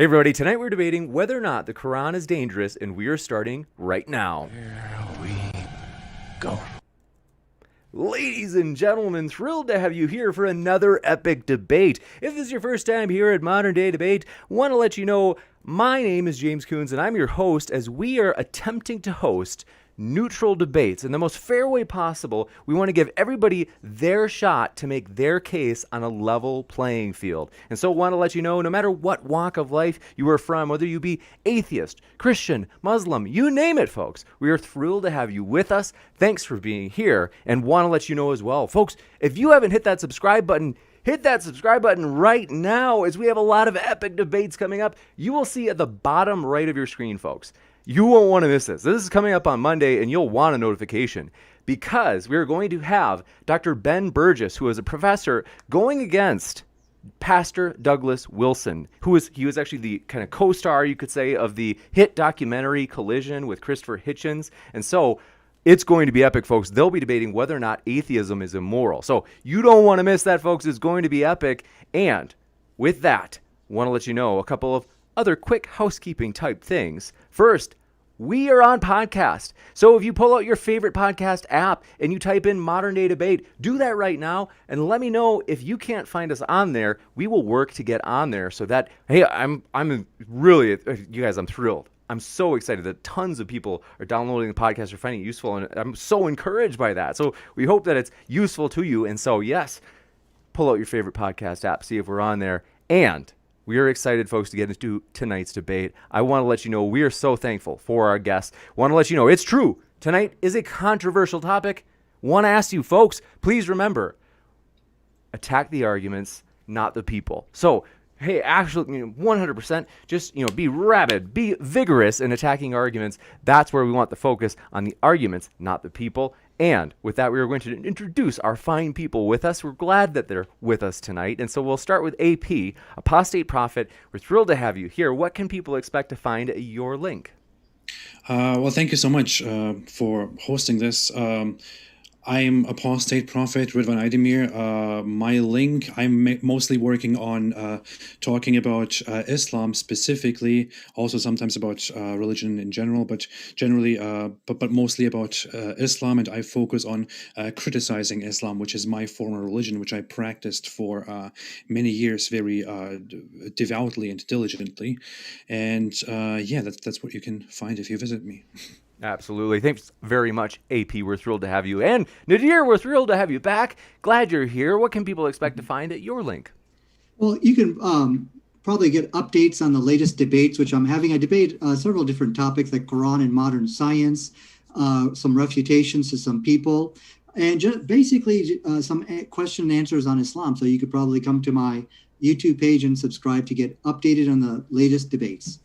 Hey everybody, tonight we're debating whether or not the Quran is dangerous, and we are starting right now. Here we go. Ladies and gentlemen, thrilled to have you here for another epic debate. If this is your first time here at Modern Day Debate, want to let you know my name is James Coons and I'm your host as we are attempting to host neutral debates in the most fair way possible. We want to give everybody their shot to make their case on a level playing field. And so I want to let you know, no matter what walk of life you are from, whether you be atheist, Christian, Muslim, you name it, folks, we are thrilled to have you with us. Thanks for being here, and want to let you know as well, folks, if you haven't hit that subscribe button, hit that subscribe button right now as we have a lot of epic debates coming up. You will see at the bottom right of your screen, folks. You won't want to miss this. This is coming up on Monday, and you'll want a notification because we're going to have Dr. Ben Burgess, who is a professor, going against Pastor Douglas Wilson, he was actually the kind of co-star, you could say, of the hit documentary Collision with Christopher Hitchens. And so it's going to be epic, folks. They'll be debating whether or not atheism is immoral. So you don't want to miss that, folks. It's going to be epic. And with that, I want to let you know a couple of other quick housekeeping type things. First, we are on podcast. So if you pull out your favorite podcast app and you type in Modern Day Debate, do that right now and let me know if you can't find us on there. We will work to get on there so that, hey, I'm really, you guys, I'm thrilled. I'm so excited that tons of people are downloading the podcast, are finding it useful, and I'm so encouraged by that. So we hope that it's useful to you. And so, yes, pull out your favorite podcast app, see if we're on there. And we are excited, folks, to get into tonight's debate. I want to let you know we are so thankful for our guests. Want to let you know it's true. Tonight is a controversial topic. Want to ask you, folks, please remember, attack the arguments, not the people. So, hey, actually, 100%, just, be rabid, be vigorous in attacking arguments. That's where we want the focus, on the arguments, not the people. And with that, we are going to introduce our fine people with us. We're glad that they're with us tonight. And so we'll start with AP, Apostate Prophet. We're thrilled to have you here. What can people expect to find at your link? Well, thank you so much for hosting this. I'm Apostate Prophet Ridvan Aydemir. My link, I'm mostly working on talking about Islam specifically, also sometimes about religion in general, but generally, but mostly about Islam. And I focus on criticizing Islam, which is my former religion, which I practiced for many years very devoutly and diligently. And yeah, that's what you can find if you visit me. Absolutely. Thanks very much, AP. We're thrilled to have you. And Nadir, we're thrilled to have you back. Glad you're here. What can people expect to find at your link? Well, you can probably get updates on the latest debates, which I'm having. I debate several different topics like Quran and modern science, some refutations to some people, and just basically some question and answers on Islam. So you could probably come to my YouTube page and subscribe to get updated on the latest debates.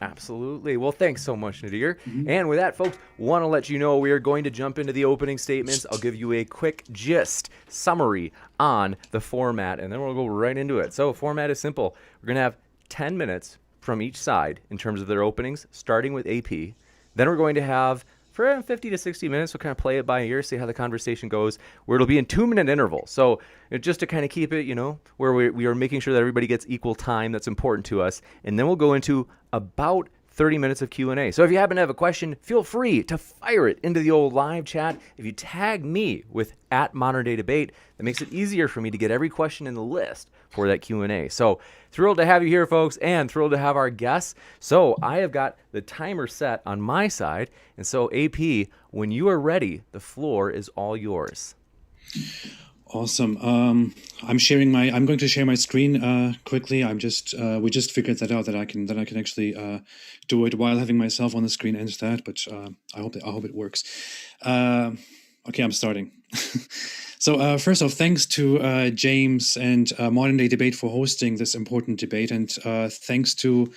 Absolutely. Well, thanks so much, Nadir. And with that, folks, want to let you know we are going to jump into the opening statements. I'll give you a quick gist summary on the format, and then we'll go right into it. So format is simple. We're going to have 10 minutes from each side in terms of their openings, starting with AP. Then we're going to have for 50 to 60 minutes, we'll kind of play it by ear, see how the conversation goes, where it'll be in 2-minute intervals. So just to kind of keep it, where we are making sure that everybody gets equal time, that's important to us. And then we'll go into about 30 minutes of Q&A. So if you happen to have a question, feel free to fire it into the old live chat. If you tag me with @ModernDayDebate, that makes it easier for me to get every question in the list for that Q&A. So thrilled to have you here, folks, and thrilled to have our guests. So I have got the timer set on my side. And so AP, when you are ready, the floor is all yours. Awesome. I'm going to share my screen quickly. We just figured that out that I can actually do it while having myself on the screen and that. But I hope it works. Okay, I'm starting. So first off, thanks to James and Modern Day Debate for hosting this important debate, and thanks to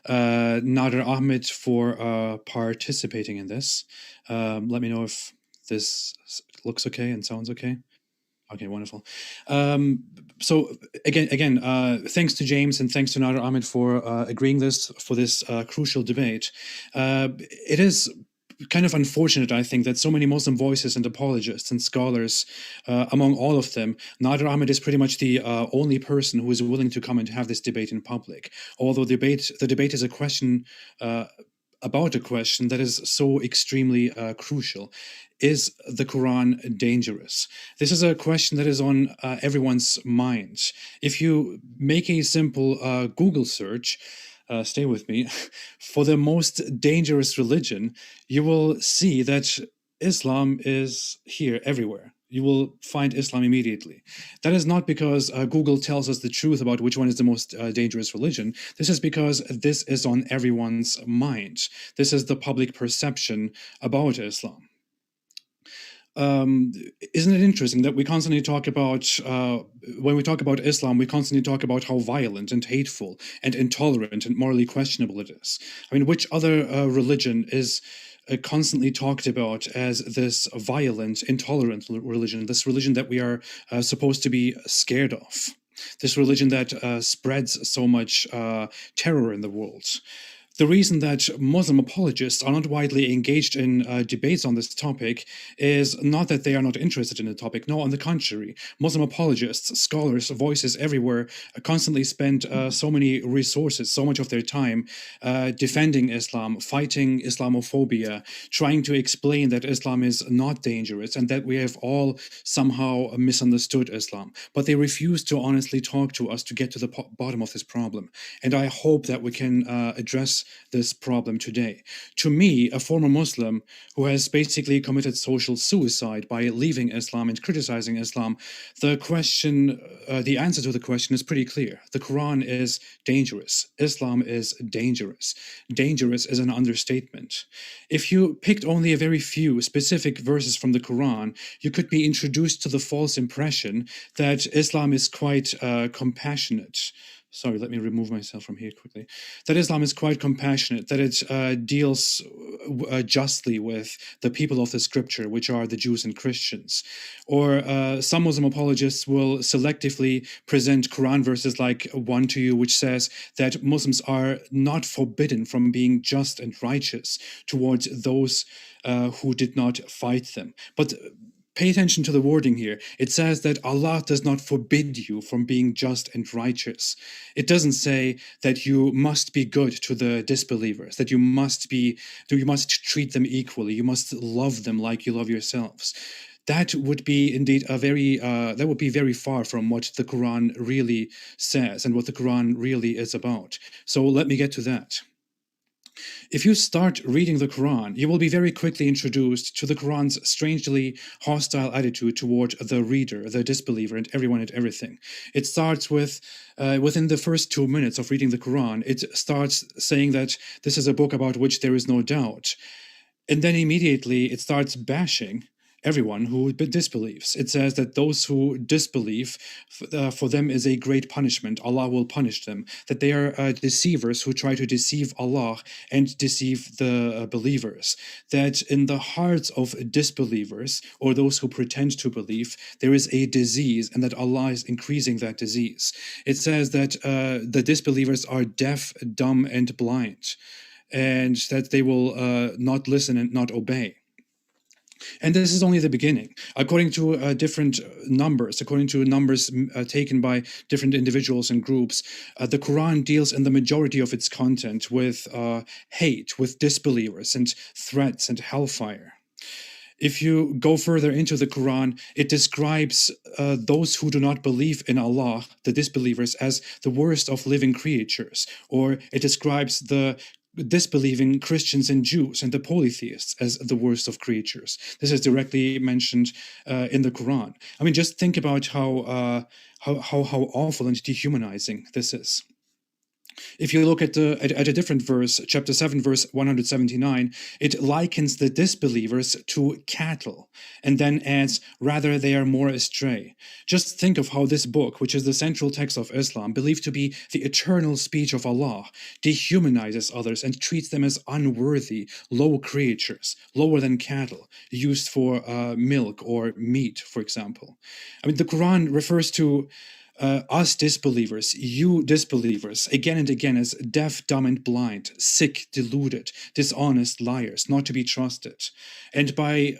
Nadir Ahmed for participating in this. Let me know if this looks okay and sounds okay. Okay, wonderful. So again, thanks to James and thanks to Nadir Ahmed for agreeing for this crucial debate. It is kind of unfortunate, I think, that so many Muslim voices and apologists and scholars, among all of them, Nadir Ahmed is pretty much the only person who is willing to come and have this debate in public. Although the debate is a question about a question that is so extremely crucial. Is the Quran dangerous? This is a question that is on everyone's mind. If you make a simple Google search, stay with me, for the most dangerous religion, you will see that Islam is here everywhere. You will find Islam immediately. That is not because Google tells us the truth about which one is the most dangerous religion. This is because this is on everyone's mind. This is the public perception about Islam. Isn't it interesting that we constantly talk about, when we talk about Islam, we constantly talk about how violent and hateful and intolerant and morally questionable it is? I mean, which other religion is constantly talked about as this violent, intolerant religion, this religion that we are supposed to be scared of, this religion that spreads so much terror in the world? The reason that Muslim apologists are not widely engaged in debates on this topic is not that they are not interested in the topic. No, on the contrary, Muslim apologists, scholars, voices everywhere constantly spend so many resources, so much of their time defending Islam, fighting Islamophobia, trying to explain that Islam is not dangerous and that we have all somehow misunderstood Islam. But they refuse to honestly talk to us to get to the bottom of this problem. And I hope that we can address this problem today. To me, a former Muslim who has basically committed social suicide by leaving Islam and criticizing Islam, the answer to the question is pretty clear. The Quran is dangerous. Islam is dangerous. Dangerous is an understatement. If you picked only a very few specific verses from the Quran, you could be introduced to the false impression that Islam is quite compassionate. Sorry, let me remove myself from here quickly. That Islam is quite compassionate, that it deals justly with the people of the scripture, which are the Jews and Christians. Or some Muslim apologists will selectively present Quran verses like one to you, which says that Muslims are not forbidden from being just and righteous towards those who did not fight them. But pay attention to the wording here. It says that Allah does not forbid you from being just and righteous. It doesn't say that you must be good to the disbelievers, that you must treat them equally, you must love them like you love yourselves. That would be indeed that would be very far from what the Quran really says and what the Quran really is about. So let me get to that. If you start reading the Quran, you will be very quickly introduced to the Quran's strangely hostile attitude toward the reader, the disbeliever, and everyone and everything. It starts with, within the first 2 minutes of reading the Quran, it starts saying that this is a book about which there is no doubt. And then immediately it starts bashing everyone who disbelieves. It says that those who disbelieve, for them is a great punishment. Allah will punish them. That they are deceivers who try to deceive Allah and deceive the believers. That in the hearts of disbelievers, or those who pretend to believe, there is a disease, and that Allah is increasing that disease. It says that the disbelievers are deaf, dumb, and blind, and that they will not listen and not obey. And this is only the beginning. According to different numbers, taken by different individuals and groups, the Quran deals in the majority of its content with hate, with disbelievers, and threats and hellfire. If you go further into the Quran, it describes those who do not believe in Allah, the disbelievers, as the worst of living creatures, or it describes the disbelieving Christians and Jews and the polytheists as the worst of creatures. This is directly mentioned in the Quran. I mean, just think about how awful and dehumanizing this is. If you look at a different verse, chapter 7, verse 179, it likens the disbelievers to cattle and then adds, rather they are more astray. Just think of how this book, which is the central text of Islam, believed to be the eternal speech of Allah, dehumanizes others and treats them as unworthy, low creatures, lower than cattle, used for milk or meat, for example. I mean, the Quran refers to us disbelievers, you disbelievers, again and again as deaf, dumb, and blind, sick, deluded, dishonest liars, not to be trusted. And by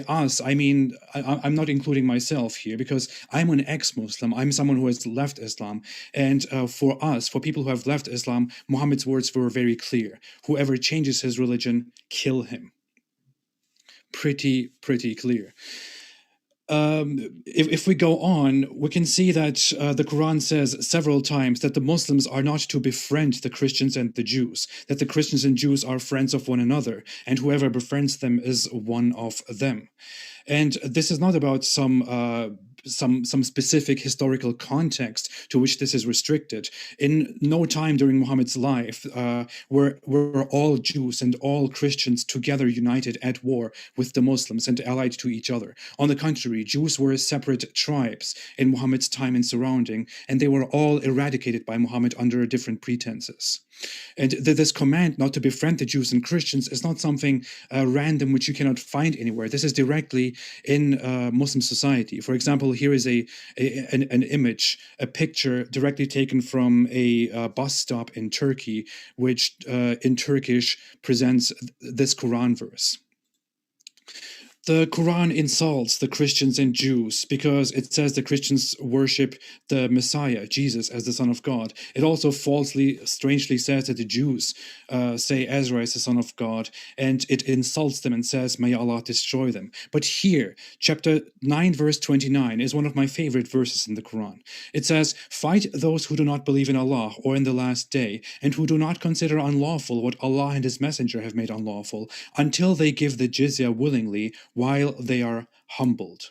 us, I mean, I'm not including myself here because I'm an ex-Muslim. I'm someone who has left Islam. And for us, for people who have left Islam, Muhammad's words were very clear. Whoever changes his religion, kill him. Pretty clear. If we go on, we can see that the Quran says several times that the Muslims are not to befriend the Christians and the Jews, that the Christians and Jews are friends of one another, and whoever befriends them is one of them. And this is not about some specific historical context to which this is restricted. In no time during Muhammad's life were all Jews and all Christians together united at war with the Muslims and allied to each other. On the contrary, Jews were separate tribes in Muhammad's time and surrounding, and they were all eradicated by Muhammad under different pretenses. And this command not to befriend the Jews and Christians is not something random which you cannot find anywhere. This is directly in Muslim society. For example, here is an image, a picture directly taken from a bus stop in Turkey, which in Turkish presents this Quran verse. The Quran insults the Christians and Jews because it says the Christians worship the Messiah, Jesus, as the Son of God. It also falsely, strangely says that the Jews say Ezra is the Son of God, and it insults them and says, may Allah destroy them. But here, chapter 9, verse 29 is one of my favorite verses in the Quran. It says, fight those who do not believe in Allah or in the last day, and who do not consider unlawful what Allah and His Messenger have made unlawful, until they give the jizya willingly, while they are humbled.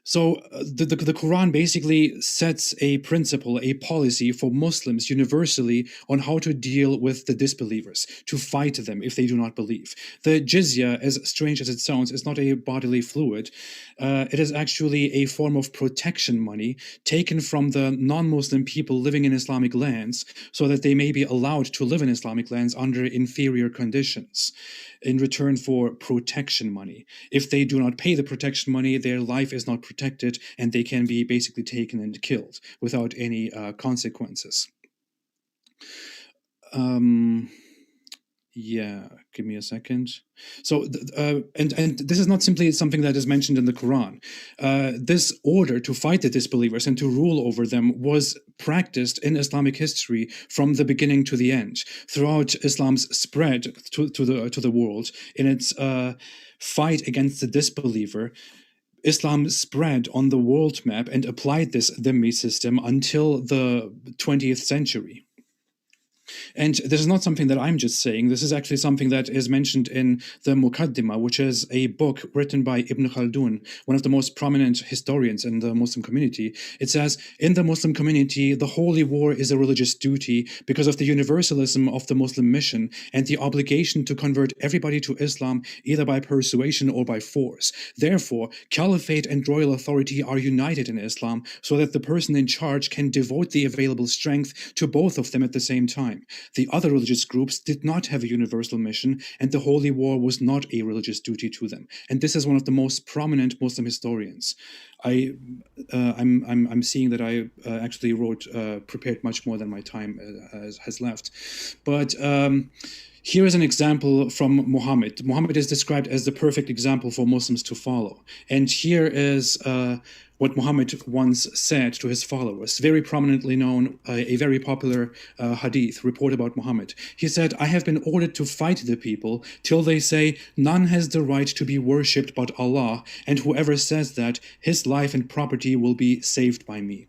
So the Quran basically sets a principle, a policy for Muslims universally on how to deal with the disbelievers, to fight them if they do not believe. The jizya, as strange as it sounds, is not a bodily fluid. It is actually a form of protection money taken from the non-Muslim people living in Islamic lands so that they may be allowed to live in Islamic lands under inferior conditions in return for protection money. If they do not pay the protection money, their life is not protected and they can be basically taken and killed without any consequences. Yeah, give me a second. So, and this is not simply something that is mentioned in the Quran. This order to fight the disbelievers and to rule over them was practiced in Islamic history from the beginning to the end, throughout Islam's spread to the world. In its fight against the disbeliever, Islam spread on the world map and applied this dhimmi system until the 20th century. And this is not something that I'm just saying. This is actually something that is mentioned in the Muqaddimah, which is a book written by Ibn Khaldun, one of the most prominent historians in the Muslim community. It says, in the Muslim community, the holy war is a religious duty because of the universalism of the Muslim mission and the obligation to convert everybody to Islam either by persuasion or by force. Therefore, caliphate and royal authority are united in Islam so that the person in charge can devote the available strength to both of them at the same time. The other religious groups did not have a universal mission, and the holy war was not a religious duty to them. And this is one of the most prominent Muslim historians. I'm seeing that I actually prepared much more than my time has left. But here is an example from Muhammad. Muhammad is described as the perfect example for Muslims to follow. And here is what Muhammad once said to his followers, very prominently known, a very popular hadith report about Muhammad. He said, I have been ordered to fight the people till they say, none has the right to be worshipped but Allah, and whoever says that, his life and property will be saved by me.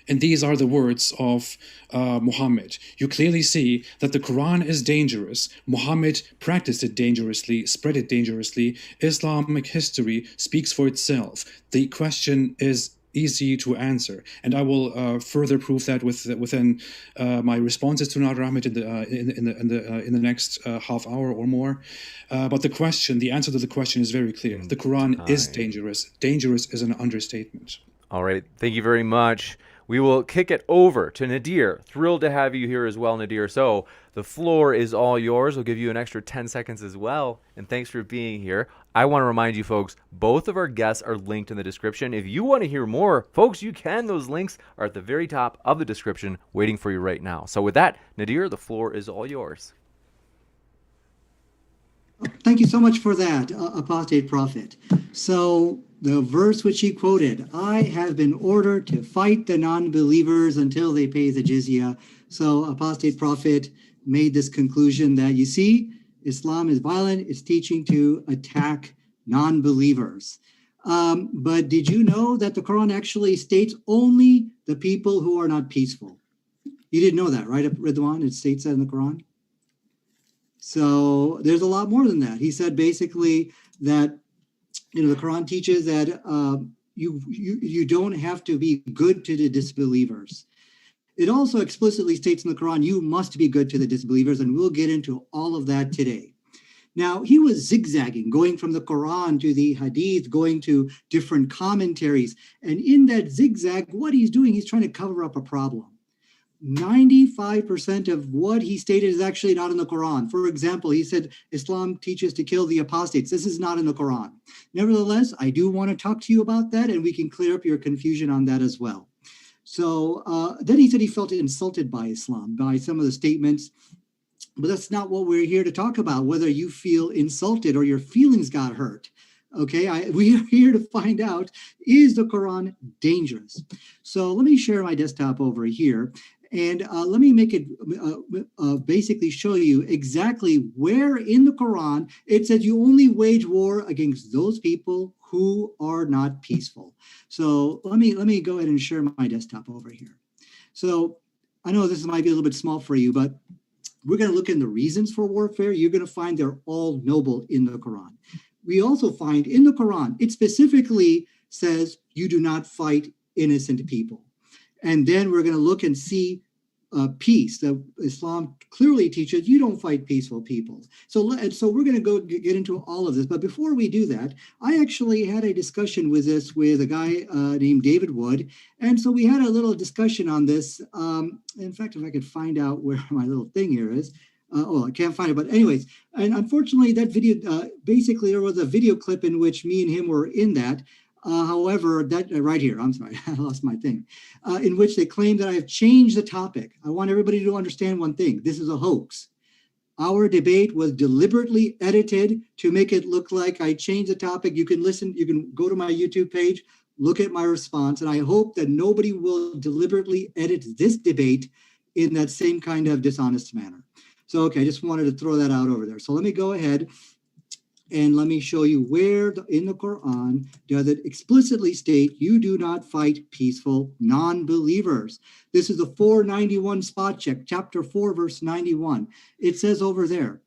And these are the words of Muhammad. You clearly see that the Quran is dangerous. Muhammad practiced it dangerously, spread it dangerously. Islamic history speaks for itself. The question is easy to answer, and I will further prove that within my responses to Nadir Ahmed in the next half hour or more. But the answer to the question is very clear. The Quran is dangerous. Dangerous is an understatement. All right, thank you very much. We will kick it over to Nadir. Thrilled to have you here as well, Nadir. So the floor is all yours. We'll give you an extra 10 seconds as well. And thanks for being here. I want to remind you folks, both of our guests are linked in the description. If you want to hear more, folks, you can. Those links are at the very top of the description waiting for you right now. So with that, Nadir, the floor is all yours. Thank you so much for that, Apostate Prophet. So the verse which he quoted, I have been ordered to fight the non-believers until they pay the jizya. So Apostate Prophet made this conclusion that, you see, Islam is violent, it's teaching to attack non-believers. But did you know that the Quran actually states only the people who are not peaceful? You didn't know that, right, Ridwan? It states that in the Quran. So there's a lot more than that. He said basically that, the Quran teaches that you don't have to be good to the disbelievers. It also explicitly states in the Quran, you must be good to the disbelievers, and we'll get into all of that today. Now, he was zigzagging, going from the Quran to the Hadith, going to different commentaries. And in that zigzag, what he's doing, he's trying to cover up a problem. 95% of what he stated is actually not in the Quran. For example, he said Islam teaches to kill the apostates. This is not in the Quran. Nevertheless, I do want to talk to you about that, and we can clear up your confusion on that as well. So then he said he felt insulted by Islam, by some of the statements. But that's not what we're here to talk about, whether you feel insulted or your feelings got hurt. Okay, we are here to find out, is the Quran dangerous? So let me share my desktop over here. And let me make it basically show you exactly where in the Quran it says you only wage war against those people who are not peaceful. So let me go ahead and share my desktop over here. So I know this might be a little bit small for you, but we're going to look in the reasons for warfare. You're going to find they're all noble in the Quran. We also find in the Quran, it specifically says you do not fight innocent people. And then we're going to look and see peace. That Islam clearly teaches you don't fight peaceful people. So we're going to go get into all of this. But before we do that, I actually had a discussion with a guy named David Wood. And so we had a little discussion on this. In fact, if I could find out where my little thing here is. I can't find it. But anyways, and unfortunately, that video, basically, there was a video clip in which me and him were in that. However, that right here, I'm sorry, I lost my thing, in which they claim that I have changed the topic. I want everybody to understand one thing. This is a hoax. Our debate was deliberately edited to make it look like I changed the topic. You can listen, you can go to my YouTube page, look at my response, and I hope that nobody will deliberately edit this debate in that same kind of dishonest manner. So, okay, I just wanted to throw that out over there. So let me go ahead and let me show you where in the Quran does it explicitly state you do not fight peaceful non-believers. This is the 491 spot check, chapter 4, verse 91. It says over there,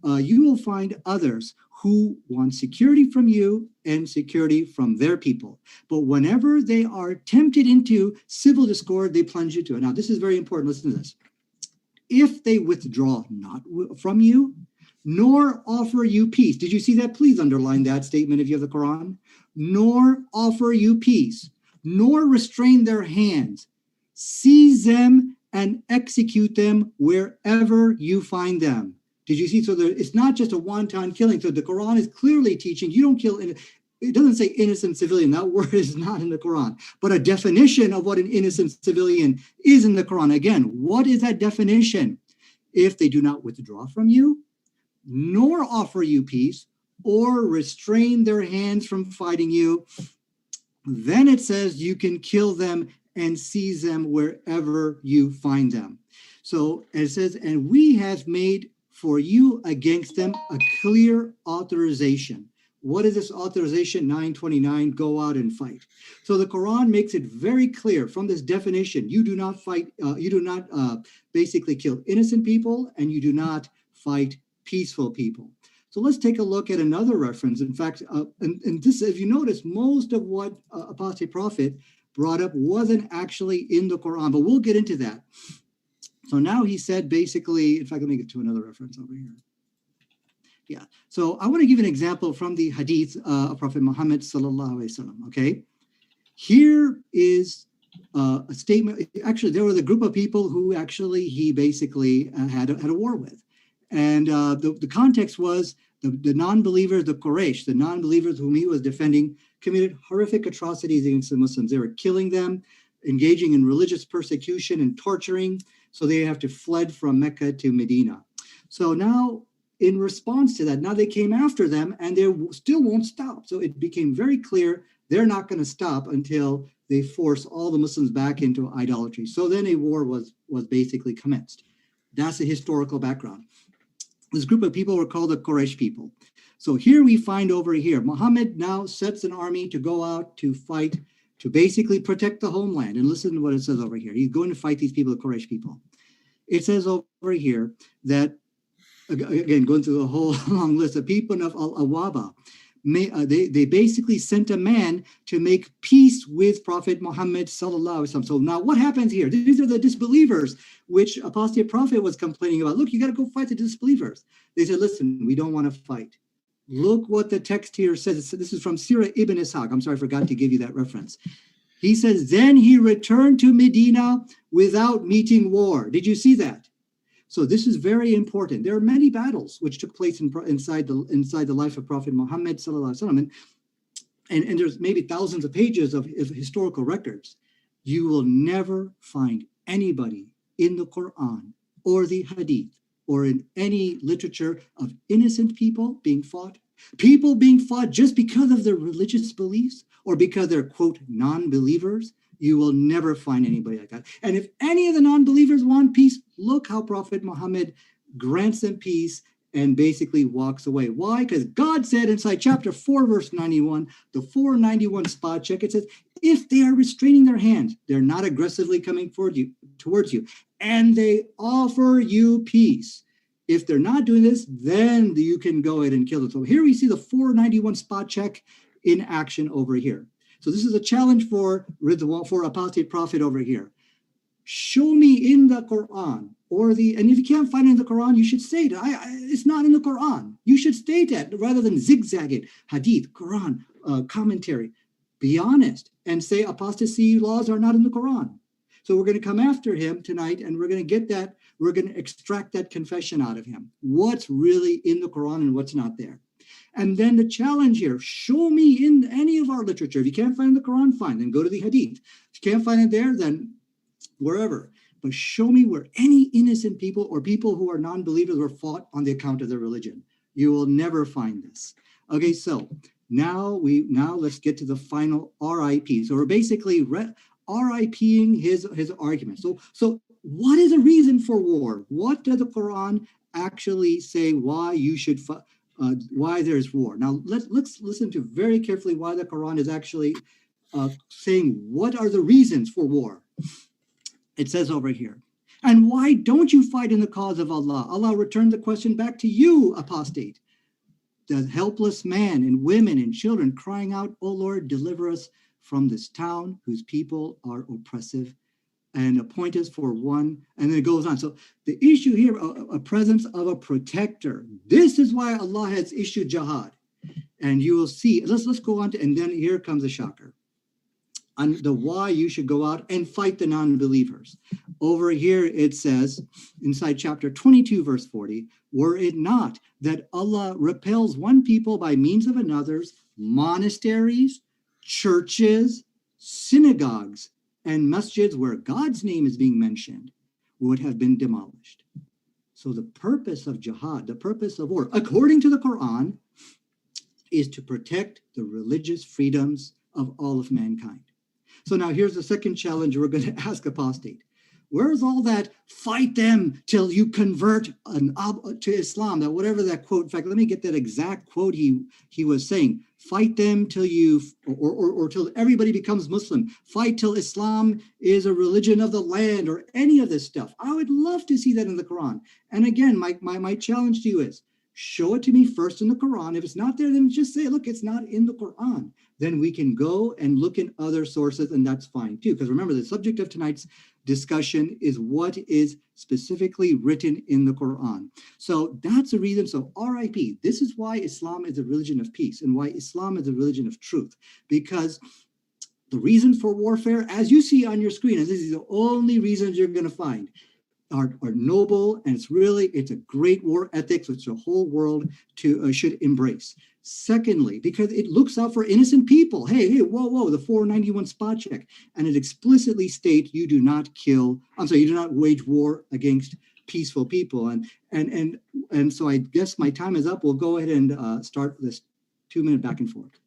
you will find others who want security from you and security from their people. But whenever they are tempted into civil discord, they plunge into it. Now, this is very important. Listen to this. If they withdraw not from you, nor offer you peace. Did you see that? Please underline that statement if you have the Quran. Nor offer you peace, nor restrain their hands. Seize them and execute them wherever you find them. Did you see? So it's not just a one-time killing. So the Quran is clearly teaching you don't kill. It doesn't say innocent civilian. That word is not in the Quran. But a definition of what an innocent civilian is in the Quran. Again, what is that definition? If they do not withdraw from you, nor offer you peace, or restrain their hands from fighting you, then it says you can kill them and seize them wherever you find them. So it says, and we have made for you against them a clear authorization. What is this authorization? 929, go out and fight. So the Quran makes it very clear from this definition, you do not fight, you do not basically kill innocent people, and you do not fight peaceful people. So let's take a look at another reference. In fact, and this, if you notice, most of what Apostate Prophet brought up wasn't actually in the Quran, but we'll get into that. So now he said basically, in fact, let me get to another reference over here. Yeah, so I want to give an example from the Hadith of Prophet Muhammad sallallahu alaihi wasallam. Okay, here is a statement. Actually, there was a group of people who actually he basically had a war with, and the context was The non-believers, the Quraysh, the non-believers whom he was defending, committed horrific atrocities against the Muslims. They were killing them, engaging in religious persecution and torturing. So they have to fled from Mecca to Medina. So now, in response to that, now they came after them and they still won't stop. So it became very clear they're not going to stop until they force all the Muslims back into idolatry. So then a war was basically commenced. That's the historical background. This group of people were called the Quraysh people. So here we find over here, Muhammad now sets an army to go out to fight, to basically protect the homeland. And listen to what it says over here. He's going to fight these people, the Quraysh people. It says over here that, again, going through the whole long list, the people of Al-Awaba, they basically sent a man to make peace with Prophet Muhammad sallallahu alaihi wasallam. So now what happens here? These are the disbelievers, which apostate prophet was complaining about. Look, you got to go fight the disbelievers. They said, listen, we don't want to fight. Look what the text here says. This is from Sirah ibn Ishaq. I'm sorry, I forgot to give you that reference. He says, then he returned to Medina without meeting war. Did you see that? So this is very important. There are many battles which took place inside the life of Prophet Muhammad sallallahu alaihi wasallam, and there's maybe thousands of pages of historical records. You will never find anybody in the Quran or the Hadith or in any literature of innocent people being fought just because of their religious beliefs or because they're, quote, non-believers. You will never find anybody like that. And if any of the non-believers want peace, look how Prophet Muhammad grants them peace and basically walks away. Why? Because God said inside chapter 4, verse 91, the 491 spot check, it says, if they are restraining their hands, they're not aggressively coming towards you, and they offer you peace. If they're not doing this, then you can go ahead and kill them. So here we see the 491 spot check in action over here. So this is a challenge for apostate prophet over here. Show me in the Quran and if you can't find it in the Quran, you should state it. It's not in the Quran. You should state it rather than zigzag it. Hadith, Quran, commentary. Be honest and say apostasy laws are not in the Quran. So we're going to come after him tonight and we're going to extract that confession out of him. What's really in the Quran and what's not there. And then the challenge here, show me in any of our literature. If you can't find the Quran, fine, then go to the Hadith. If you can't find it there, then wherever. But show me where any innocent people or people who are non-believers were fought on the account of their religion. You will never find this. Okay, so now let's get to the final RIP. So we're basically RIPing his argument. So what is the reason for war? What does the Quran actually say why you should why there's war? Now let's listen to very carefully why the Quran is actually saying what are the reasons for war. It says over here, and why don't you fight in the cause of Allah? Allah returned the question back to you, apostate. The helpless man and women and children crying out, "O Lord, deliver us from this town whose people are oppressive, and appoint us for one." And then it goes on. So the issue here, a presence of a protector. This is why Allah has issued jihad. And you will see, let's go on to, and then here comes a shocker. On the why you should go out and fight the non-believers. Over here it says, inside chapter 22, verse 40, were it not that Allah repels one people by means of another's, monasteries, churches, synagogues, and masjids where God's name is being mentioned would have been demolished. So the purpose of jihad, the purpose of war, according to the Quran, is to protect the religious freedoms of all of mankind. So now here's the second challenge we're going to ask apostate. Where's all that fight them till you convert to Islam? That whatever that quote, in fact, let me get that exact quote he was saying. Fight them till you, or till everybody becomes Muslim. Fight till Islam is a religion of the land, or any of this stuff. I would love to see that in the Quran. And again, my challenge to you is, show it to me first in the Quran. If it's not there, then just say, look, it's not in the Quran. Then we can go and look in other sources, and that's fine too. Because remember, the subject of tonight's discussion is what is specifically written in the Quran. So that's the reason. So RIP, this is why Islam is a religion of peace and why Islam is a religion of truth. Because the reason for warfare, as you see on your screen, and this is the only reasons you're going to find, are noble, and it's a great war ethics which the whole world should embrace. Secondly, because it looks out for innocent people. Hey, whoa, the 491 spot check. And it explicitly states you do not wage war against peaceful people. And so I guess my time is up. We'll go ahead and start this 2-minute back and forth.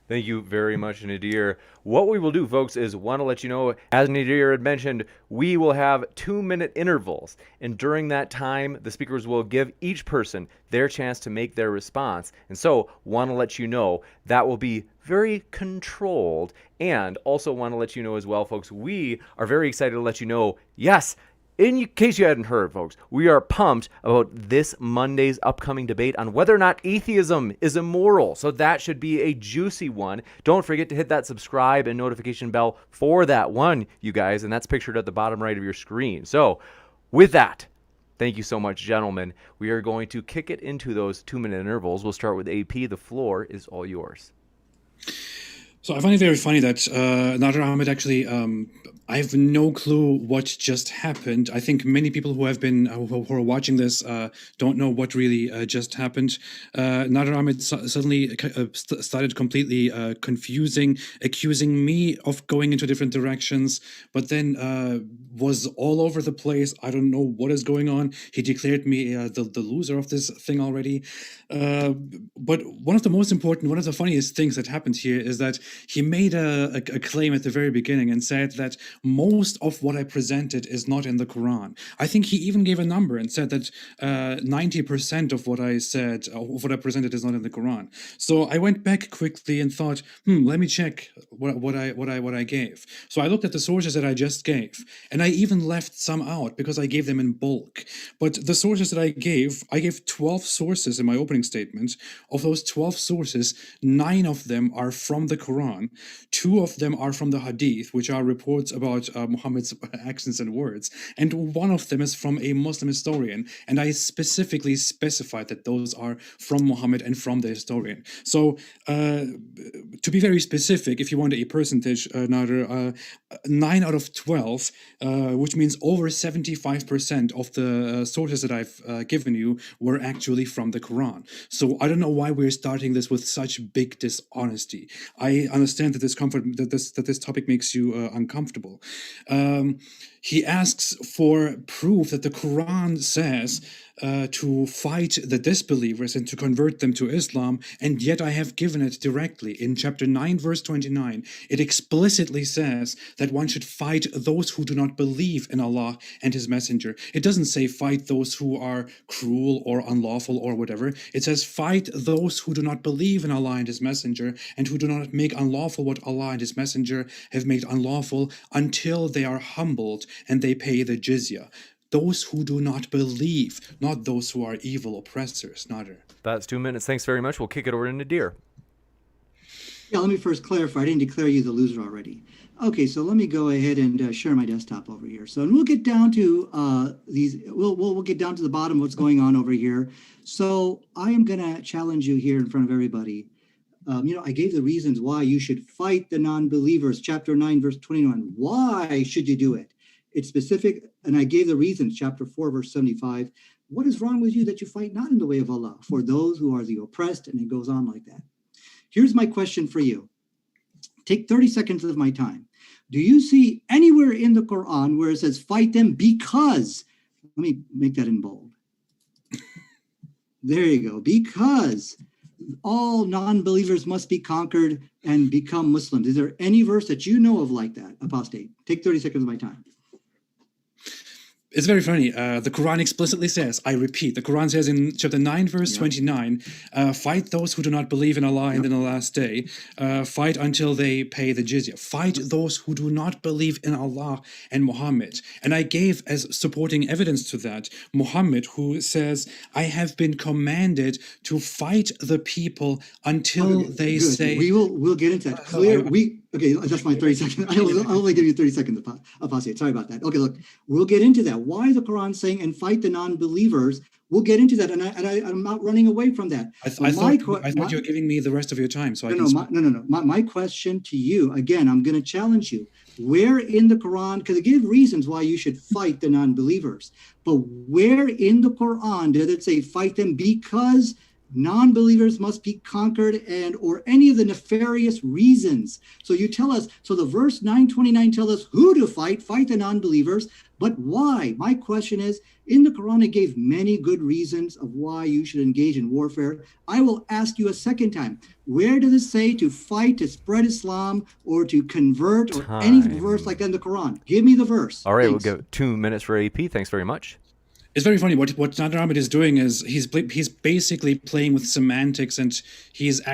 Thank you very much, Nadir. What we will do, folks, is want to let you know, as Nadir had mentioned, we will have 2-minute intervals. And during that time, the speakers will give each person their chance to make their response. And so want to let you know that will be very controlled. And also want to let you know as well, folks, we are very excited to let you know, yes, in case you hadn't heard, folks, we are pumped about this Monday's upcoming debate on whether or not atheism is immoral. So that should be a juicy one. Don't forget to hit that subscribe and notification bell for that one, you guys, and that's pictured at the bottom right of your screen. So with that, thank you so much, gentlemen. We are going to kick it into those 2-minute intervals. We'll start with AP. The floor is all yours. So I find it very funny that Nadir Ahmed actually, I have no clue what just happened. I think many people who have been who are watching this don't know what really just happened. Nadir Ahmed suddenly started completely accusing me of going into different directions, but then was all over the place. I don't know what is going on. He declared me the loser of this thing already. But one of the funniest things that happened here is that he made a claim at the very beginning and said that most of what I presented is not in the Quran. I think he even gave a number and said that 90% of what I said, of what I presented, is not in the Quran. So I went back quickly and thought, let me check what I gave. So I looked at the sources that I just gave, and I even left some out because I gave them in bulk. But the sources that I gave 12 sources in my opening statement. Of those 12 sources, 9 of them are from the Quran, 2 of them are from the Hadith, which are reports about Muhammad's actions and words, and 1 of them is from a Muslim historian, and I specifically specified that those are from Muhammad and from the historian. So, to be very specific, if you want a percentage, Nadir, 9 out of 12, which means over 75% of the sources that I've given you were actually from the Quran. So I don't know why we're starting this with such big dishonesty. I understand that this topic makes you uncomfortable. He asks for proof that the Quran says to fight the disbelievers and to convert them to Islam, and yet I have given it directly. In chapter 9, verse 29, it explicitly says that one should fight those who do not believe in Allah and His Messenger. It doesn't say fight those who are cruel or unlawful or whatever. It says fight those who do not believe in Allah and His Messenger and who do not make unlawful what Allah and His Messenger have made unlawful until they are humbled and they pay the jizya. Those who do not believe, not those who are evil oppressors. Nadir. That's 2 minutes. Thanks very much. We'll kick it over to Nadir. Yeah, let me first clarify. I didn't declare you the loser already. Okay, so let me go ahead and share my desktop over here. So, and we'll get down to we'll get down to the bottom of what's going on over here. So I am going to challenge you here in front of everybody. I gave the reasons why you should fight the non-believers. Chapter 9, verse 21. Why should you do it? It's specific, and I gave the reasons, chapter 4, verse 75. What is wrong with you that you fight not in the way of Allah for those who are the oppressed? And it goes on like that. Here's my question for you. Take 30 seconds of my time. Do you see anywhere in the Quran where it says fight them because, let me make that in bold. There you go. Because all non-believers must be conquered and become Muslims. Is there any verse that you know of like that, Apostate? Take 30 seconds of my time. It's very funny. The Quran explicitly says, I repeat, the Quran says in chapter 9, verse 29, fight those who do not believe in Allah and in the last day. Fight until they pay the jizya. Fight those who do not believe in Allah and Muhammad. And I gave as supporting evidence to that Muhammad, who says, I have been commanded to fight the people until they say... We'll get into that. Okay, that's my 30 seconds. I'll only give you 30 seconds, Apostate. Sorry about that. Okay, look, we'll get into that. Why the Quran saying and fight the non-believers? We'll get into that, and I'm not running away from that. I thought you were giving me the rest of your time, so I can speak. No. My question to you, again, I'm going to challenge you. Where in the Quran, because it gives reasons why you should fight the non-believers, but where in the Quran did it say fight them because non-believers must be conquered and or any of the nefarious reasons? So you tell us, so the verse 929 tells us who to fight the non-believers, but why? My question is, in the Quran, it gave many good reasons of why you should engage in warfare. I will ask you a second time, where does it say to fight, to spread Islam, or to convert, or any verse like that in the Quran? Give me the verse. All right, Thanks. We'll give 2 minutes for AP. Thanks very much. It's very funny. What Nadir Ahmed is doing is he's basically playing with semantics, and he's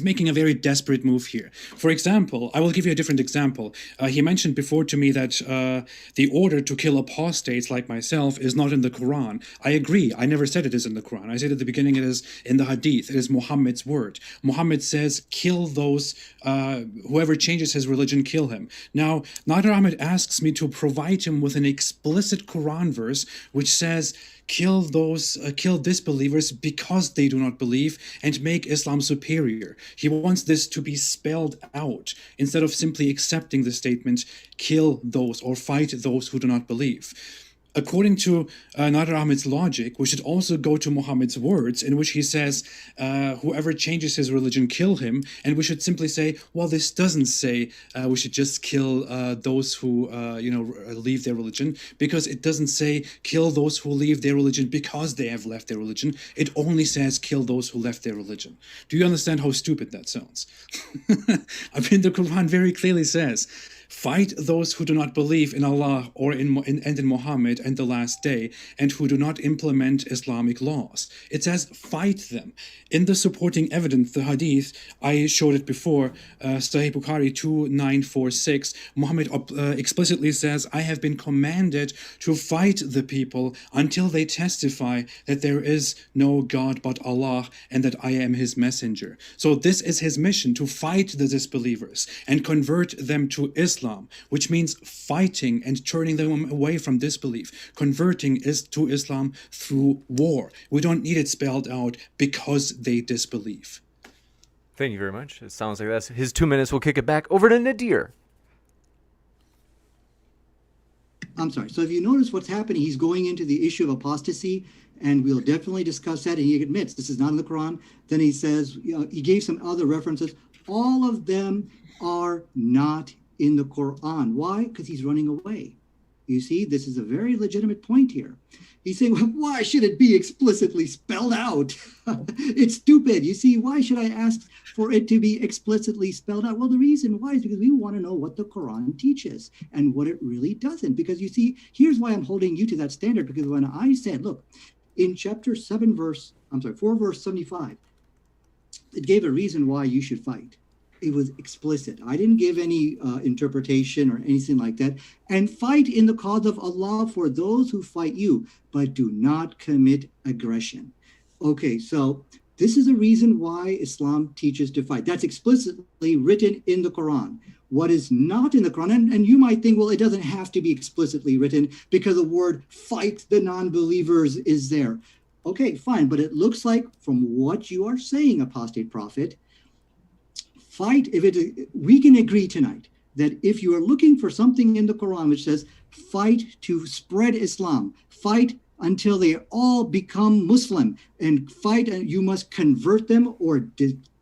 making a very desperate move here. For example, I will give you a different example. He mentioned before to me that the order to kill apostates like myself is not in the Quran. I agree. I never said it is in the Quran. I said at the beginning it is in the Hadith. It is Muhammad's word. Muhammad says, kill those, whoever changes his religion, kill him. Now, Nadir Ahmed asks me to provide him with an explicit Quran verse which says, kill disbelievers because they do not believe and make Islam superior. He wants this to be spelled out instead of simply accepting the statement, kill those or fight those who do not believe. According to Nadir Ahmed's logic, we should also go to Muhammad's words in which he says, whoever changes his religion, kill him. And we should simply say, well, this doesn't say we should just kill those who, leave their religion, because it doesn't say kill those who leave their religion because they have left their religion. It only says kill those who left their religion. Do you understand how stupid that sounds? I mean, the Quran very clearly says, fight those who do not believe in Allah or in Muhammad and the last day, and who do not implement Islamic laws. It says fight them. In the supporting evidence, the Hadith, I showed it before, Sahih Bukhari 2946, Muhammad explicitly says, I have been commanded to fight the people until they testify that there is no God but Allah and that I am his messenger. So this is his mission, to fight the disbelievers and convert them to Islam, which means fighting and turning them away from disbelief. Converting is to Islam through war. We don't need it spelled out because they disbelieve. Thank you very much. It sounds like that's his 2 minutes. We'll kick it back over to Nadir. I'm sorry. So if you notice what's happening, he's going into the issue of apostasy, and we'll definitely discuss that. And he admits this is not in the Quran. Then he says, he gave some other references. All of them are not in the Quran. Why? Because he's running away. You see, this is a very legitimate point here. He's saying, well, why should it be explicitly spelled out? It's stupid. You see, why should I ask for it to be explicitly spelled out? Well, the reason why is because we want to know what the Quran teaches and what it really doesn't. Because you see, here's why I'm holding you to that standard. Because when I said, look, in chapter 4 verse 75, it gave a reason why you should fight. It was explicit. I didn't give any interpretation or anything like that. And fight in the cause of Allah for those who fight you, but do not commit aggression. Okay, so this is a reason why Islam teaches to fight. That's explicitly written in the Quran. What is not in the Quran, and you might think, well, it doesn't have to be explicitly written because the word fight the non-believers is there. Okay, fine, but it looks like from what you are saying, apostate prophet, fight, we can agree tonight that if you are looking for something in the Quran which says fight to spread Islam, fight until they all become Muslim, and fight and you must convert them or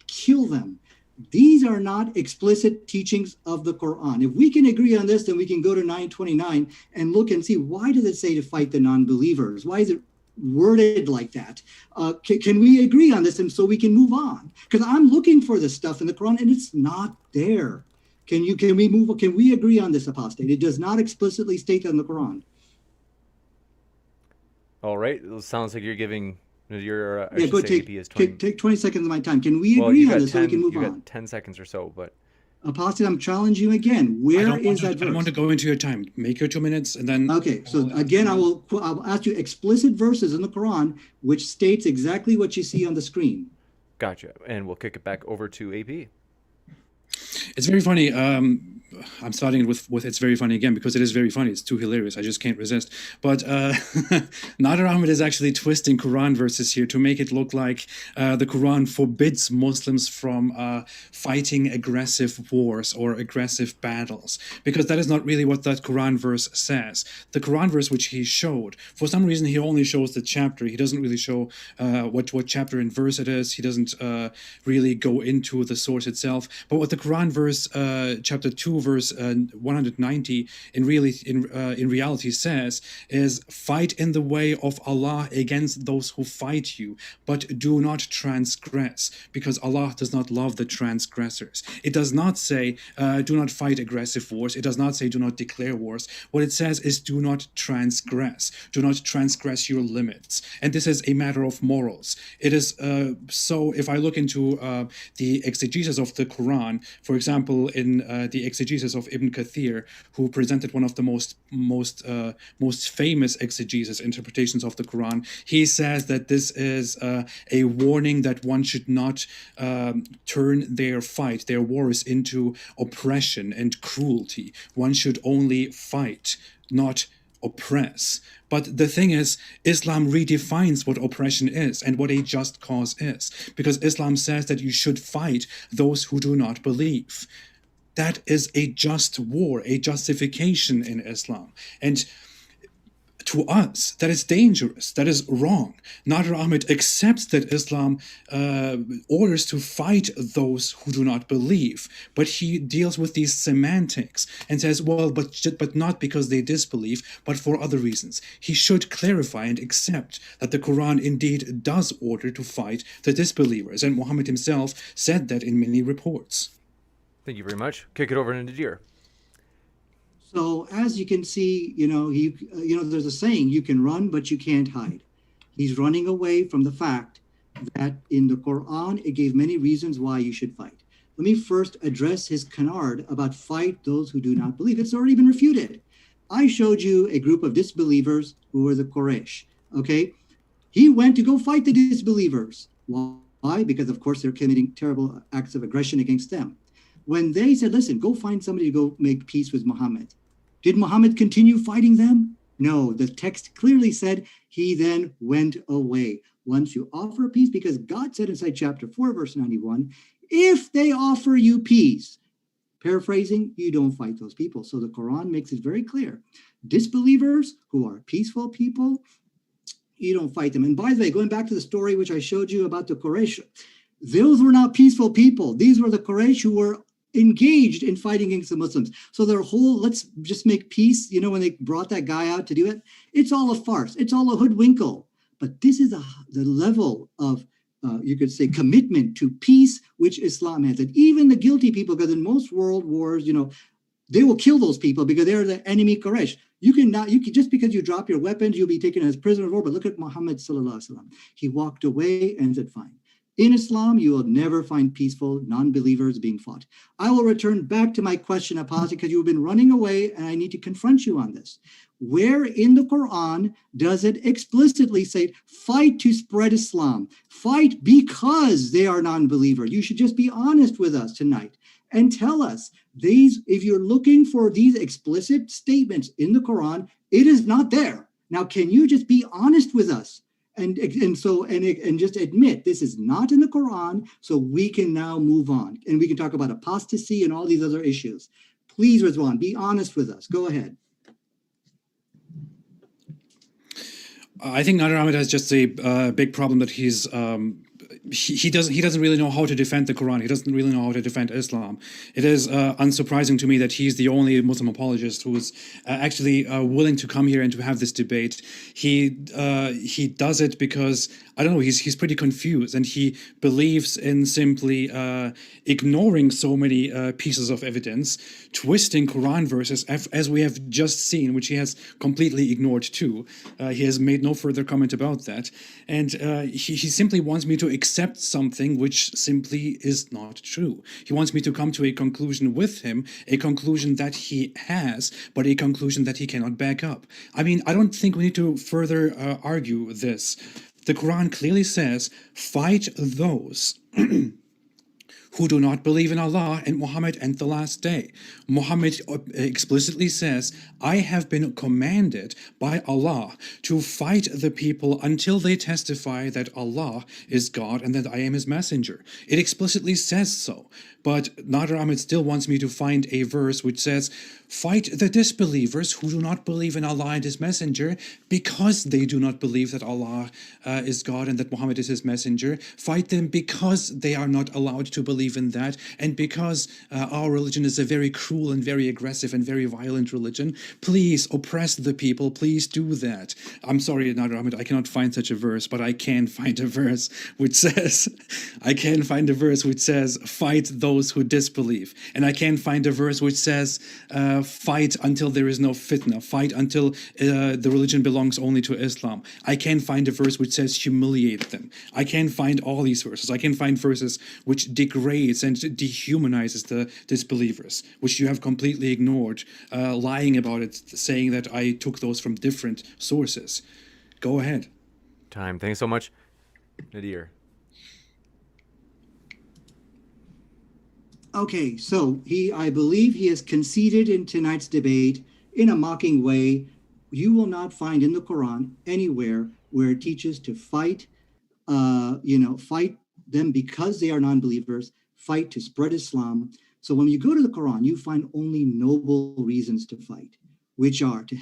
kill them. These are not explicit teachings of the Quran. If we can agree on this, then we can go to 929 and look and see, why does it say to fight the non-believers? Why is it worded like that? Can we agree on this, and so we can move on? Because I'm looking for this stuff in the Quran and it's not there. Can we agree on this, apostate? It does not explicitly state that in the Quran. All right. It sounds like you're giving your go take 20 seconds of my time. Can we agree on this so we can move on? You got 10 seconds or so, but apostate, I'm challenging you again. Where is that verse? I don't want to go into your time. Make your 2 minutes and then... Okay, so again, I'll ask you explicit verses in the Quran which states exactly what you see on the screen. Gotcha. And we'll kick it back over to AP. It's very funny. I'm starting with it's very funny again because it is very funny. It's too hilarious. I just can't resist. But Nadir Ahmed is actually twisting Quran verses here to make it look like the Quran forbids Muslims from fighting aggressive wars or aggressive battles, because that is not really what that Quran verse says. The Quran verse which he showed, for some reason, he only shows the chapter. He doesn't really show what chapter and verse it is. He doesn't really go into the source itself. But what the Quran verse, chapter 2, verse 190, in reality says is, fight in the way of Allah against those who fight you, but do not transgress, because Allah does not love the transgressors. It does not say do not fight aggressive wars. It does not say do not declare wars. What it says is do not transgress. Do not transgress your limits. And this is a matter of morals. It is so if I look into the exegesis of the Quran, for example, in the exegesis of Ibn Kathir, who presented one of the most famous exegesis interpretations of the Quran, he says that this is a warning that one should not turn their wars into oppression and cruelty. One should only fight, not oppress. But the thing is, Islam redefines what oppression is and what a just cause is, because Islam says that you should fight those who do not believe. That is a just war, a justification in Islam. And to us, that is dangerous, that is wrong. Nadir Ahmed accepts that Islam orders to fight those who do not believe, but he deals with these semantics and says, well, but not because they disbelieve, but for other reasons. He should clarify and accept that the Quran indeed does order to fight the disbelievers, and Muhammad himself said that in many reports. Thank you very much. Kick it over to Nadir. So as you can see, there's a saying, you can run, but you can't hide. He's running away from the fact that in the Quran, it gave many reasons why you should fight. Let me first address his canard about fight those who do not believe. It's already been refuted. I showed you a group of disbelievers who were the Quraysh, okay? He went to go fight the disbelievers. Why? Because, of course, they're committing terrible acts of aggression against them. When they said, listen, go find somebody to go make peace with Muhammad, did Muhammad continue fighting them? No, the text clearly said he then went away. Once you offer peace, because God said inside chapter 4, verse 91, if they offer you peace, paraphrasing, you don't fight those people. So the Quran makes it very clear. Disbelievers who are peaceful people, you don't fight them. And by the way, going back to the story which I showed you about the Quraysh, those were not peaceful people. These were the Quraysh who were engaged in fighting against the Muslims. So their whole, let's just make peace, when they brought that guy out to do it, it's all a farce. It's all a hoodwinkle. But this is the level of, you could say, commitment to peace, which Islam has. And even the guilty people, because in most world wars, they will kill those people because they're the enemy Quraysh. You can just because you drop your weapons, you'll be taken as prisoner of war. But look at Muhammad sallallahu alaihi wasallam. He walked away and said, fine. In Islam, you will never find peaceful non-believers being fought. I will return back to my question, Apostate, because you've been running away and I need to confront you on this. Where in the Quran does it explicitly say, fight to spread Islam? Fight because they are non-believers. You should just be honest with us tonight and tell us these, if you're looking for these explicit statements in the Quran, it is not there. Now, can you just be honest with us? And just admit this is not in the Quran, so we can now move on. And we can talk about apostasy and all these other issues. Please, Rizwan, be honest with us. Go ahead. I think Nadir Ahmed has just a big problem that he doesn't really know how to defend the Quran. He doesn't really know how to defend Islam. It is unsurprising to me that he's the only Muslim apologist who is actually willing to come here and to have this debate. He does it because, I don't know, he's pretty confused, and he believes in simply ignoring so many pieces of evidence, twisting Quran verses, as we have just seen, which he has completely ignored too. He has made no further comment about that, and he simply wants me to accept something which simply is not true. He wants me to come to a conclusion with him, a conclusion that he has, but a conclusion that he cannot back up. I mean, I don't think we need to further argue this. The Quran clearly says, fight those who do not believe in Allah and Muhammad and the last day. Muhammad explicitly says, I have been commanded by Allah to fight the people until they testify that Allah is God and that I am his messenger. It explicitly says so. But Nadir Ahmed still wants me to find a verse which says, fight the disbelievers who do not believe in Allah and his messenger because they do not believe that Allah is God and that Muhammad is his messenger. Fight them because they are not allowed to believe in that, and because our religion is a very cruel and very aggressive and very violent religion. Please oppress the people. Please do that. I'm sorry, Nadir Ahmed, I cannot find such a verse, but I can find a verse which says, fight those who disbelieve. And I can find a verse which says, fight until there is no fitna, fight until the religion belongs only to Islam. I can find a verse which says humiliate them. I can find all these verses. I can find verses which degrades and dehumanizes the disbelievers, which you have completely ignored, lying about it, saying that I took those from different sources. Go ahead. Time. Thanks so much, Nadir. Okay, so I believe he has conceded in tonight's debate in a mocking way. You will not find in the Quran anywhere where it teaches to fight them because they are non-believers, fight to spread Islam. So when you go to the Quran, you find only noble reasons to fight, which are to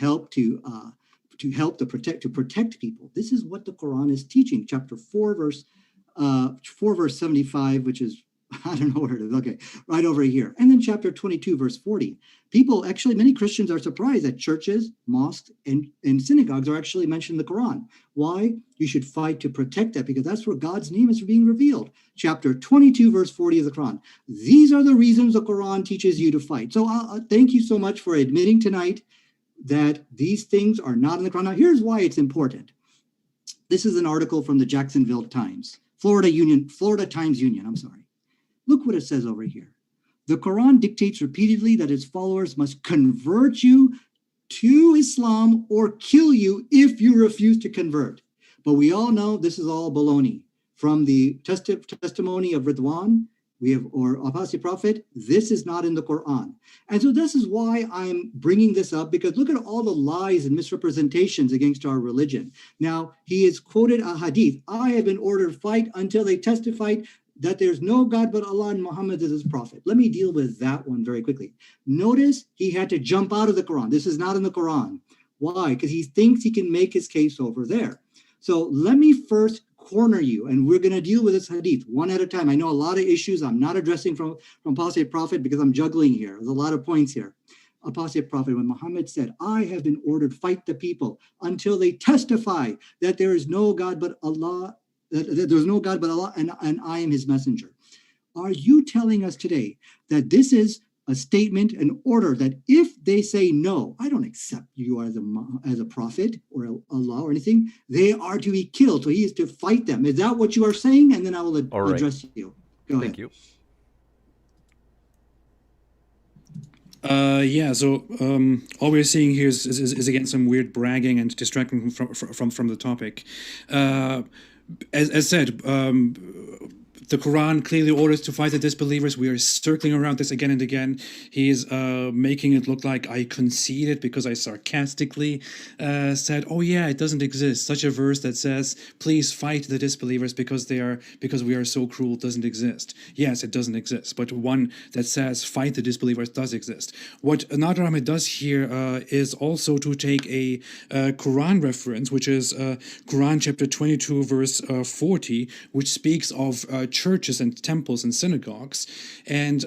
protect people. This is what the Quran is teaching. Chapter 4, verse 75, which is, I don't know where it is. Okay, right over here. And then chapter 22, verse 40. Many Christians are surprised that churches, mosques, and synagogues are actually mentioned in the Quran. Why? You should fight to protect that, because that's where God's name is being revealed. Chapter 22, verse 40 of the Quran. These are the reasons the Quran teaches you to fight. So thank you so much for admitting tonight that these things are not in the Quran. Now, here's why it's important. This is an article from the Jacksonville Times, Florida Times Union, I'm sorry. Look what it says over here. The Quran dictates repeatedly that its followers must convert you to Islam or kill you if you refuse to convert. But we all know this is all baloney. From the testimony of Ridwan, or Apostate Prophet, this is not in the Quran. And so this is why I'm bringing this up, because look at all the lies and misrepresentations against our religion. Now, he has quoted a hadith. I have been ordered to fight until they testified that there's no God but Allah and Muhammad is his prophet. Let me deal with that one very quickly. Notice he had to jump out of the Quran. This is not in the Quran. Why? Because he thinks he can make his case over there. So let me first corner you, and we're going to deal with this hadith one at a time. I know a lot of issues I'm not addressing from Apostate Prophet because I'm juggling here. There's a lot of points here. Apostate Prophet, when Muhammad said, I have been ordered to fight the people until they testify that there is no God but Allah, that there's no God but Allah, and I am his messenger. Are you telling us today that this is a statement, an order, that if they say no, I don't accept you as a prophet or Allah or anything, they are to be killed? So he is to fight them. Is that what you are saying? And then I will address you. Go ahead. Thank you. So all we're seeing here is again some weird bragging and distracting from the topic. As said, the Quran clearly orders to fight the disbelievers. We are circling around this again and again. He is making it look like I conceded because I sarcastically said, "Oh yeah, it doesn't exist." Such a verse that says, "Please fight the disbelievers because we are so cruel" doesn't exist. Yes, it doesn't exist. But one that says, "Fight the disbelievers" does exist. What Nadir Ahmed does here is also to take a Quran reference, which is Quran chapter 22, verse 40, which speaks of churches and temples and synagogues, and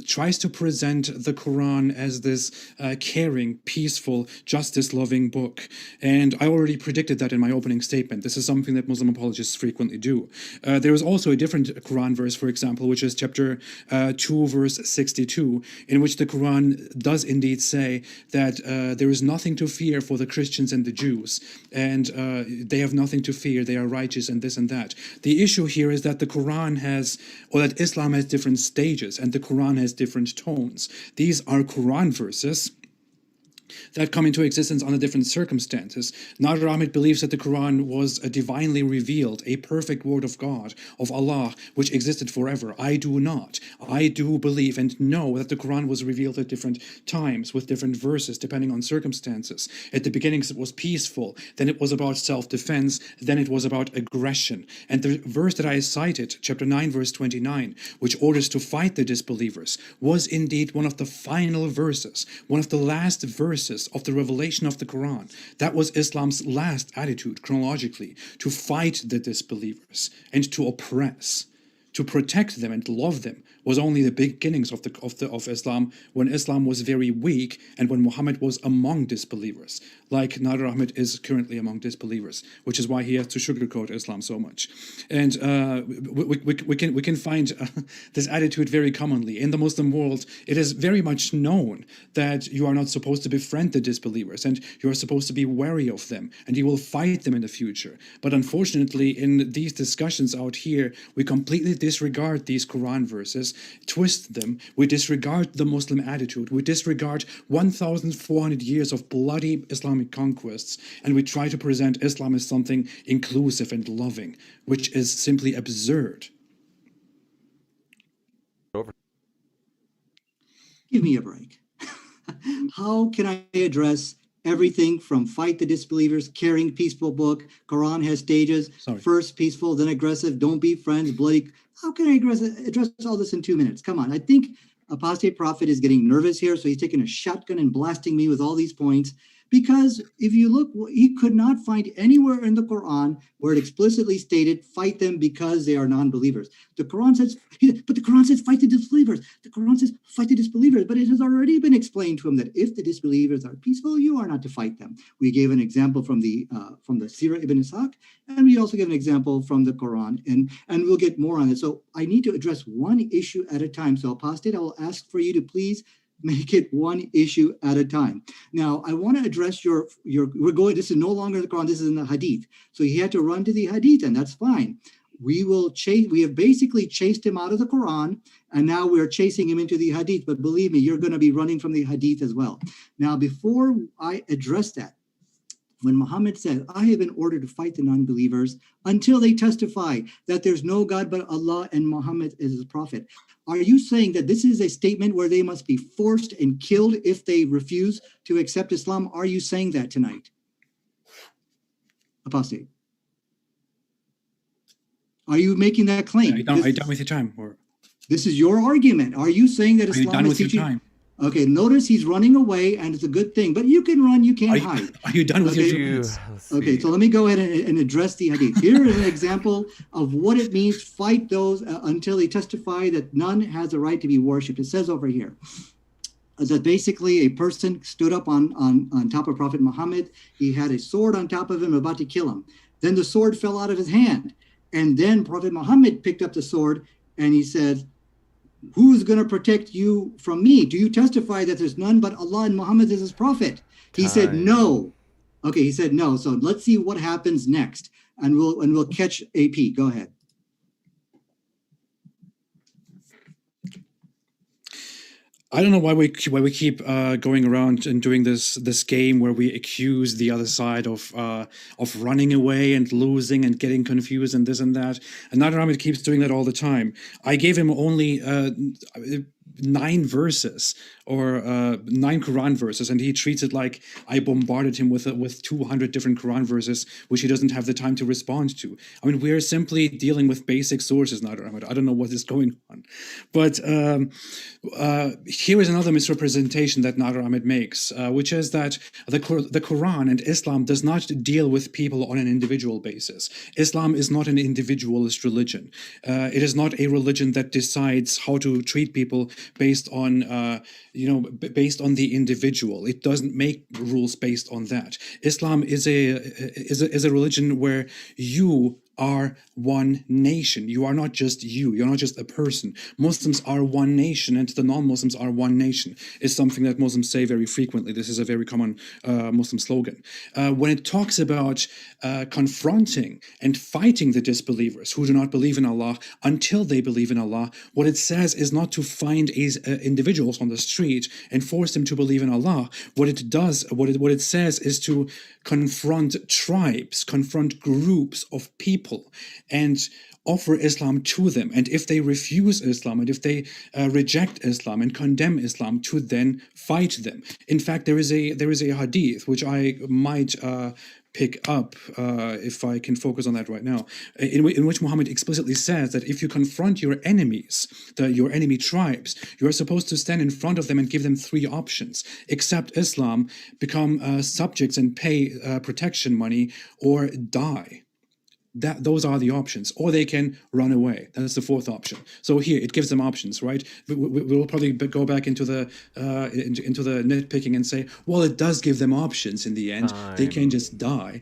tries to present the Quran as this caring, peaceful, justice-loving book. And I already predicted that in my opening statement. This is something that Muslim apologists frequently do. There is also a different Quran verse, for example, which is chapter 2, verse 62, in which the Quran does indeed say that there is nothing to fear for the Christians and the Jews, and they have nothing to fear, they are righteous and this and that. The issue here is that the Quran that Islam has different stages and the Quran has different tones. These are Quran verses that come into existence under different circumstances. Nadir Ahmed believes that the Quran was a divinely revealed, a perfect word of God, of Allah, which existed forever. I do not. I do believe and know that the Quran was revealed at different times with different verses, depending on circumstances. At the beginning, it was peaceful, then it was about self-defense, then it was about aggression. And the verse that I cited, chapter 9, verse 29, which orders to fight the disbelievers, was indeed one of the final verses, one of the last verses of the revelation of the Quran. That was Islam's last attitude, chronologically, to fight the disbelievers and to oppress. To protect them and love them was only the beginnings of Islam, when Islam was very weak and when Muhammad was among disbelievers, like Nadir Ahmed is currently among disbelievers, which is why he has to sugarcoat Islam so much. And we can find this attitude very commonly in the Muslim world. It is very much known that you are not supposed to befriend the disbelievers, and you are supposed to be wary of them, and you will fight them in the future. But unfortunately, in these discussions out here, we completely disregard these Quran verses, twist them, we disregard the Muslim attitude, we disregard 1,400 years of bloody Islamic conquests, and we try to present Islam as something inclusive and loving, which is simply absurd. Give me a break. How can I address everything from fight the disbelievers, carrying peaceful book, Quran has stages, first peaceful, then aggressive, don't be friends, bloody. How can I address all this in 2 minutes? Come on. I think Apostate Prophet is getting nervous here, so he's taking a shotgun and blasting me with all these points. Because if you look, he could not find anywhere in the Quran where it explicitly stated, fight them because they are non-believers. The Quran says, but the Quran says, fight the disbelievers. The Quran says, fight the disbelievers. But it has already been explained to him that if the disbelievers are peaceful, you are not to fight them. We gave an example from the Sirah Ibn Ishaq, and we also gave an example from the Quran, and we'll get more on it. So I need to address one issue at a time. So Apostate, I will ask for you to please make it one issue at a time. Now, I want to address this is no longer the Quran, this is in the Hadith. So he had to run to the Hadith, and that's fine. We have basically chased him out of the Quran, and now we're chasing him into the Hadith. But believe me, you're going to be running from the Hadith as well. Now, before I address that, when Muhammad said, I have been ordered to fight the non-believers until they testify that there's no God but Allah and Muhammad is his prophet. Are you saying that this is a statement where they must be forced and killed if they refuse to accept Islam? Are you saying that tonight? Apostate. Are you making that claim? Are you done with your time? Or? This is your argument. Are you saying that Islam is teaching? Your time? Okay, notice he's running away, and it's a good thing. But you can run, you can't hide. Are you done with your time? Okay, so let me go ahead and address the Hadith. Here is an example of what it means, fight those until they testify that none has a right to be worshipped. It says over here that basically a person stood up on top of Prophet Muhammad. He had a sword on top of him, about to kill him. Then the sword fell out of his hand. And then Prophet Muhammad picked up the sword and he said, who is going to protect you from me? Do you testify that there's none but Allah and Muhammad is his prophet? He said no. Okay, he said no. So let's see what happens next, and we'll catch AP. Go ahead. I don't know why we keep going around and doing this game where we accuse the other side of running away and losing and getting confused and this and that. And Nadir Ahmed keeps doing that all the time. I gave him only 9 verses or 9 Quran verses, and he treats it like I bombarded him with 200 different Quran verses, which he doesn't have the time to respond to. I mean, we're simply dealing with basic sources, Nadir Ahmed. I don't know what is going on. But here is another misrepresentation that Nadir Ahmed makes, which is that the Quran and Islam does not deal with people on an individual basis. Islam is not an individualist religion. It is not a religion that decides how to treat people based on the individual. It doesn't make rules based on that. Islam is a religion where you are one nation. You are not just you. You're not just a person. Muslims are one nation, and the non-Muslims are one nation. Is something that Muslims say very frequently. This is a very common Muslim slogan. When it talks about confronting and fighting the disbelievers who do not believe in Allah until they believe in Allah, what it says is not to find individuals on the street and force them to believe in Allah. What it does, what it says is to confront tribes, confront groups of people, and offer Islam to them. And if they refuse Islam, and if they reject Islam and condemn Islam, to then fight them. In fact, there is a hadith which I might pick up if I can focus on that right now, in which Muhammad explicitly says that if you confront your enemies, your enemy tribes, you are supposed to stand in front of them and give them three options: accept Islam, become subjects and pay protection money, or die. Those are the options, or they can run away. That's the fourth option. So here it gives them options, right? We'll probably go back into the nitpicking and say, well, it does give them options in the end. They can just die.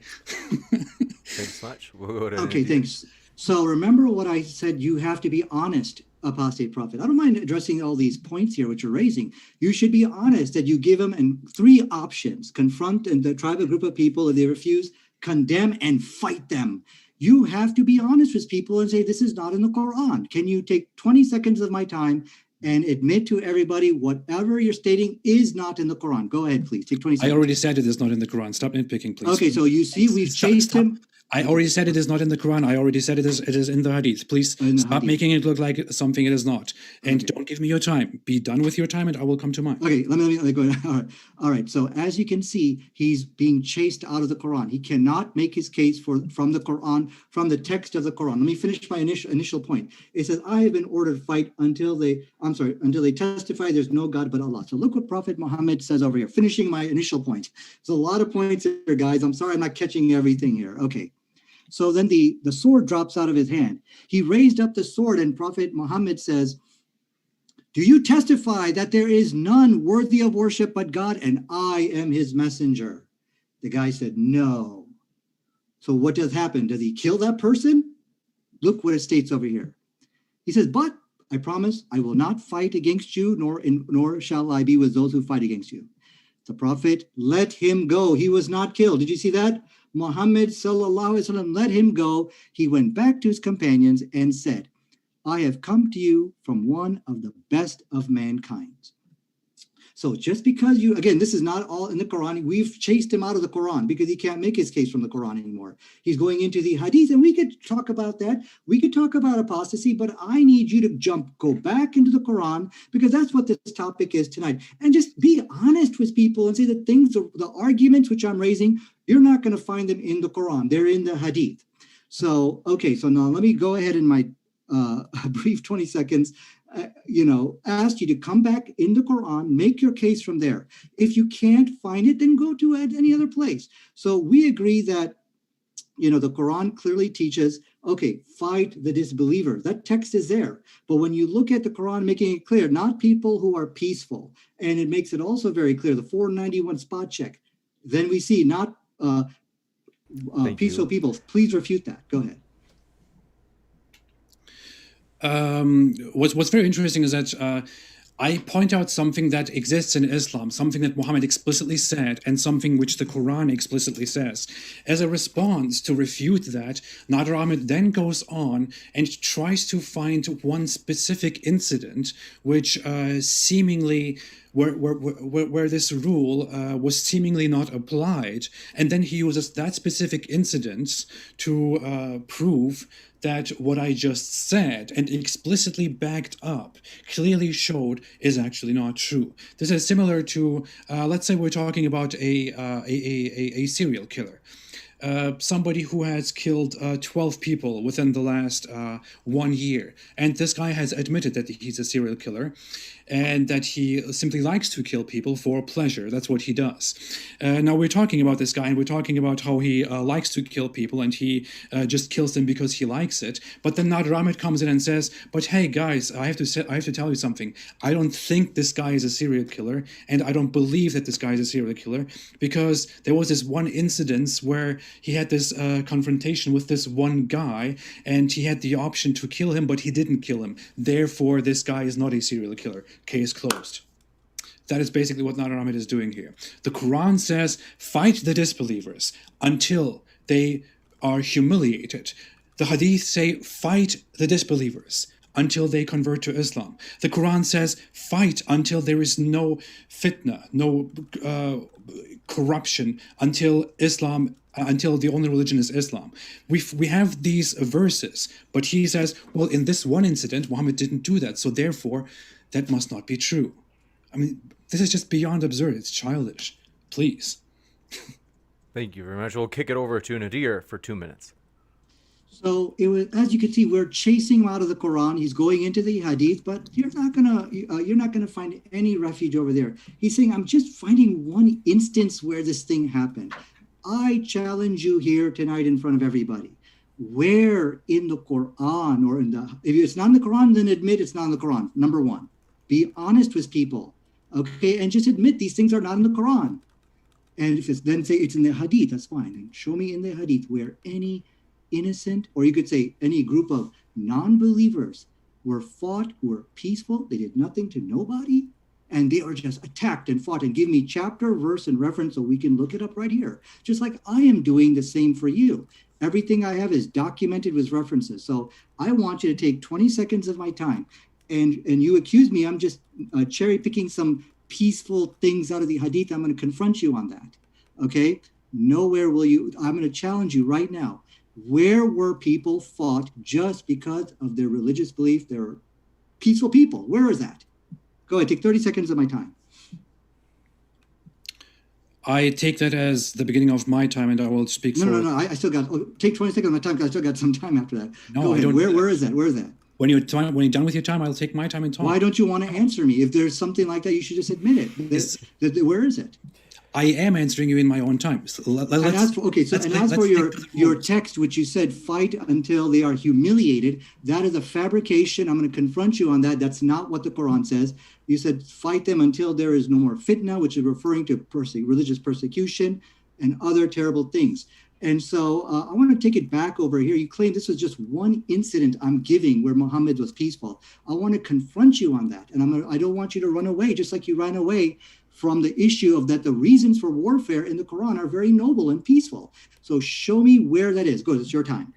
Thanks much. We'll go to Okay, Nadir. thanks. So remember what I said, you have to be honest, apostate prophet. I don't mind addressing all these points here which you're raising. You should be honest that you give them three options: confront and the tribe, a group of people. If they refuse, condemn and fight them. You have to be honest with people and say, this is not in the Quran. Can you take 20 seconds of my time and admit to everybody whatever you're stating is not in the Quran? Go ahead, please. Take 20 seconds. I already said it is not in the Quran. Stop nitpicking, please. Okay, so you see, we've chased him. I already said it is not in the Quran. I already said it is in the Hadith. Please stop making it look like something it is not. And don't give me your time. Be done with your time and I will come to mine. Okay, let me go ahead. All right. So as you can see, he's being chased out of the Quran. He cannot make his case from the Quran, from the text of the Quran. Let me finish my initial point. It says, I have been ordered to fight until they testify there's no God but Allah. So look what Prophet Muhammad says over here, finishing my initial point. There's a lot of points here, guys. I'm sorry I'm not catching everything here. Okay. So then the sword drops out of his hand. He raised up the sword and Prophet Muhammad says, do you testify that there is none worthy of worship but God and I am his messenger? The guy said, no. So what does happen? Does he kill that person? Look what it states over here. He says, but I promise I will not fight against you, nor shall I be with those who fight against you. The Prophet let him go. He was not killed. Did you see that? Muhammad sallallahu alaihi wasallam let him go. He went back to his companions and said, I have come to you from one of the best of mankind. So just because again, this is not all in the Quran. We've chased him out of the Quran because he can't make his case from the Quran anymore. He's going into the Hadith, and we could talk about that. We could talk about apostasy, but I need you to go back into the Quran because that's what this topic is tonight. And just be honest with people and say that the arguments which I'm raising, you're not going to find them in the Quran. They're in the Hadith. So, okay, so now let me go ahead in my brief 20 seconds, ask you to come back in the Quran, make your case from there. If you can't find it, then go to any other place. So we agree that, the Quran clearly teaches, okay, fight the disbelievers. That text is there. But when you look at the Quran, making it clear, not people who are peaceful, and it makes it also very clear, the 491 spot check, then we see not peaceful people. Please refute that. Go ahead. What's very interesting is that I point out something that exists in Islam, something that Muhammad explicitly said, and something which the Quran explicitly says. As a response to refute that, Nadir Ahmed then goes on and tries to find one specific incident which seemingly where this rule was seemingly not applied, and then he uses that specific incident to prove that what I just said and explicitly backed up, clearly showed is actually not true. This is similar to, let's say we're talking about a serial killer. Somebody who has killed 12 people within the last 1 year. And this guy has admitted that he's a serial killer. and that he simply likes to kill people for pleasure. That's what he does. Now we're talking about this guy, and we're talking about how he likes to kill people, and he just kills them because he likes it. But then Nadir Ahmed comes in and says, "But hey, guys, I have to tell you something. I don't think this guy is a serial killer, and I don't believe that this guy is a serial killer, because there was this one incident where he had this confrontation with this one guy, and he had the option to kill him, but he didn't kill him. Therefore, this guy is not a serial killer. Case closed." That is basically what Nadir Ahmed is doing here. The Quran says, fight the disbelievers until they are humiliated. The Hadith say, fight the disbelievers until they convert to Islam. The Quran says, fight until there is no fitna, no corruption, until the only religion is Islam. We have these verses, but he says, well, in this one incident, Muhammad didn't do that, so therefore, that must not be true. I mean, this is just beyond absurd. It's childish. Please. Thank you very much. We'll kick it over to Nadir for 2 minutes. So it was, as you can see, we're chasing him out of the Quran. He's going into the Hadith, but you're not gonna find any refuge over there. He's saying, I'm just finding one instance where this thing happened. I challenge you here tonight in front of everybody. Where in the Quran or if it's not in the Quran, then admit it's not in the Quran. Number one, be honest with people, okay, and just admit these things are not in the Quran. And if it's then say it's in the Hadith, that's fine. And show me in the Hadith where any innocent, or you could say any group of non-believers were fought, who were peaceful, they did nothing to nobody, and they were just attacked and fought. And give me chapter, verse, and reference so we can look it up right here. Just like I am doing the same for you. Everything I have is documented with references. So I want you to take 20 seconds of my time. And you accuse me, I'm just cherry picking some peaceful things out of the Hadith. I'm going to confront you on that. Okay? Nowhere will you, I'm going to challenge you right now. Where were people fought just because of their religious belief? They're peaceful people. Where is that? Go ahead, take 30 seconds of my time. I take that as the beginning of my time, and I will speak for... No. I still got... take 20 seconds of my time, because I still got some time after that. No, Go ahead. I don't... Where is that? Where is that? When you're done with your time, I'll take my time and talk. Why don't you want to answer me? If there's something like that, you should just admit it. Where is it? I am answering you in my own time. So as for your text, which you said, fight until they are humiliated, that is a fabrication. I'm going to confront you on that. That's not what the Quran says. You said, fight them until there is no more fitna, which is referring to religious persecution and other terrible things. And so I want to take it back over here. You claim this was just one incident I'm giving where Muhammad was peaceful. I want to confront you on that. And I don't want you to run away, just like you ran away from the issue of that the reasons for warfare in the Quran are very noble and peaceful. So show me where that is. Go, it's your time.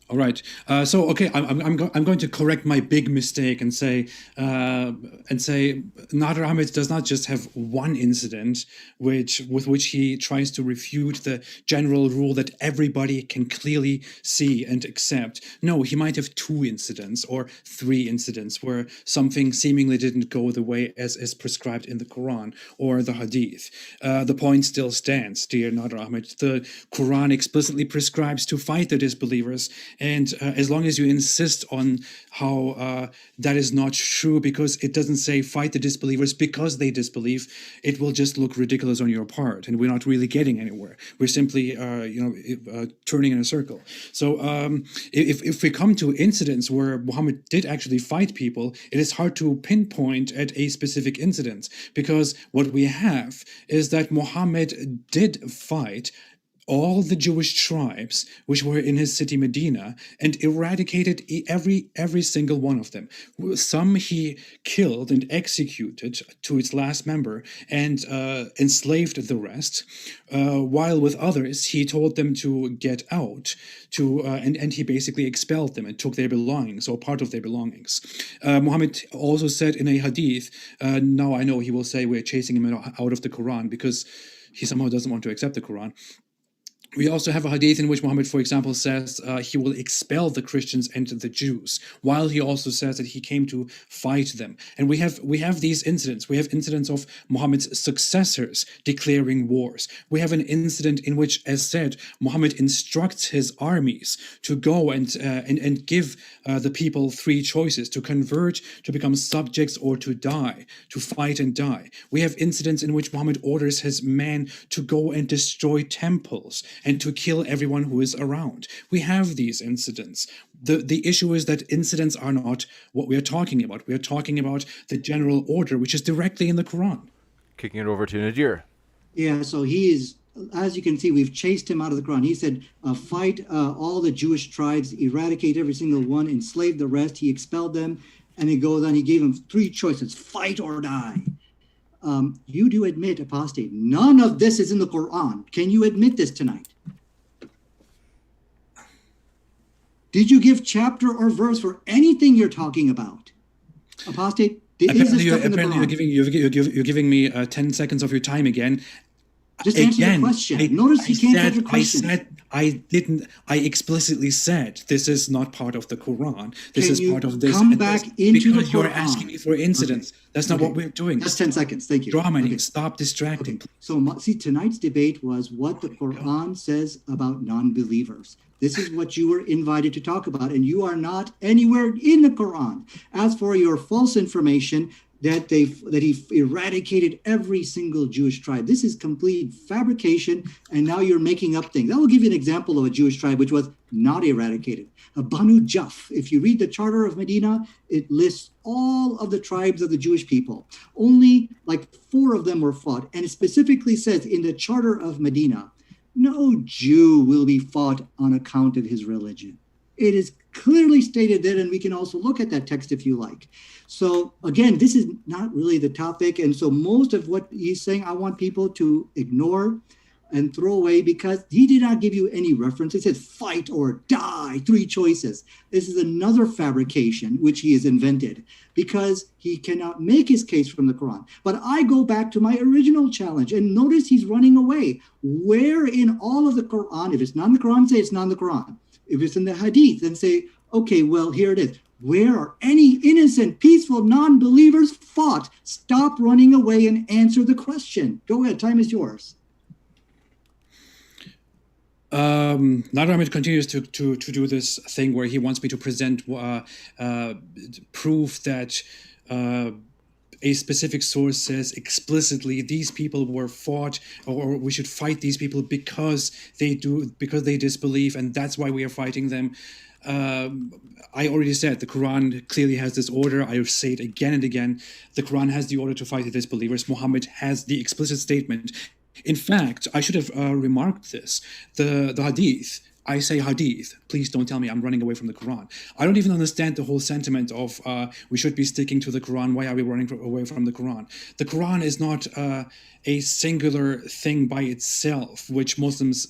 All right. Okay, I'm going to correct my big mistake and say Nadir Ahmed does not just have one incident with which he tries to refute the general rule that everybody can clearly see and accept. No, he might have 2 incidents or 3 incidents where something seemingly didn't go the way as is prescribed in the Quran or the Hadith. The point still stands, dear Nadir Ahmed. The Quran explicitly prescribes to fight the disbelievers. And as long as you insist on how that is not true, because it doesn't say fight the disbelievers because they disbelieve, it will just look ridiculous on your part, and we're not really getting anywhere. We're simply, turning in a circle. So if we come to incidents where Muhammad did actually fight people, it is hard to pinpoint at a specific incident, because what we have is that Muhammad did fight all the Jewish tribes which were in his city Medina and eradicated every single one of them. Some he killed and executed to its last member and enslaved the rest, while with others he told them to get out, and he basically expelled them and took their belongings or part of their belongings. Muhammad also said in a hadith, now I know he will say we're chasing him out of the Quran because he somehow doesn't want to accept the Quran. We also have a hadith in which Muhammad, for example, says he will expel the Christians and the Jews, while he also says that he came to fight them. And we have these incidents. We have incidents of Muhammad's successors declaring wars. We have an incident in which, as said, Muhammad instructs his armies to go and give the people three choices: to convert, to become subjects, or to die, to fight and die. We have incidents in which Muhammad orders his men to go and destroy temples and to kill everyone who is around. We have these incidents. The issue is that incidents are not what we are talking about. We are talking about the general order, which is directly in the Quran. Kicking it over to Nadir. Yeah, so he is, as you can see, we've chased him out of the Quran. He said, fight all the Jewish tribes, eradicate every single one, enslave the rest. He expelled them. And he goes on, he gave them three choices: fight or die. You do admit, Apostate, none of this is in the Quran. Can you admit this tonight? Did you give chapter or verse for anything you're talking about? Apostate, is this stuff in the Quran? You're giving me 10 seconds of your time again. Just answer the question. Notice he can't answer the question. I explicitly said this is not part of the Quran. This is part of this. Come back into the Quran. Because you're asking me for incidents. Okay. That's not what we're doing. That's 10 seconds. Thank you. Drama. Okay. Stop distracting. Okay. So see, tonight's debate was what the Quran says about non-believers. This is what you were invited to talk about, and you are not anywhere in the Quran. As for your false information that he eradicated every single Jewish tribe, this is complete fabrication, and now you're making up things. I will give you an example of a Jewish tribe which was not eradicated. Banu Jaf. If you read the Charter of Medina, it lists all of the tribes of the Jewish people. Only like 4 of them were fought, and it specifically says in the Charter of Medina, no Jew will be fought on account of his religion. It is clearly stated there, and we can also look at that text if you like. So again, this is not really the topic. And so most of what he's saying, I want people to ignore and throw away, because he did not give you any reference. It says fight or die, 3 choices. This is another fabrication which he has invented because he cannot make his case from the Quran. But I go back to my original challenge, and notice he's running away. Where in all of the Quran, if it's not in the Quran, say it's not in the Quran. If it's in the Hadith, then say, okay, well, here it is. Where are any innocent, peaceful non-believers fought? Stop running away and answer the question. Go ahead, time is yours. Nadir Ahmed continues to do this thing where he wants me to present proof that a specific source says explicitly these people were fought, or we should fight these people because they disbelieve, and that's why we are fighting them. I already said the Quran clearly has this order. I say it again and again. The Quran has the order to fight the disbelievers. Muhammad has the explicit statement. In fact, I should have remarked this. The hadith, I say hadith. Please don't tell me I'm running away from the Quran. I don't even understand the whole sentiment of we should be sticking to the Quran. Why are we running away from the Quran? The Quran is not a singular thing by itself, which Muslims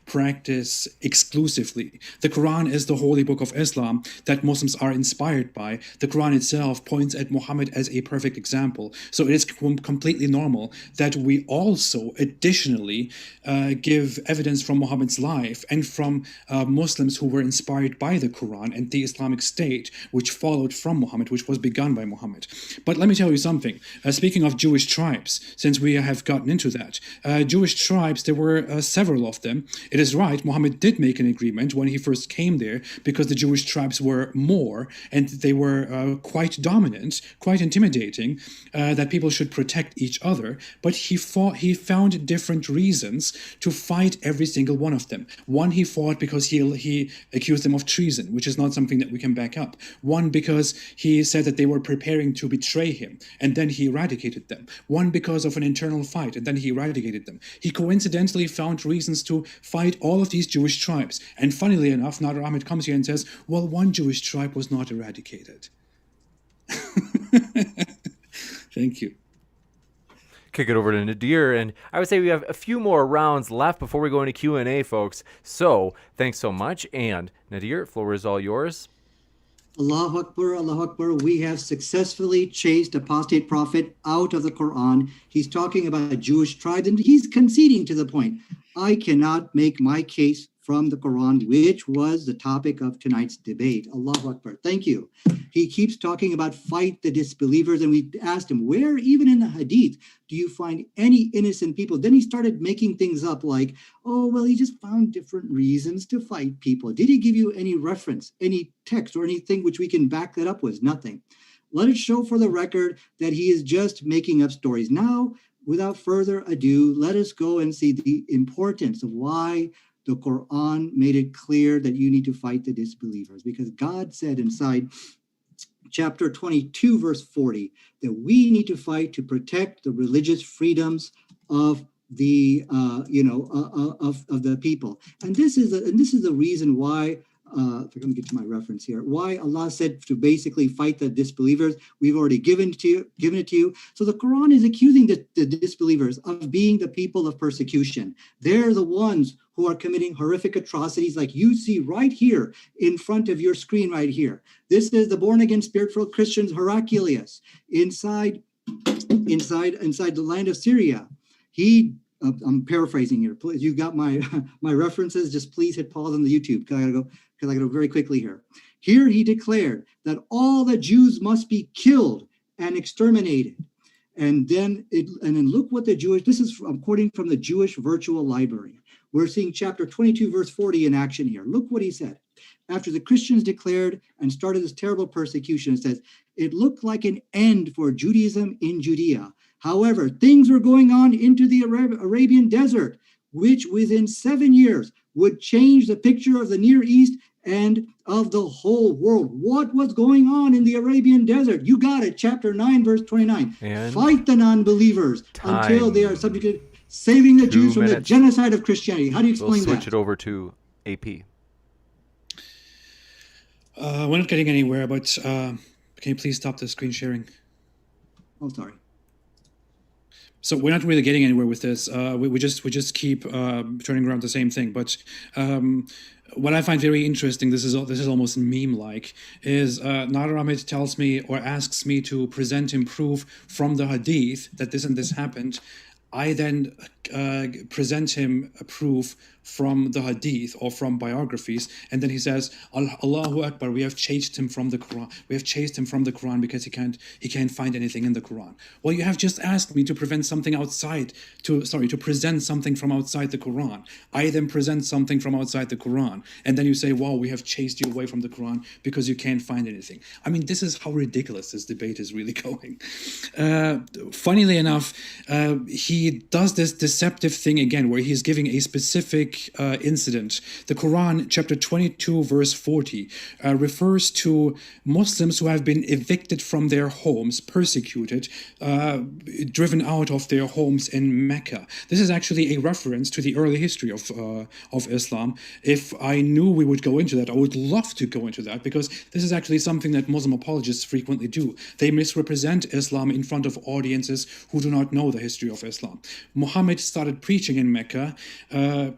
practice exclusively. The Quran is the holy book of Islam that Muslims are inspired by. The Quran itself points at Muhammad as a perfect example. So it is completely normal that we also additionally give evidence from Muhammad's life and from Muslims who were inspired by the Quran and the Islamic State, which followed from Muhammad, which was begun by Muhammad. But let me tell you something. Speaking of Jewish tribes, since we have gotten into that, Jewish tribes, there were several of them. It is right, Muhammad did make an agreement when he first came there, because the Jewish tribes were more, and they were quite dominant, quite intimidating, that people should protect each other. But he found different reasons to fight every single one of them. One, he fought because he accused them of treason, which is not something that we can back up. One, because he said that they were preparing to betray him, and then he eradicated them. One, because of an internal fight, and then he eradicated them. He coincidentally found reasons to fight all of these Jewish tribes. And funnily enough, Nadir Ahmed comes here and says, well, one Jewish tribe was not eradicated. Thank you. Kick it over to Nadir, and I would say we have a few more rounds left before we go into Q&A, folks. So thanks so much, and Nadir, floor is all yours. Allahu Akbar, Allahu Akbar. We have successfully chased apostate prophet out of the Quran. He's talking about Jewish tribes, and he's conceding to the point. I cannot make my case from the Quran, which was the topic of tonight's debate. Allahu Akbar. Thank you. He keeps talking about fight the disbelievers, and we asked him, where even in the hadith do you find any innocent people? Then he started making things up like, oh, well, he just found different reasons to fight people. Did he give you any reference, any text, or anything which we can back that up with? Nothing. Let it show for the record that he is just making up stories. Now, without further ado, let us go and see the importance of why the Quran made it clear that you need to fight the disbelievers, because God said inside chapter 22, verse 40, that we need to fight to protect the religious freedoms of the of the people. And this is the reason why. If I'm going to get to my reference here, why Allah said to basically fight the disbelievers. We've already given it to you. So the Quran is accusing the disbelievers of being the people of persecution. They're the ones who are committing horrific atrocities like you see right here in front of your screen right here. This is the born-again spirit-filled Christians, Heraclius, inside the land of Syria. I'm paraphrasing here. Please, you got my references. Just please hit pause on the YouTube because I gotta go very quickly here. Here he declared that all the Jews must be killed and exterminated. And then look what this is quoting from the Jewish Virtual Library. We're seeing chapter 22, verse 40 in action here. Look what he said. After the Christians declared and started this terrible persecution, it says, it looked like an end for Judaism in Judea. However, things were going on into the Arabian desert, which within 7 years would change the picture of the Near East and of the whole world. What was going on in the Arabian desert? You got it. Chapter 9, verse 29. And fight the non-believers until they are subjugated, saving the Jews from the genocide of Christianity. How do you explain that? We'll switch it over to AP. We're not getting anywhere, but can you please stop the screen sharing? Oh, sorry. So we're not really getting anywhere with this. We just keep turning around the same thing. But what I find very interesting, this is almost meme-like, is Nadir Ahmed tells me or asks me to present him proof from the Hadith that this and this happened. I then present him a proof from the Hadith or from biographies, and then he says, Allahu Akbar, we have chased him from the Quran. We have chased him from the Quran because he can't find anything in the Quran. Well, you have just asked me to present something from outside the Quran. I then present something from outside the Quran, and then you say, wow, we have chased you away from the Quran because you can't find anything. I mean, this is how ridiculous this debate is really going. Funnily enough, he does this deceptive thing again, where he's giving a specific incident. The Quran, chapter 22, verse 40, refers to Muslims who have been evicted from their homes, persecuted, driven out of their homes in Mecca. This is actually a reference to the early history of Islam. If I knew we would go into that, I would love to go into that, because this is actually something that Muslim apologists frequently do. They misrepresent Islam in front of audiences who do not know the history of Islam. Muhammad started preaching in Mecca,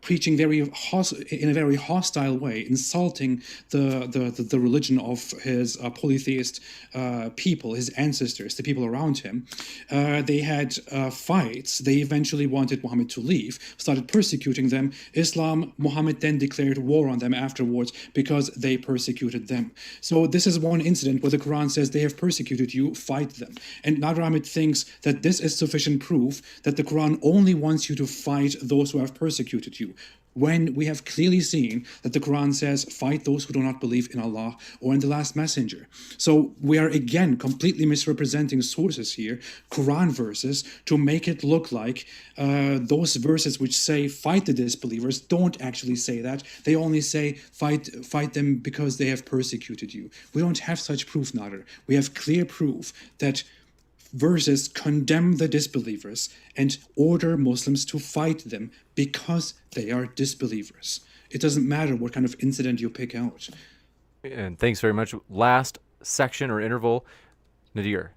preaching in a very hostile way, insulting the religion of his polytheist people, his ancestors, the people around him. They had fights. They eventually wanted Muhammad to leave, started persecuting them. Muhammad then declared war on them afterwards because they persecuted them. So this is one incident where the Quran says they have persecuted you, fight them. And Nadir Ahmed thinks that this is sufficient proof that the Quran only wants you to fight those who have persecuted you, when we have clearly seen that the Quran says, fight those who do not believe in Allah or in the last messenger. So we are again completely misrepresenting sources here, Quran verses, to make it look like those verses which say fight the disbelievers don't actually say that. They only say fight them because they have persecuted you. We don't have such proof, Nadir. We have clear proof that verses condemn the disbelievers and order Muslims to fight them because they are disbelievers. It doesn't matter what kind of incident you pick out. And thanks very much. Last section or interval, Nadir.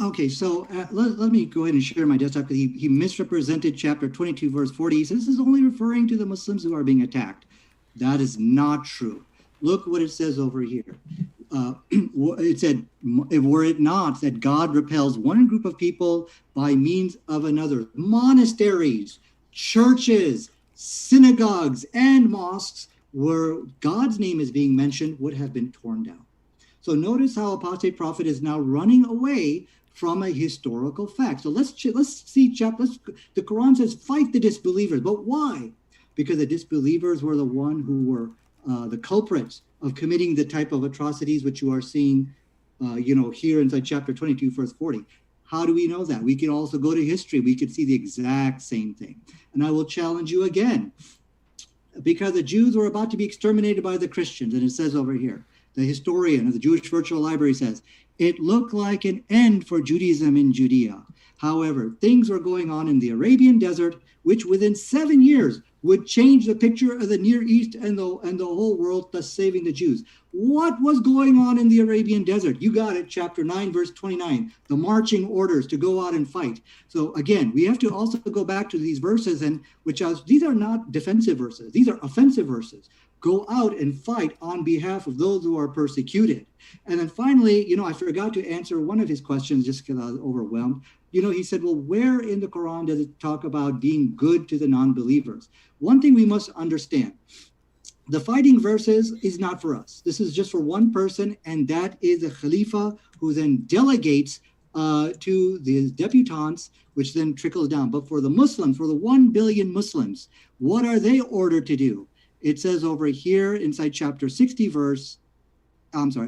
Okay, so let me go ahead and share my desktop, because he misrepresented chapter 22, verse 40. He says this is only referring to the Muslims who are being attacked. That is not true. Look what it says over here. It said, were it not that God repels one group of people by means of another, monasteries, churches, synagogues, and mosques where God's name is being mentioned would have been torn down. So notice how apostate prophet is now running away from a historical fact. So let's see, the Quran says, fight the disbelievers. But why? Because the disbelievers were the one who were the culprits of committing the type of atrocities which you are seeing, here inside chapter 22, verse 40. How do we know that? We can also go to history. We could see the exact same thing. And I will challenge you again, because the Jews were about to be exterminated by the Christians. And it says over here, the historian of the Jewish Virtual Library says, it looked like an end for Judaism in Judea. However, things were going on in the Arabian desert, which within 7 years would change the picture of the Near East and the whole world, thus saving the Jews. What was going on in the Arabian desert? You got it, chapter 9, verse 29, the marching orders to go out and fight. So again, we have to also go back to these verses, these are not defensive verses. These are offensive verses. Go out and fight on behalf of those who are persecuted. And then finally, I forgot to answer one of his questions just because I was overwhelmed. He said, well, where in the Quran does it talk about being good to the non-believers? One thing we must understand, the fighting verses is not for us. This is just for one person, and that is the Khalifa, who then delegates to the debutantes, which then trickles down. But for the Muslims, for the 1 billion Muslims, what are they ordered to do? It says over here inside chapter 60,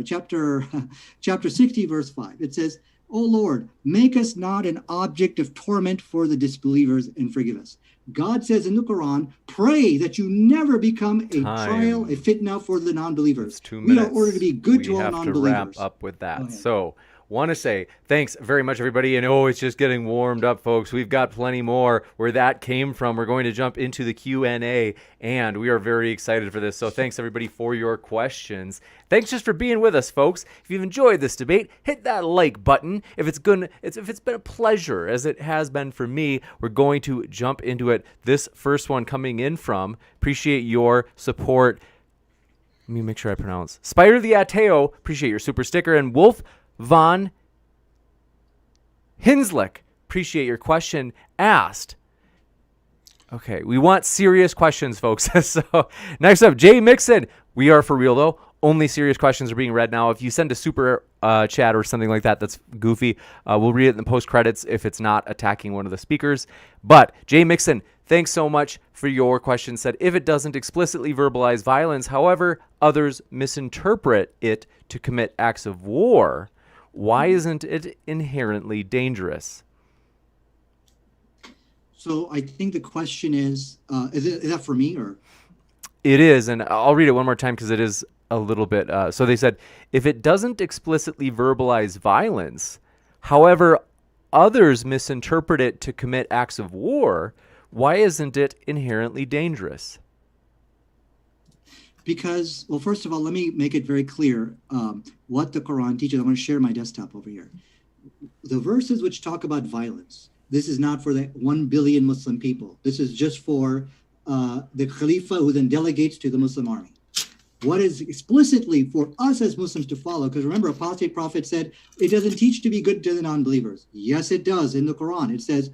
chapter 60, verse 5. It says, O Lord, make us not an object of torment for the disbelievers and forgive us. God says in the Quran, pray that you never become a trial, a fitna for the non-believers. 2 minutes. We are ordered to be good to all non-believers. We have to wrap up with that. So, want to say thanks very much, everybody. And it's just getting warmed up, folks. We've got plenty more where that came from. We're going to jump into the Q&A, and we are very excited for this. So thanks, everybody, for your questions. Thanks just for being with us, folks. If you've enjoyed this debate, hit that like button. If it's been a pleasure, as it has been for me, we're going to jump into it. This first one coming in from, appreciate your support. Let me make sure I pronounce. Spider the Ateo, appreciate your super sticker. And Wolf Von Hinslick, appreciate your question asked. Okay, we want serious questions, folks. So next up, Jay Mixon. We are for real, though. Only serious questions are being read now. If you send a super chat or something like that, that's goofy. We'll read it in the post credits if it's not attacking one of the speakers. But Jay Mixon, thanks so much for your question. Said, if it doesn't explicitly verbalize violence, however, others misinterpret it to commit acts of war, why isn't it inherently dangerous? So I think the question is that for me or? It is, and I'll read it one more time because it is a little bit. So they said, if it doesn't explicitly verbalize violence, however, others misinterpret it to commit acts of war, why isn't it inherently dangerous? Because, well, first of all, let me make it very clear what the Quran teaches. I'm going to share my desktop over here. The verses which talk about violence, this is not for the 1 billion Muslim people. This is just for the Khalifa, who then delegates to the Muslim army. What is explicitly for us as Muslims to follow, because remember, apostate prophet said, it doesn't teach to be good to the non-believers. Yes, it does. In the Quran, it says,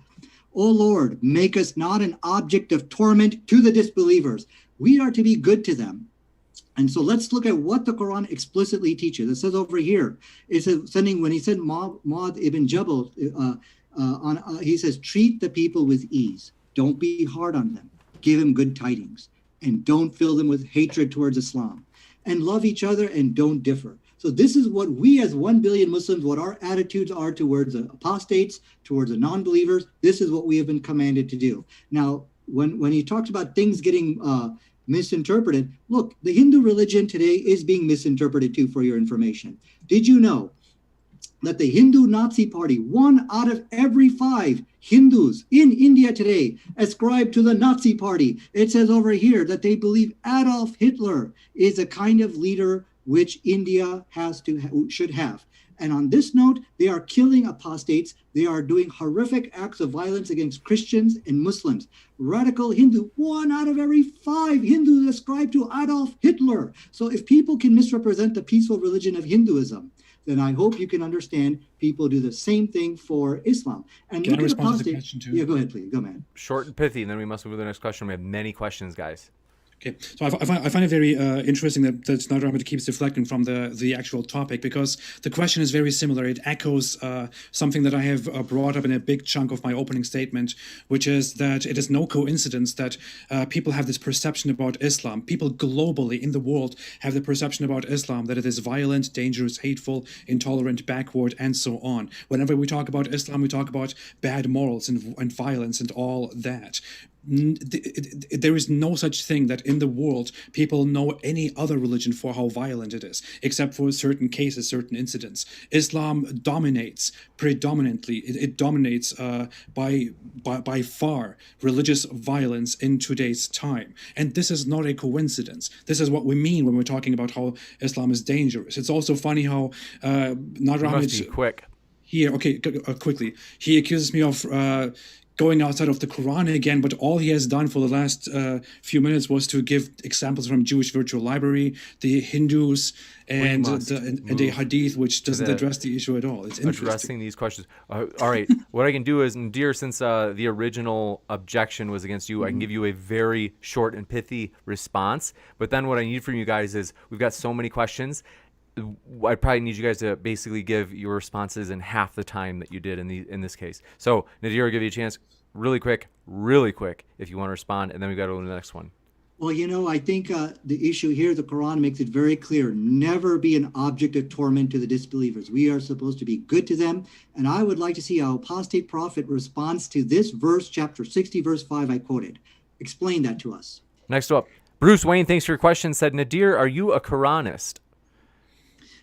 O Lord, make us not an object of torment to the disbelievers. We are to be good to them. And so let's look at what the Quran explicitly teaches. It says over here, it says, when he said Mu'adh ibn Jabal, he says, treat the people with ease. Don't be hard on them. Give them good tidings. And don't fill them with hatred towards Islam. And love each other and don't differ. So this is what we as 1 billion Muslims, what our attitudes are towards the apostates, towards the non-believers. This is what we have been commanded to do. Now, when he talks about things getting misinterpreted, look, the Hindu religion today is being misinterpreted too, for your information. Did you know that the Hindu Nazi Party, 1 out of every 5 Hindus in India today ascribe to the Nazi Party? It says over here that they believe Adolf Hitler is a kind of leader which India should have. And on this note, they are killing apostates. They are doing horrific acts of violence against Christians and Muslims. Radical Hindu, 1 out of every 5 Hindus ascribe to Adolf Hitler. So if people can misrepresent the peaceful religion of Hinduism, then I hope you can understand people do the same thing for Islam. And Can I look at respond to the apostate. question too? Yeah, go ahead, please. Go, man. Short and pithy, and then we must move to the next question. We have many questions, guys. Okay, so I find it very interesting that Nadir Ahmed keeps deflecting from the actual topic, because the question is very similar. It echoes something that I have brought up in a big chunk of my opening statement, which is that it is no coincidence that people have this perception about Islam. People globally in the world have the perception about Islam that it is violent, dangerous, hateful, intolerant, backward, and so on. Whenever we talk about Islam, we talk about bad morals and violence and all that. There is no such thing that in the world people know any other religion for how violent it is, except for certain cases, certain incidents. Islam dominates predominantly. It dominates by far religious violence in today's time, and this is not a coincidence. This is what we mean when we're talking about how Islam is dangerous. It's also funny how Nadir Ahmed Must be quick. here. Okay, quickly. He accuses me of going outside of the Quran again, but all he has done for the last few minutes was to give examples from Jewish Virtual Library, the Hindus, and the Hadith, which doesn't address the issue at all. It's interesting. Addressing these questions. All right, what I can do is, Nadir, since the original objection was against you, I can give you a very short and pithy response. But then what I need from you guys is, we've got so many questions, I probably need you guys to basically give your responses in half the time that you did in this case. So Nadir, I'll give you a chance really quick, if you want to respond, and then we got to go to the next one. Well, I think the issue here, the Quran makes it very clear, never be an object of torment to the disbelievers. We are supposed to be good to them. And I would like to see how Apostate Prophet responds to this verse, chapter 60, verse 5, I quoted. Explain that to us. Next up, Bruce Wayne, thanks for your question, said, Nadir, are you a Quranist?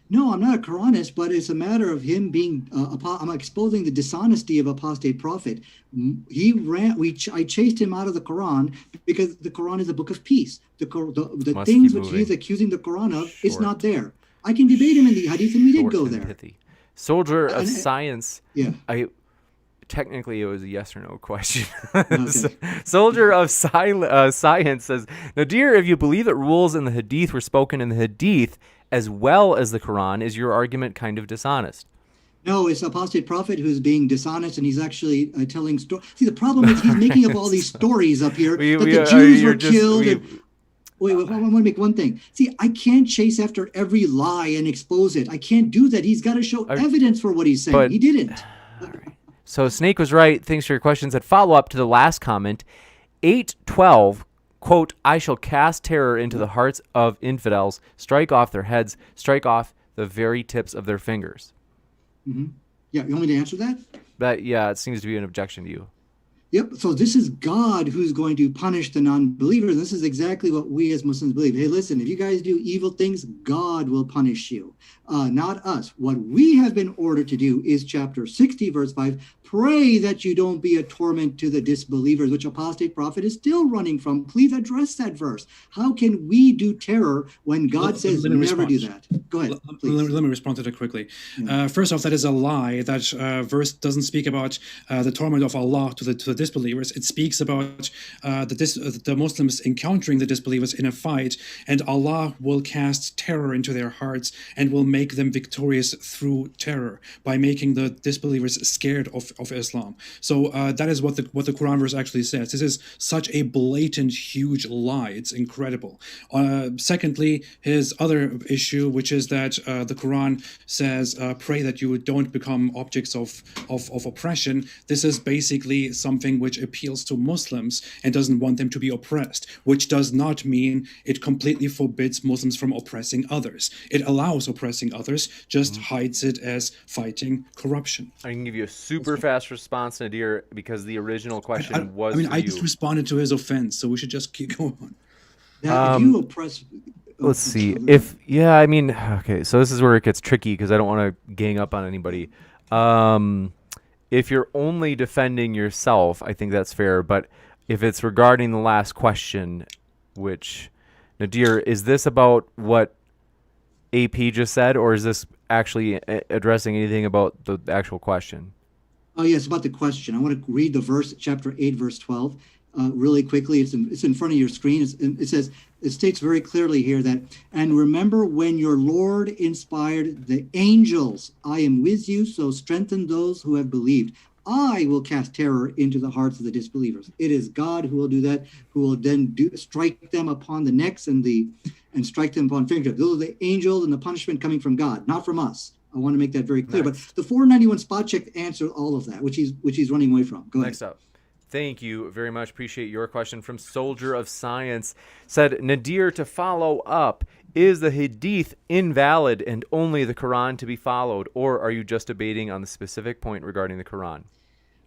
No, I'm not a Quranist, but it's a matter of him being. I'm exposing the dishonesty of Apostate Prophet. I chased him out of the Quran because the Quran is a book of peace. The things which he's accusing the Quran of is not there. I can debate him in the Hadith, and we did go there. Pithy. Soldier of Science. Yeah. Technically, it was a yes or no question. Okay. Soldier of Science says, Nadir, if you believe that rules in the Hadith were spoken in the Hadith as well as the Quran, is your argument kind of dishonest? No, it's Apostate Prophet who's being dishonest, and he's actually telling stories. See, the problem is he's making up all these stories up here that the Jews were killed. Wait, I want to make one thing. See, I can't chase after every lie and expose it. I can't do that. He's got to show evidence for what he's saying. He didn't. So Snake was right. Thanks for your questions. That follow up to the last comment, 8:12. Quote, I shall cast terror into the hearts of infidels, strike off their heads, strike off the very tips of their fingers. Mm-hmm. Yeah, you want me to answer that? Yeah, it seems to be an objection to you. Yep. So this is God who's going to punish the non-believers. This is exactly what we as Muslims believe. Hey, listen, if you guys do evil things, God will punish you, not us. What we have been ordered to do is chapter 60, verse 5, pray that you don't be a torment to the disbelievers, which Apostate Prophet is still running from. Please address that verse. How can we do terror when God says never do that? Go ahead, please. Let me respond to that quickly. Yeah. First off, that is a lie. That verse doesn't speak about the torment of Allah to the disbelievers. It speaks about the Muslims encountering the disbelievers in a fight, and Allah will cast terror into their hearts and will make them victorious through terror by making the disbelievers scared of Islam. So that is what the Quran verse actually says. This is such a blatant, huge lie. It's incredible. Secondly, his other issue, which is that the Quran says, pray that you don't become objects of oppression. This is basically something which appeals to Muslims and doesn't want them to be oppressed, which does not mean it completely forbids Muslims from oppressing others. It allows oppressing others, just hides it as fighting corruption. I can give you a super fast response, Nadir, because the original question was for I you. just responded to his offense, so we should just keep going on. Now, if you oppress... Let's see. Okay, so this is where it gets tricky because I don't want to gang up on anybody. If you're only defending yourself, I think that's fair. But if it's regarding the last question, which, Nadir, is this about what AP just said, or is this actually addressing anything about the actual question. Oh, yes, about the question. I want to read the verse, chapter 8, verse 12, really quickly. It's in front of your screen. It says, it states very clearly here that, and remember when your Lord inspired the angels, I am with you, so strengthen those who have believed. I will cast terror into the hearts of the disbelievers. It is God who will do that, who will then strike them upon the necks and strike them upon fingertips. Those are the angels and the punishment coming from God, not from us. I want to make that very clear. Next. But the 491 spot check answers all of that, which he's running away from. Go Next ahead. up. Thank you very much. Appreciate your question from Soldier of Science. Said, Nadir, to follow up, is the Hadith invalid and only the Quran to be followed, or are you just debating on the specific point regarding the Quran?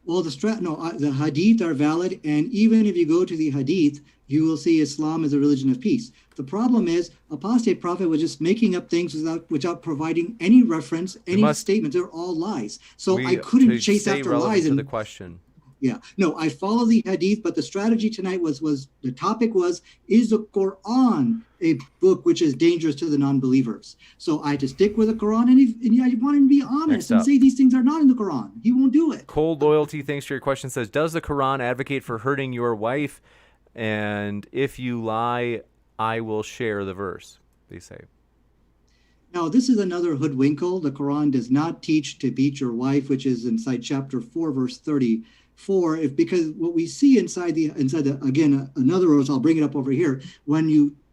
Well, the Hadith are valid, and even if you go to the Hadith, you will see Islam as a religion of peace. The problem is, apostate prophet was just making up things without providing any reference, any statements. They're all lies. So I couldn't chase after lies. To the question. Yeah, no, I follow the Hadith, but the strategy tonight was the topic was, is the Quran a book which is dangerous to the non-believers? So I had to stick with the Quran, and I want him to be honest and say these things are not in the Quran. He won't do it. Cold Loyalty, thanks for your question, says, does the Quran advocate for hurting your wife? And if you lie, I will share the verse, they say. Now, this is another hoodwinkle. The Quran does not teach to beat your wife, which is inside chapter 4, verse 34. Because what we see inside the again, another verse, I'll bring it up over here,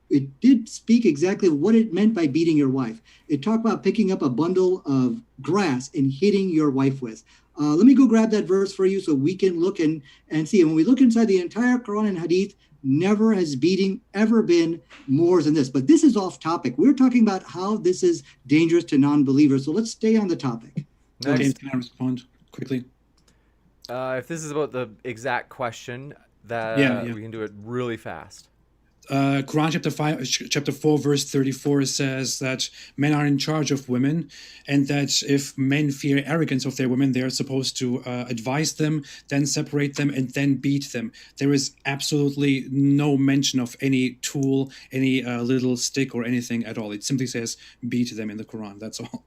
it did speak exactly what it meant by beating your wife. It talked about picking up a bundle of grass and hitting your wife with. Let me go grab that verse for you so we can look and see. And when we look inside the entire Quran and Hadith, never has beating ever been more than this. But this is off topic. We're talking about how this is dangerous to non-believers. So let's stay on the topic. Okay, can I respond quickly? If this is about the exact question, that we can do it really fast. Quran chapter 4, verse 34 says that men are in charge of women, and that if men fear arrogance of their women, they are supposed to advise them, then separate them, and then beat them. There is absolutely no mention of any tool, any little stick or anything at all. It simply says beat them in the Quran. That's all.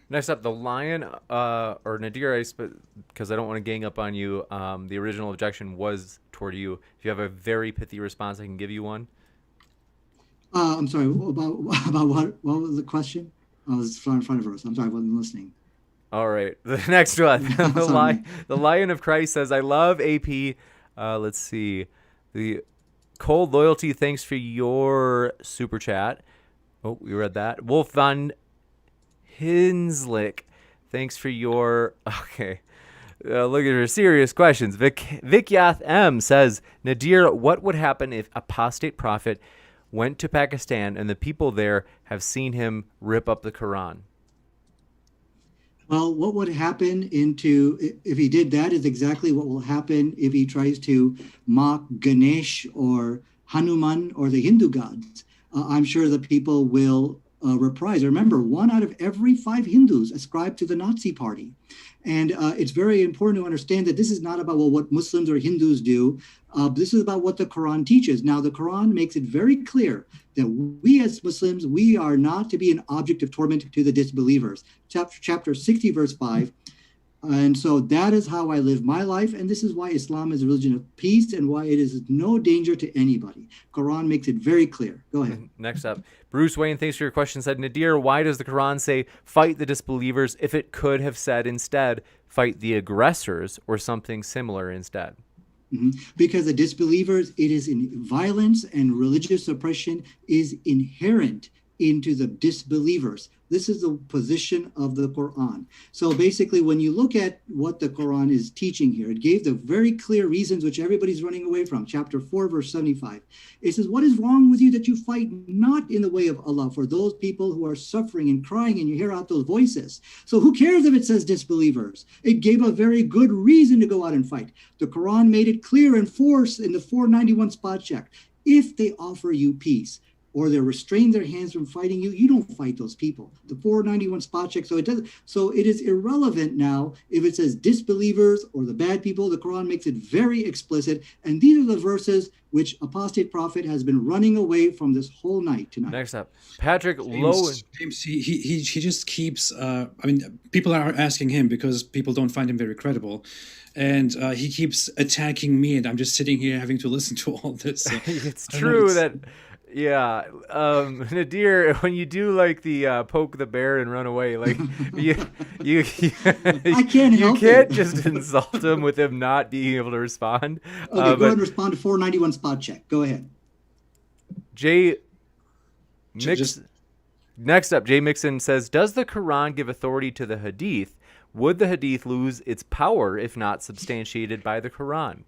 Next up, the Lion, or Nadir, because I don't want to gang up on you, the original objection was toward you. If you have a very pithy response, I can give you one. I'm sorry, about what? What was the question? I was in front of us. I'm sorry, I wasn't listening. All right, the next one. The Lion of Christ says, I love AP. Let's see. The Cold Loyalty, thanks for your super chat. Oh, we read that. Wolf Van Hinslick, thanks for your... Okay. Look at her serious questions. Vikyath M says, Nadir, what would happen if apostate prophet went to Pakistan and the people there have seen him rip up the Quran? Well, what would happen if he did that is exactly what will happen if he tries to mock Ganesh or Hanuman or the Hindu gods. I'm sure the people will reprise. Remember, 1 out of every 5 Hindus ascribe to the Nazi party. And it's very important to understand that this is not about what Muslims or Hindus do. This is about what the Quran teaches. Now, the Quran makes it very clear that we as Muslims, we are not to be an object of torment to the disbelievers. Chapter 60, verse 5. And so that is how I live my life. And this is why Islam is a religion of peace and why it is no danger to anybody. Quran makes it very clear. Go ahead. Next up, Bruce Wayne, thanks for your question, said, Nadir, why does the Quran say fight the disbelievers if it could have said instead fight the aggressors or something similar instead? Because the disbelievers, it is in violence and religious oppression is inherent into the disbelievers. This is the position of the Quran. So basically, when you look at what the Quran is teaching here, it gave the very clear reasons which everybody's running away from. Chapter 4, verse 75. It says, what is wrong with you that you fight not in the way of Allah for those people who are suffering and crying and you hear out those voices? So who cares if it says disbelievers? It gave a very good reason to go out and fight. The Quran made it clear and force in the 491 spot check. If they offer you peace, or they're restraining their hands from fighting you, you don't fight those people. The 491 spot check. So it is irrelevant now if it says disbelievers or the bad people. The Quran makes it very explicit. And these are the verses which Apostate Prophet has been running away from this whole night tonight. Next up, Patrick Lowen. James, he just keeps. I mean, people are asking him because people don't find him very credible, and he keeps attacking me, and I'm just sitting here having to listen to all this. So, It's true that. Yeah, Nadir, when you do like the poke the bear and run away, like you I can't you help can't it. just insult him with him not being able to respond. Okay, go ahead and respond to 491 spot check. Go ahead. Jay Mix. Just- Next up, Jay Mixon says, "Does the Quran give authority to the Hadith? Would the Hadith lose its power if not substantiated by the Quran?"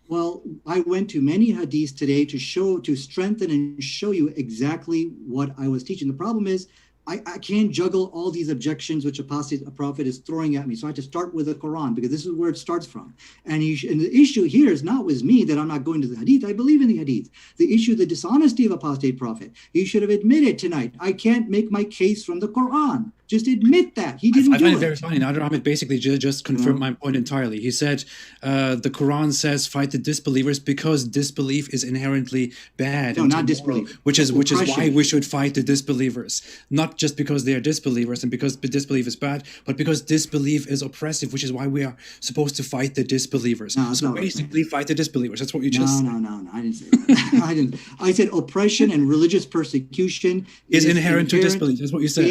Well, I went to many hadiths today to strengthen and show you exactly what I was teaching. The problem is I can't juggle all these objections which Apostate Prophet is throwing at me. So I had to start with the Quran because this is where it starts from. And the issue here is not with me that I'm not going to the Hadith. I believe in the Hadith. The issue, the dishonesty of Apostate Prophet. He should have admitted tonight, I can't make my case from the Quran. Just admit that. He didn't I do find it. it very funny. Nadir Ahmed basically just confirmed my point entirely. He said the Quran says fight the disbelievers because disbelief is inherently bad. No, and not immoral, disbelief. which is why Oppression. we should fight the disbelievers. Not just because they are disbelievers and because disbelief is bad, but because disbelief is oppressive, which is why we are supposed to fight the disbelievers. No, it's so not basically, fight the disbelievers. That's what you just No. I didn't say that. I didn't. I said oppression and religious persecution is inherent to disbelief. That's what you said.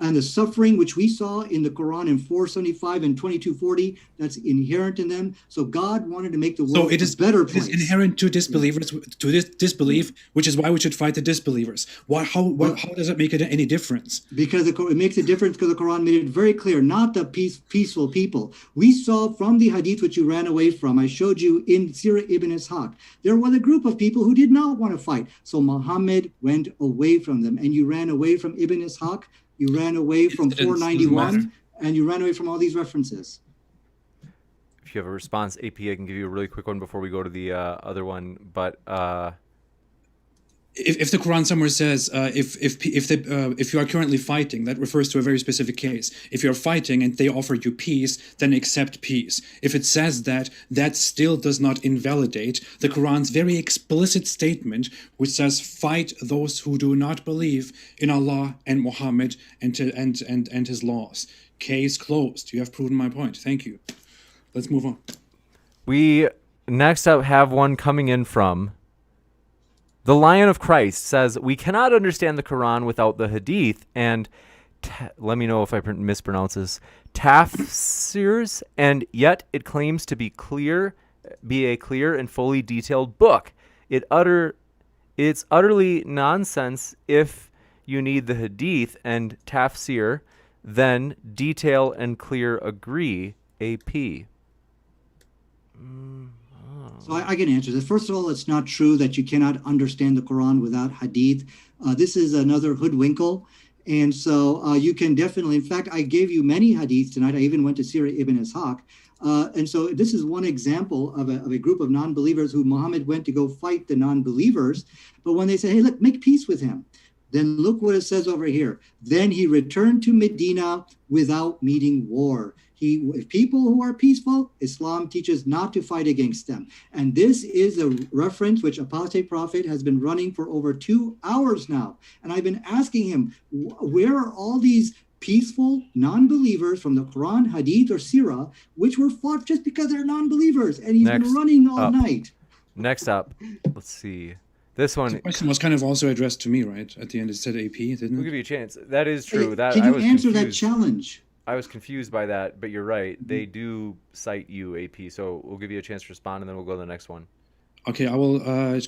And the suffering which we saw in the Quran in 475 and 2240, that's inherent in them. So God wanted to make the world So it a is better It place. is inherent to disbelievers, to this disbelief, which is why we should fight the disbelievers. Why? How does it make it any difference? Because it makes a difference because the Quran made it very clear, not the peaceful people. We saw from the hadith which you ran away from, I showed you in Sirah ibn Ishaq, there was a group of people who did not want to fight. So Muhammad went away from them, and you ran away from Ibn Ishaq, you ran away from Incidents, doesn't 491, matter. and you ran away from all these references. If you have a response, AP, I can give you a really quick one before we go to the other one. But If the Quran somewhere says if you are currently fighting, that refers to a very specific case. If you're fighting and they offer you peace, then accept peace. If it says that, that still does not invalidate the Quran's very explicit statement, which says, "Fight those who do not believe in Allah and Muhammad and his laws." Case closed. You have proven my point. Thank you. Let's move on. we next up have one coming in from the Lion of Christ. Says, "We cannot understand the Quran without the Hadith and let me know if I mispronounce this, tafsirs, and yet it claims to be a clear and fully detailed book. It's utterly nonsense. If you need the Hadith and tafsir, then detail and clear agree." AP. So I can answer this. First of all, it's not true that you cannot understand the Quran without hadith. This is another hoodwinkle. And so you can definitely, in fact, I gave you many hadiths tonight. I even went to Sirah ibn Ishaq. And so this is one example of a group of non-believers who Muhammad went to go fight the non-believers. But when they say, "Hey, look, make peace with him," then look what it says over here. Then he returned to Medina without meeting war. If people who are peaceful, Islam teaches not to fight against them. And this is a reference which Apostate Prophet has been running for over 2 hours now. And I've been asking him, where are all these peaceful non-believers from the Quran, Hadith, or Sirah, which were fought just because they're non-believers? And he's been running all night. Next up, let's see. This one. The question was kind of also addressed to me, right? At the end, it said AP, didn't We'll it? give you a chance. That is true. Hey, That can I you was answer that confused. challenge? I was confused by that, but you're right. They do cite you, AP. So we'll give you a chance to respond, and then we'll go to the next one. Okay, I will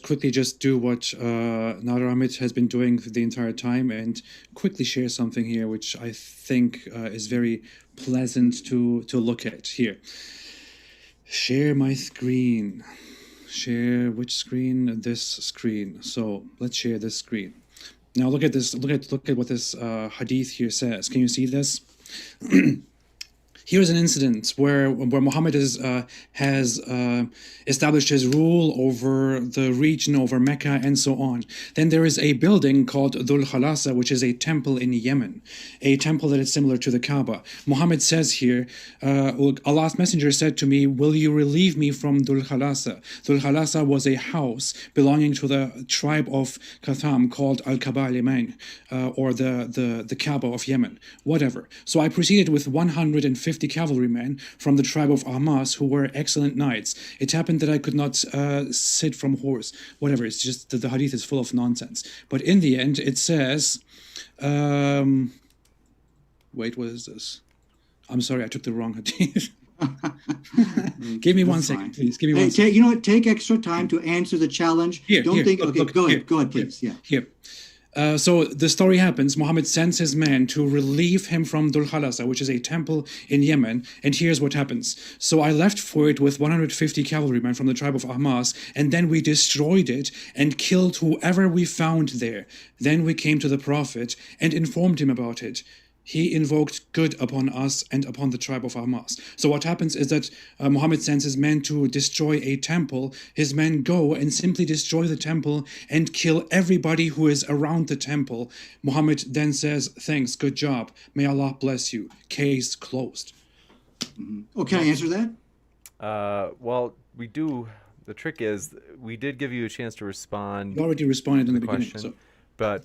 quickly just do what Nadir Ahmed has been doing the entire time and quickly share something here, which I think is very pleasant to look at here. Share my screen. Share which screen? This screen. So let's share this screen. Now look at this. Look at what this hadith here says. Can you see this? Here's an incident where Muhammad has established his rule over the region, over Mecca, and so on. Then there is a building called Dhul Khalasa, which is a temple in Yemen, a temple that is similar to the Kaaba. Muhammad says here, Allah's Messenger said to me, "Will you relieve me from Dhul Khalasa?" Dhul Khalasa was a house belonging to the tribe of Qatham called Al-Kaba al-Yaman, or the Kaaba of Yemen, whatever. So I proceeded with 150 cavalrymen from the tribe of Ahmas, who were excellent knights. It happened that I could not sit from horse, whatever. It's just that the hadith is full of nonsense. But in the end, it says, wait, what is this? I'm sorry, I took the wrong hadith. Give me one second, please. Give me one second. You know what? Take extra time to answer the challenge. Don't think. Okay, go ahead, please. Yeah. Here. So the story happens. Muhammad sends his men to relieve him from Dhul Khalasa, which is a temple in Yemen. And here's what happens. So I left for it with 150 cavalrymen from the tribe of Ahmas, and then we destroyed it and killed whoever we found there. Then we came to the Prophet and informed him about it. He invoked good upon us and upon the tribe of Ahmas. So what happens is that Muhammad sends his men to destroy a temple. His men go and simply destroy the temple and kill everybody who is around the temple. Muhammad then says, "Thanks, good job. May Allah bless you." Case closed. Oh, can I answer that? Well, we do. The trick is we did give you a chance to respond. You already responded in the beginning. Question, but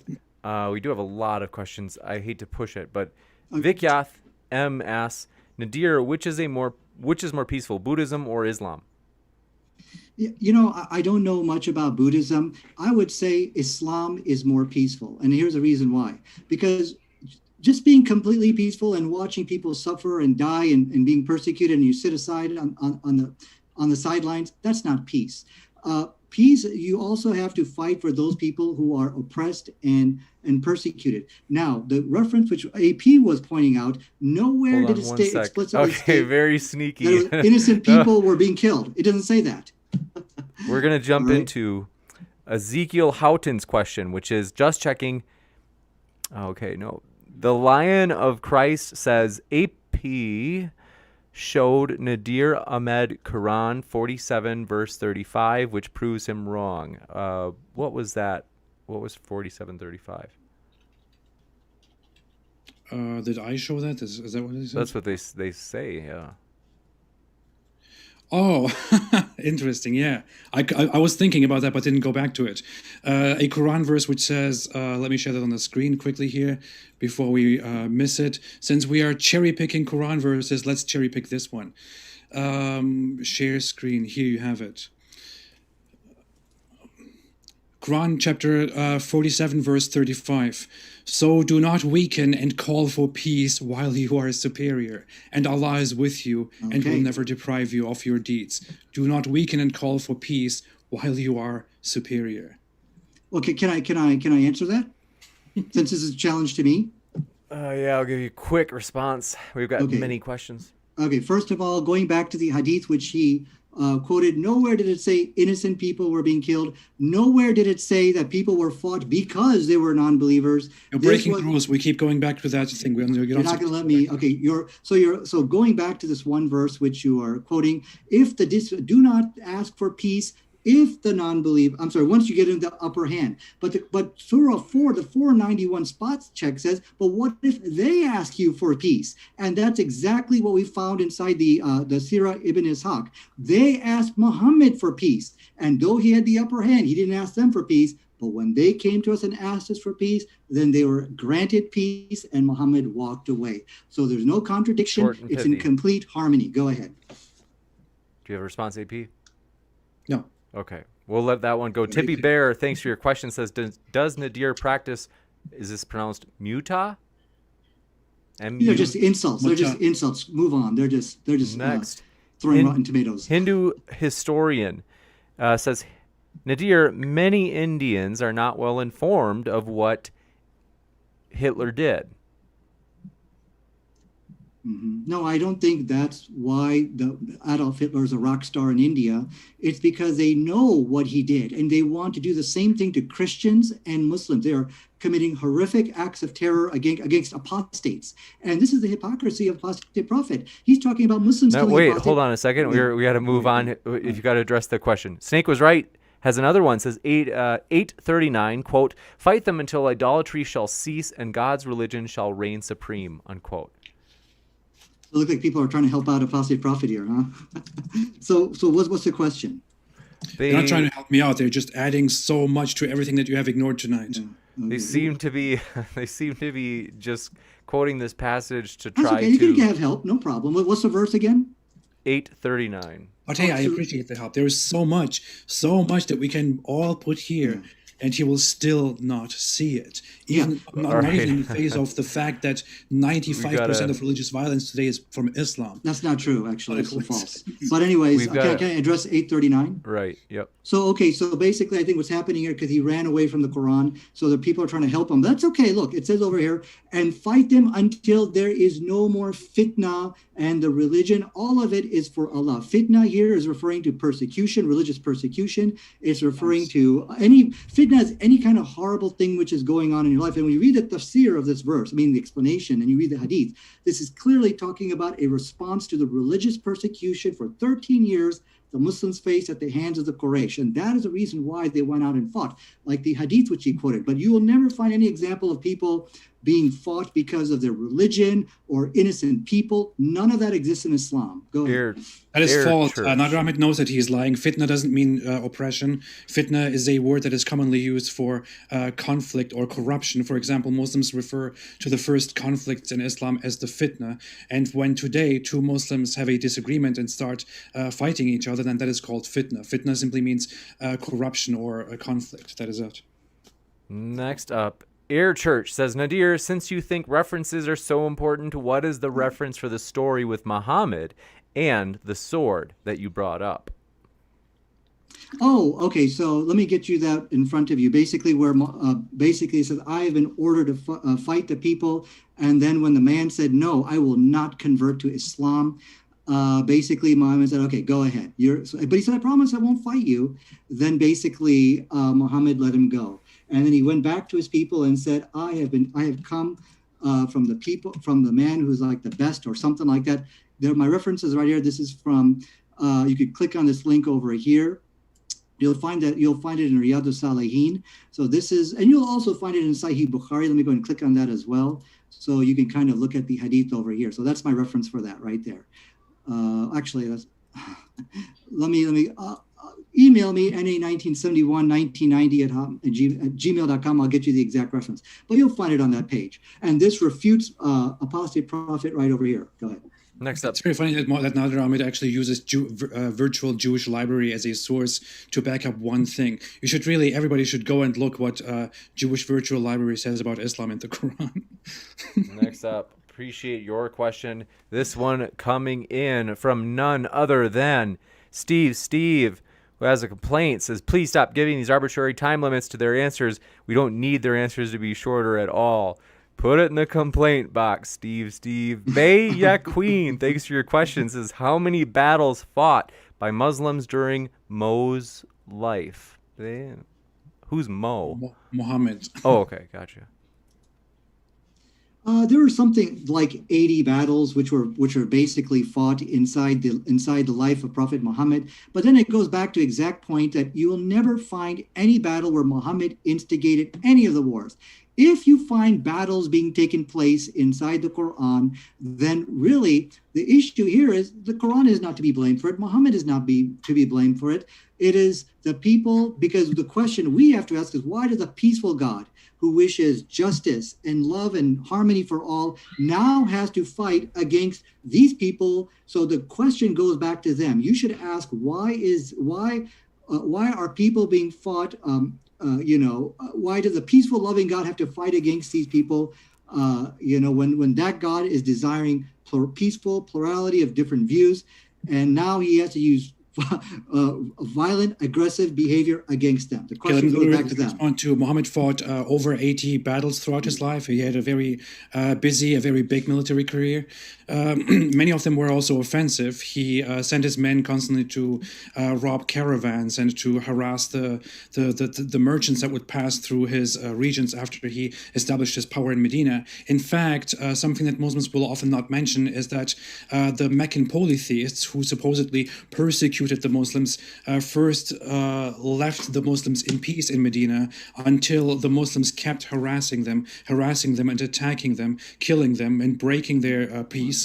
we do have a lot of questions. I hate to push it, but Vikyath M asks, Nadir, which is more peaceful, Buddhism or Islam? You know, I don't know much about Buddhism. I would say Islam is more peaceful, and here's the reason why. Because just being completely peaceful and watching people suffer and die and being persecuted, and you sit aside on the sidelines, that's not peace. Peace, you also have to fight for those people who are oppressed and persecuted. Now, the reference which AP was pointing out, nowhere did it explicitly state very sneaky. that innocent people were being killed. It doesn't say that. We're going to jump into Ezekiel Houghton's question, which is just checking. Okay, no. The Lion of Christ says AP showed Nadir Ahmed Quran 47 verse 35, which proves him wrong. What was that? What was 47:35? Did I show that? Is that what it says? That's what they say. Yeah. Oh, interesting. Yeah, I was thinking about that, but didn't go back to it. A Quran verse which says, let me share that on the screen quickly here before we miss it. Since we are cherry picking Quran verses, let's cherry pick this one. Share screen. Here you have it. Quran chapter 47 verse 35. So do not weaken and call for peace while you are superior, and Allah is with you and will never deprive you of your deeds. Do not weaken and call for peace while you are superior. Okay, can I answer that? Since this is a challenge to me. Yeah, I'll give you a quick response. We've got many questions. Okay, first of all, going back to the hadith which he quoted, nowhere did it say innocent people were being killed. Nowhere did it say that people were fought because they were non-believers. You're breaking rules. We keep going back to that thing. You're not going to let me. Okay, so going back to this one verse which you are quoting. Do not ask for peace if the non-believer. I'm sorry. Once you get in the upper hand, but Surah 4, the 491 spot check says, but what if they ask you for peace? And that's exactly what we found inside the Sirah Ibn Ishaq. They asked Muhammad for peace, and though he had the upper hand, he didn't ask them for peace. But when they came to us and asked us for peace, then they were granted peace, and Muhammad walked away. So there's no contradiction. It's in complete harmony. Go ahead. Do you have a response, AP? No. Okay, we'll let that one go. Tippy Bear, thanks for your question, says, does Nadir practice, is this pronounced muta? They're just insults. They're just insults. Move on. They're just next. Throwing rotten tomatoes. Hindu historian says, Nadir, many Indians are not well informed of what Hitler did. No, I don't think that's why the Adolf Hitler is a rock star in India. It's because they know what he did, and they want to do the same thing to Christians and Muslims. They are committing horrific acts of terror against apostates, and this is the hypocrisy of apostate prophet. He's talking about Muslims. Now, wait, hold on a second. We got to move on. If you got to address the question, Snake was right. Has another one, says 839, quote, "Fight them until idolatry shall cease and God's religion shall reign supreme," unquote. It looks like people are trying to help out apostate prophet here, huh? So what's the question? They're not trying to help me out. They're just adding so much to everything that you have ignored tonight. Yeah. They seem to be just quoting this passage to That's try okay. You to can have help, no problem. What's the verse again? 839. But hey, I appreciate the help. There is so much that we can all put here, and he will still not see it. Even not even in the face of the fact that 95% of religious violence today is from Islam. That's not true, actually. It's false. But anyways, can I address 839? Right, yep. So basically I think what's happening here, because he ran away from the Quran, so the people are trying to help him. That's okay. Look, it says over here, and fight them until there is no more fitna, and the religion, all of it is for Allah. Fitna here is referring to persecution, religious persecution. It's referring to fitna is any kind of horrible thing which is going on in your life. And when you read the tafsir of this verse, the explanation, and you read the hadith, this is clearly talking about a response to the religious persecution for 13 years the Muslims faced at the hands of the Quraysh. And that is the reason why they went out and fought, like the hadith which he quoted. But you will never find any example of people being fought because of their religion or innocent people. None of that exists in Islam. Go ahead. That is false. Nadir Ahmed knows that he is lying. Fitna doesn't mean oppression. Fitna is a word that is commonly used for conflict or corruption. For example, Muslims refer to the first conflicts in Islam as the fitna. And when today two Muslims have a disagreement and start fighting each other, then that is called fitna. Fitna simply means corruption or a conflict. That is it. Next up, Air Church says, Nadir, since you think references are so important, what is the reference for the story with Muhammad and the sword that you brought up? Oh, okay. So let me get you that in front of you. Basically, where basically it says, I have been ordered to fight the people. And then when the man said, no, I will not convert to Islam. Basically, Muhammad said, okay, go ahead. But he said, I promise I won't fight you. Then basically, Muhammad let him go. And then he went back to his people and said, I have come from the man who's like the best or something like that. My references right here. This is from, you could click on this link over here. You'll find it in Riyadh al-Salihin. So this is, and you'll also find it in Sahih Bukhari. Let me go and click on that as well. So you can kind of look at the hadith over here. So that's my reference for that right there. Actually, that's, let me email me na19711990 at gmail.com. I'll get you the exact reference, but you'll find it on that page. And this refutes apostate prophet right over here. Go ahead. Next up. It's very funny that Nadir Ahmed actually uses virtual Jewish library as a source to back up one thing. Everybody should go and look what Jewish virtual library says about Islam and the Quran. Next up. Appreciate your question. This one coming in from none other than Steve, who has a complaint, says, please stop giving these arbitrary time limits to their answers. We don't need their answers to be shorter at all. Put it in the complaint box, Steve. Bay Queen, thanks for your question, says, how many battles fought by Muslims during Mo's life? Who's Mo? Muhammad. Oh, okay, gotcha. There were something like 80 battles which were basically fought inside the life of Prophet Muhammad. But then it goes back to exact point that you will never find any battle where Muhammad instigated any of the wars. If you find battles being taken place inside the Quran, then really the issue here is the Quran is not to be blamed for it. Muhammad is not to be blamed for it. It is the people, because the question we have to ask is, why does a peaceful God who wishes justice and love and harmony for all now has to fight against these people? So the question goes back to them. You should ask, why are people being fought? Why does a peaceful, loving God have to fight against these people? When that God is desiring peaceful plurality of different views, and now he has to use violent, aggressive behavior against them. The Okay, let question me goes back to them. respond to Muhammad fought over 80 battles throughout his life. He had a very busy, a very big military career. Many of them were also offensive. He sent his men constantly to rob caravans and to harass the merchants that would pass through his regions after he established his power in Medina. In fact, something that Muslims will often not mention is that the Meccan polytheists, who supposedly persecuted the Muslims, first left the Muslims in peace in Medina until the Muslims kept harassing them and attacking them, killing them, and breaking their peace,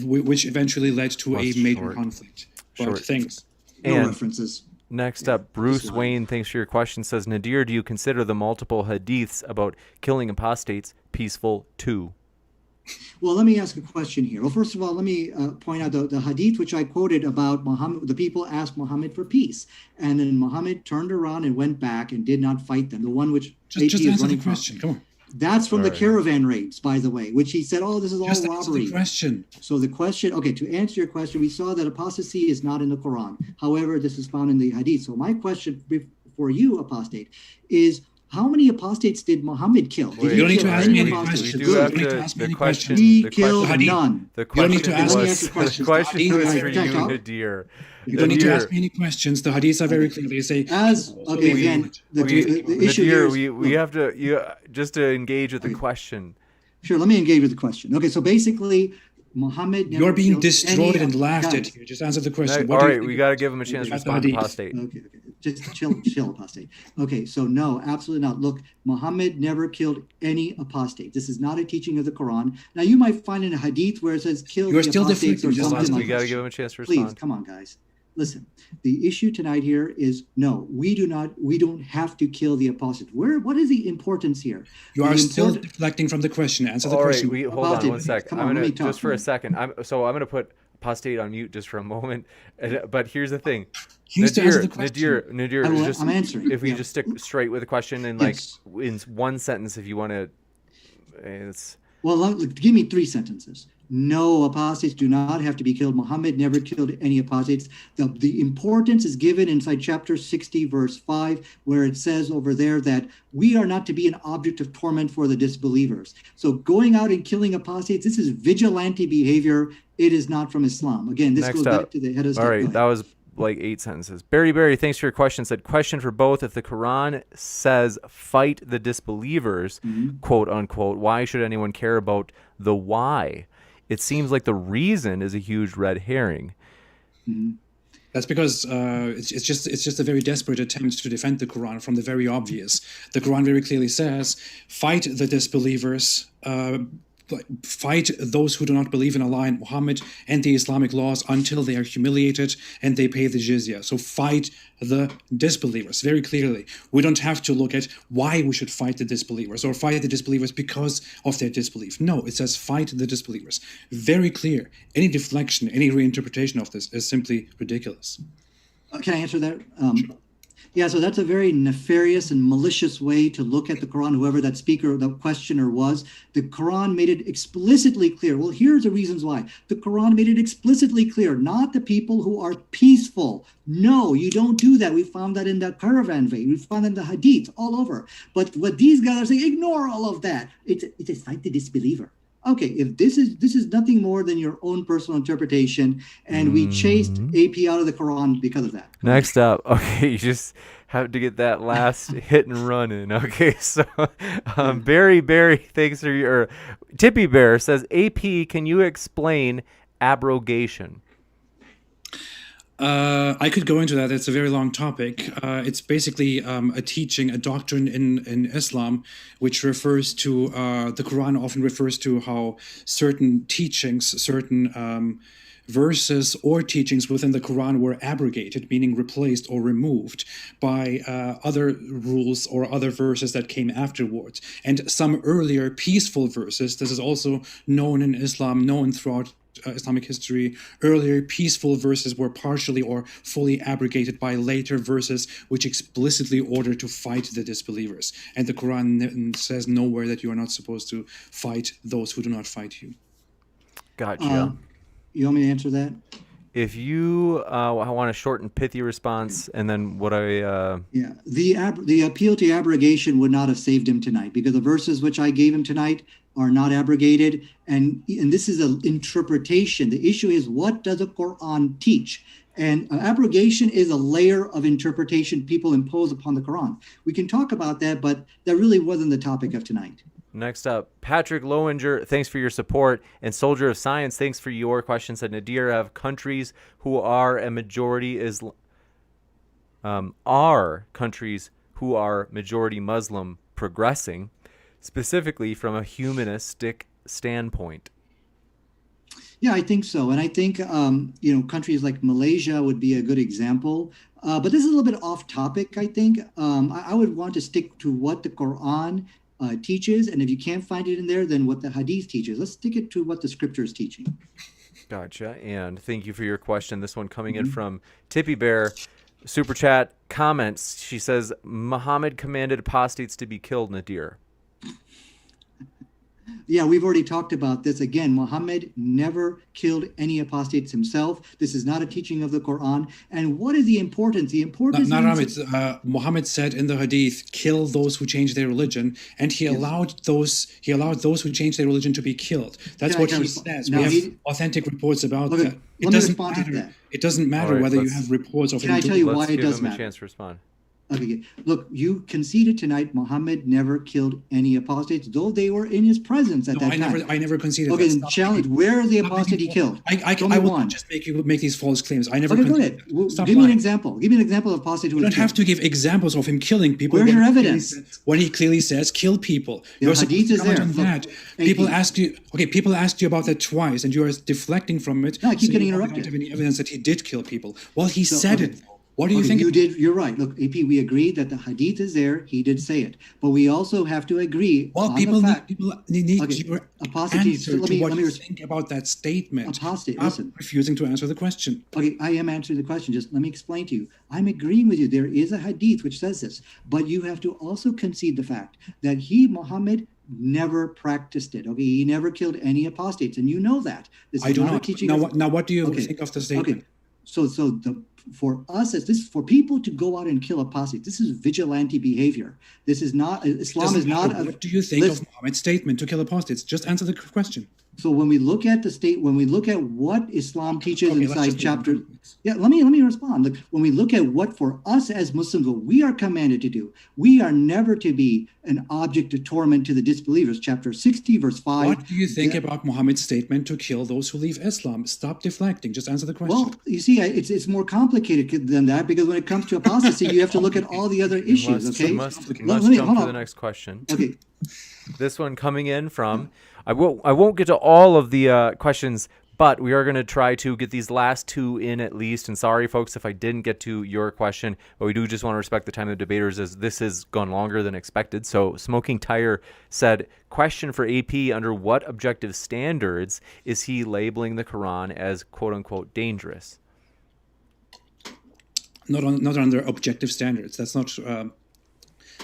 which eventually led to a major conflict. But thanks. No And references. next up, Bruce Wayne, thanks for your question, says, Nadir, do you consider the multiple hadiths about killing apostates peaceful too? Well, let me ask a question here. Well, first of all, let me point out the hadith which I quoted about Muhammad. The people asked Muhammad for peace, and then Muhammad turned around and went back and did not fight them. The one which Just is answer running the question. Come on. That's from the caravan raids, by the way, which he said, "Oh, this is all Just answer robbery." the question. So the question, okay, to answer your question, we saw that apostasy is not in the Quran. However, this is found in the hadith. So my question for you, apostate, is how many apostates did Muhammad kill? You don't need to ask me any questions. You don't need to ask me any questions. He killed none. The You don't need question to ask me was, any questions. the question Hadith, was right, for can I you, talk? Nadir. You don't need to Nadir, ask me any questions. The hadiths are very clear. They say, Okay, again, the issue Nadir, here is, we have to just to engage with the question. Sure, let me engage with the question. Okay, so basically, Muhammad never you're being killed destroyed any and laughed guys. at here. Just answer the question. All What do you right, think we got to about give him a chance to the respond to hadith? apostate. Okay. Just chill, apostate. Okay, so no, absolutely not. Look, Muhammad never killed any apostate. This is not a teaching of the Quran. Now, you might find in a hadith where it says kill You're the still apostates or deflecting. Just something answer like We got to that. give him a chance to Please, respond. come on, guys. Listen, the issue tonight here is no, we don't have to kill the apostates. What is the importance here? You are The still important- deflecting from the question. Answer the All right, question. hold on Apostate, one sec. come I'm on, let gonna me talk, just for a man. second. I'm gonna put apostate on mute just for a moment. But here's the thing. He needs to answer the question. Nadir, I'm answering. if we Yeah. just stick straight with the question and Yes. like in one sentence, if you want to, it's Well, give me 3 sentences. No, apostates do not have to be killed. Muhammad never killed any apostates. The importance is given inside chapter 60, verse 5, where it says over there that we are not to be an object of torment for the disbelievers. So going out and killing apostates, this is vigilante behavior. It is not from Islam. Again, this next goes up. back to the head of All state. right, that was like 8 sentences. Barry, thanks for your question. Said question for both. If the Quran says fight the disbelievers, quote unquote, why should anyone care about the why? It seems like the reason is a huge red herring. That's because it's just a very desperate attempt to defend the Quran from the very obvious. The Quran very clearly says, fight the disbelievers, fight those who do not believe in Allah and Muhammad and the Islamic laws until they are humiliated and they pay the jizya. So fight the disbelievers very clearly. We don't have to look at why we should fight the disbelievers or fight the disbelievers because of their disbelief. No, it says fight the disbelievers. Very clear. Any deflection, any reinterpretation of this is simply ridiculous. Can I answer that? Yeah, so that's a very nefarious and malicious way to look at the Quran, whoever that speaker, the questioner was. The Quran made it explicitly clear. Well, here's the reasons why. The Quran made it explicitly clear, not the people who are peaceful. No, you don't do that. We found that in the caravan raid. We found that in the hadith all over. But what these guys are saying, ignore all of that. It's a fight the disbeliever. Okay, if this is nothing more than your own personal interpretation, and we chased AP out of the Quran because of that. Next up, okay, you just have to get that last hit and run in. Okay, so Barry, thanks for your Tippy Bear says, AP, can you explain abrogation? I could go into that. It's a very long topic. It's basically a teaching, a doctrine in Islam, which refers to the Quran often refers to how certain teachings, certain verses or teachings within the Quran were abrogated, meaning replaced or removed by other rules or other verses that came afterwards. And some earlier peaceful verses, this is also known in Islam, known throughout Islamic history, earlier peaceful verses were partially or fully abrogated by later verses which explicitly order to fight the disbelievers. And the Quran says nowhere that you are not supposed to fight those who do not fight you. Gotcha. You want me to answer that? If you want a short and pithy response, and then what Yeah, the appeal to abrogation would not have saved him tonight, because the verses which I gave him tonight are not abrogated, and this is an interpretation. The issue is, what does the Quran teach? And abrogation is a layer of interpretation people impose upon the Quran. We can talk about that, but that really wasn't the topic of tonight. Next up, Patrick Lowinger, thanks for your support. And Soldier of Science, thanks for your question. Said, Nadir, have countries who are a majority are countries who are majority Muslim progressing, specifically from a humanistic standpoint? Yeah, I think so. And I think, countries like Malaysia would be a good example. But this is a little bit off topic, I think. I would want to stick to what the Quran teaches. And if you can't find it in there, then what the Hadith teaches. Let's stick it to what the scripture is teaching. Gotcha. And thank you for your question. This one coming in from Tippy Bear. Super chat comments. She says, Muhammad commanded apostates to be killed, Nadir. Yeah, we've already talked about this. Again, Muhammad never killed any apostates himself. This is not a teaching of the Quran. And what is the importance? The importance Muhammad said in the Hadith, kill those who change their religion, and he allowed those who change their religion to be killed. That's what he says. We have authentic reports about that. It doesn't matter. It doesn't matter whether you have reports of. Can I tell you why it does matter? Give him a chance to respond. Okay, look, you conceded tonight Muhammad never killed any apostates, though they were in his presence at that time. I never conceded. Okay, then challenge. Where are the apostate he killed? I will not just make these false claims. I never. Okay, go ahead. Give me an example. Give me an example of apostate who was killed. You don't have to give examples of him killing people. Where's your evidence? When he clearly says, kill people. Your Hadith is there. Look, people asked you about that twice, and you are deflecting from it. No, I keep getting You interrupted. don't have any evidence that he did kill people. Well, he said it. What do you think? You did. You're right. Look, AP, we agree that the Hadith is there. He did say it, but we also have to agree. Well, people need your apostate. answer to what you think about that statement. Apostate. Stop Listen. refusing to answer the question. Okay, I am answering the question. Just let me explain to you. I'm agreeing with you. There is a Hadith which says this, but you have to also concede the fact that Muhammad, never practiced it. Okay, he never killed any apostates, and you know that. This is I do not. not. Teaching Now, what do you think of the statement? Okay, so for us, for people to go out and kill apostates, this is vigilante behavior. This is not Islam. Is not. What do you think of Muhammad's statement to kill apostates? Just answer the question. So when we look at when we look at what Islam teaches inside chapter, let me respond. Look, when we look at what for us as Muslims, what we are commanded to do, we are never to be an object of torment to the disbelievers. Chapter 60, verse 5. What do you think about Muhammad's statement to kill those who leave Islam? Stop deflecting. Just answer the question. Well, you see, it's more complicated than that, because when it comes to apostasy, you have to look at all the other issues. Okay, must jump to the next question. Okay. This one coming in from, I won't get to all of the questions, but we are going to try to get these last two in at least. And sorry, folks, if I didn't get to your question, but we do just want to respect the time of the debaters, as this has gone longer than expected. So Smoking Tire said, question for AP, under what objective standards is he labeling the Quran as quote-unquote dangerous? Not under objective standards. That's not...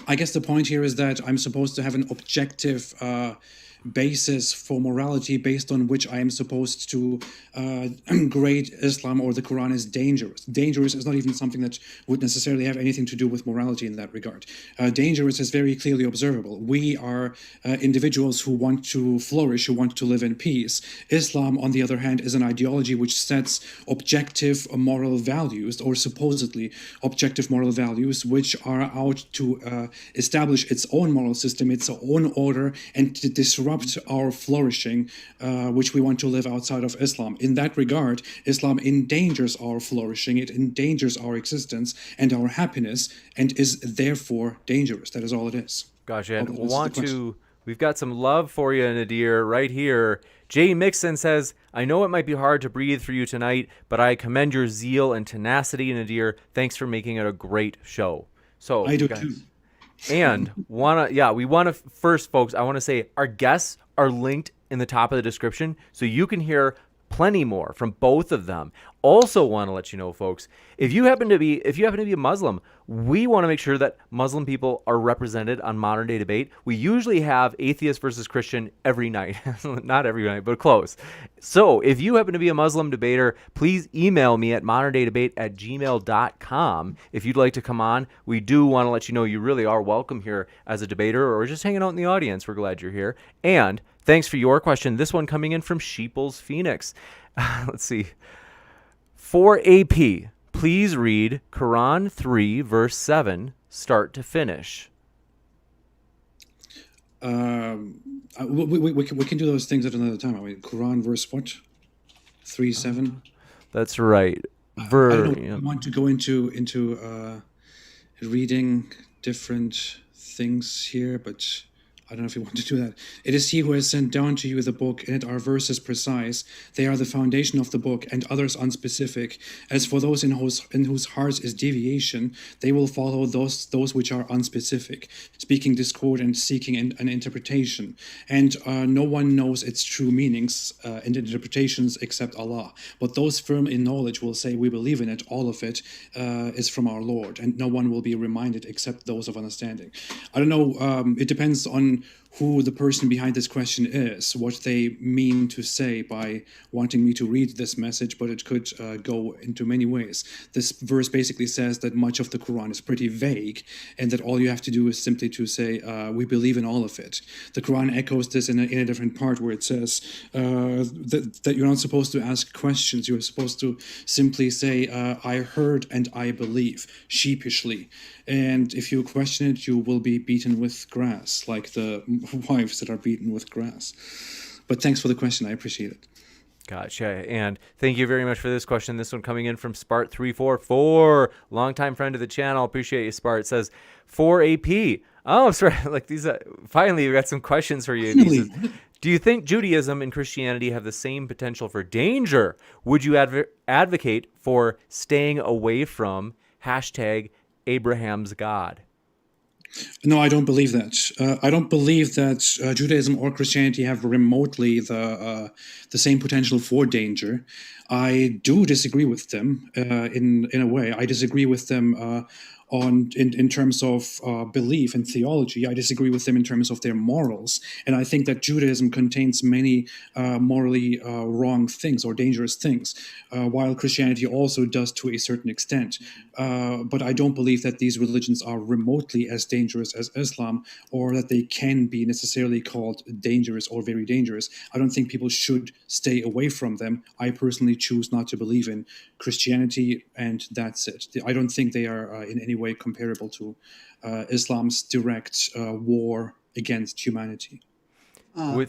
I guess the point here is that I'm supposed to have an objective basis for morality based on which I am supposed to grade Islam or the Quran as dangerous. Dangerous is not even something that would necessarily have anything to do with morality in that regard. Dangerous is very clearly observable. We are individuals who want to flourish, who want to live in peace. Islam, on the other hand, is an ideology which sets objective moral values, or supposedly objective moral values, which are out to establish its own moral system, its own order, and to disrupt our flourishing, which we want to live outside of Islam. In that regard, Islam endangers our flourishing, it endangers our existence and our happiness, and is therefore dangerous. That is all it is. Gotcha. And we've got some love for you, Nadir, right here. Jay Mixon says, I know it might be hard to breathe for you tonight, but I commend your zeal and tenacity, Nadir. Thanks for making it a great show. So I do too. And we want to first, folks, I want to say our guests are linked in the top of the description, so you can hear plenty more from both of them. Also want to let you know, folks, if you happen to be a Muslim, we want to make sure that Muslim people are represented on Modern Day Debate. We usually have atheist versus Christian every night. Not every night, but close. So if you happen to be a Muslim debater, please email me at moderndaydebate@gmail.com if you'd like to come on. We do want to let you know you really are welcome here as a debater or just hanging out in the audience. We're glad you're here. And thanks for your question. This one coming in from Sheeples Phoenix. Let's see. For AP, please read Quran 3, verse 7, start to finish. We can do those things at another time. I mean, Quran verse what? 3:7. That's right. I don't know. I want to go into reading different things here, but I don't know if you want to do that. It is he who has sent down to you the book, and it are verses precise. They are the foundation of the book, and others unspecific. As for those in whose hearts is deviation, they will follow those which are unspecific, speaking discord and seeking an interpretation. And no one knows its true meanings and interpretations except Allah. But those firm in knowledge will say, we believe in it, all of it is from our Lord, and no one will be reminded except those of understanding. I don't know, it depends on who the person behind this question is, what they mean to say by wanting me to read this message, but it could go into many ways. This verse basically says that much of the Quran is pretty vague, and that all you have to do is simply to say, we believe in all of it. The Quran echoes this in a different part where it says that you're not supposed to ask questions. You're supposed to simply say, I heard and I believe, sheepishly. And if you question it, you will be beaten with grass, like the wives that are beaten with grass. But thanks for the question. I appreciate it. Gotcha. And thank you very much for this question. This one coming in from Spart344, longtime friend of the channel. Appreciate you, Spart. It says, for AP. Oh, sorry. Like these, finally, we got some questions for you. Says, do you think Judaism and Christianity have the same potential for danger? Would you advocate for staying away from #Abraham's God? No, I don't believe that. I don't believe that Judaism or Christianity have remotely the same potential for danger. I do disagree with them in a way. I disagree with them in terms of belief and theology. I disagree with them in terms of their morals. And I think that Judaism contains many morally wrong things or dangerous things, while Christianity also does to a certain extent. But I don't believe that these religions are remotely as dangerous as Islam, or that they can be necessarily called dangerous or very dangerous. I don't think people should stay away from them. I personally choose not to believe in Christianity, and that's it. I don't think they are in any way comparable to Islam's direct war against humanity. Can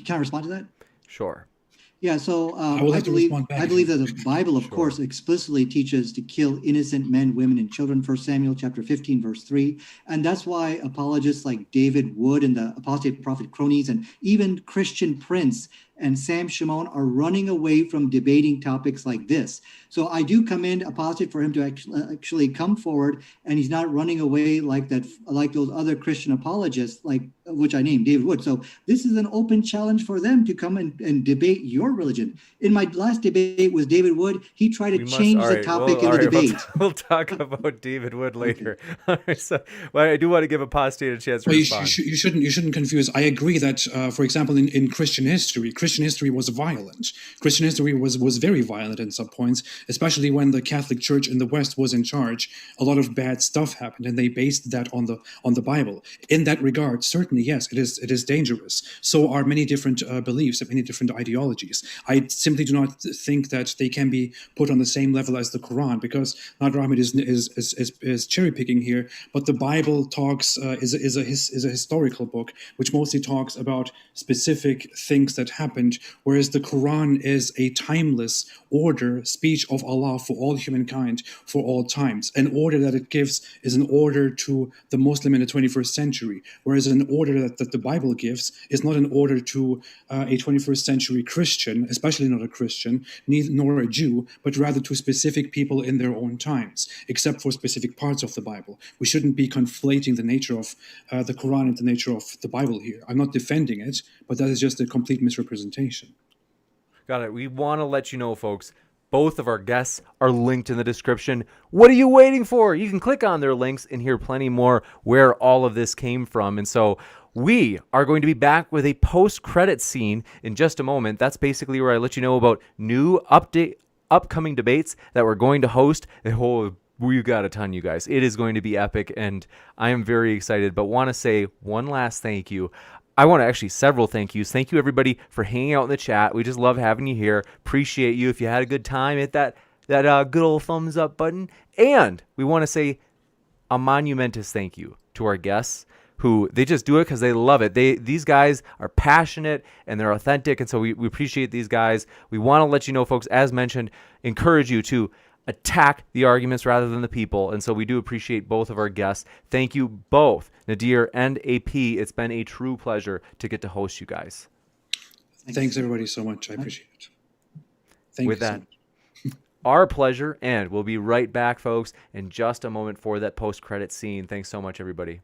I respond to that? Sure. Yeah, so I believe that the Bible, of course, explicitly teaches to kill innocent men, women, and children. 1 Samuel chapter 15, verse 3. And that's why apologists like David Wood and the apostate prophet cronies and even Christian Prince and Sam Shimon are running away from debating topics like this. So I do commend Apostate for him to actually come forward, and he's not running away like those other Christian apologists, like which I named David Wood. So this is an open challenge for them to come and debate your religion. In my last debate with David Wood, he tried to change the topic in the debate. We'll talk about David Wood later. Okay. So, well, I do want to give Apostate a chance to respond. You shouldn't confuse. I agree that, for example, in Christian history was violent. Christian history was very violent in some points, especially when the Catholic Church in the West was in charge. A lot of bad stuff happened, and they based that on the Bible. In that regard, certainly, yes, it is dangerous. So are many different beliefs and many different ideologies. I simply do not think that they can be put on the same level as the Quran, because Nadir Ahmed is cherry picking here. But the Bible talks is a historical book which mostly talks about specific things that happened, whereas the Quran is a timeless order, speech of Allah for all humankind, for all times. An order that it gives is an order to the Muslim in the 21st century, whereas an order that the Bible gives is not an order to a 21st century Christian, especially not a Christian, nor a Jew, but rather to specific people in their own times, except for specific parts of the Bible. We shouldn't be conflating the nature of the Quran and the nature of the Bible here. I'm not defending it, but that is just a complete misrepresentation. Got it. We want to let you know, folks, both of our guests are linked in the description. What are you waiting for? You can click on their links and hear plenty more where all of this came from. And so we are going to be back with a post-credit scene in just a moment. That's basically where I let you know about new upcoming debates that we're going to host. We've got a ton, you guys. It is going to be epic, and I am very excited, but want to say one last thank you. I want to actually several thank yous. Thank you, everybody, for hanging out in the chat. We just love having you here. Appreciate you. If you had a good time, hit that good old thumbs up button. And we want to say a monumentous thank you to our guests who they just do it because they love it. These guys are passionate and they're authentic, and so we appreciate these guys. We want to let you know, folks, as mentioned, encourage you to attack the arguments rather than the people. And so we do appreciate both of our guests. Thank you both, Nadir and AP. It's been a true pleasure to get to host you guys. Thanks everybody so much. I appreciate it. Thank With you so that, much. our pleasure, and we'll be right back, folks, in just a moment for that post-credit scene. Thanks so much, everybody.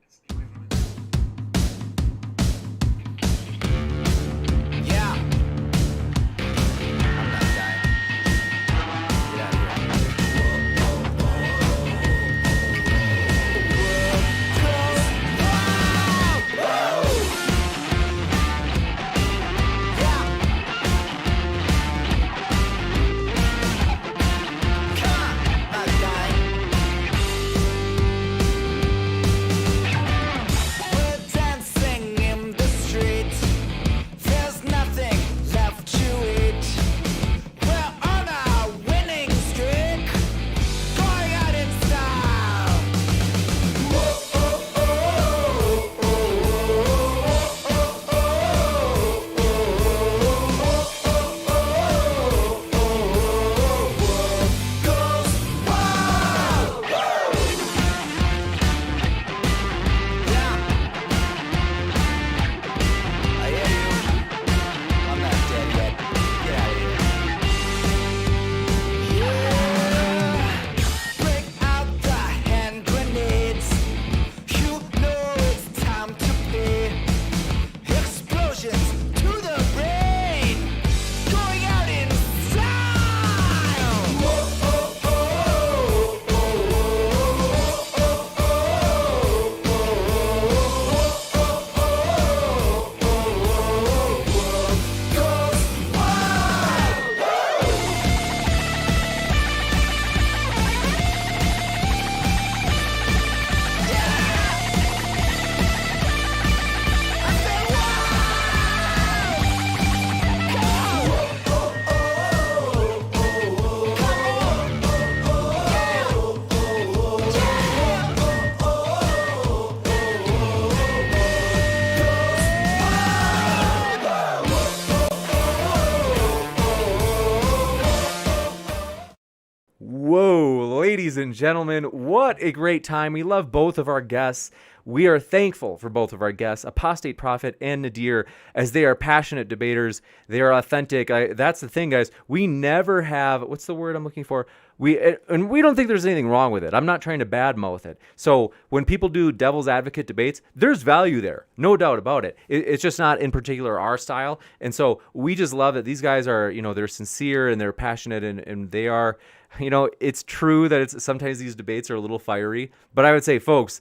Whoa, ladies and gentlemen, what a great time. We love both of our guests. We are thankful for both of our guests, Apostate Prophet and Nadir, as they are passionate debaters. They are authentic. That's the thing, guys. We never have, what's the word I'm looking for? We don't think there's anything wrong with it. I'm not trying to badmouth it. So when people do devil's advocate debates, there's value there, no doubt about it. It's just not in particular our style. And so we just love that these guys are, they're sincere and they're passionate and they are, it's true that sometimes these debates are a little fiery. But I would say, folks,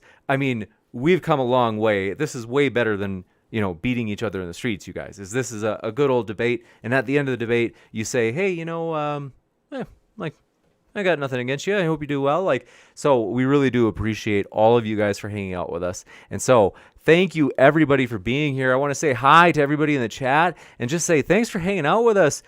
we've come a long way. This is way better than, beating each other in the streets, you guys. This is a good old debate. And at the end of the debate, you say, hey, I got nothing against you. I hope you do well. So we really do appreciate all of you guys for hanging out with us. And so thank you everybody for being here. I want to say hi to everybody in the chat and just say thanks for hanging out with us.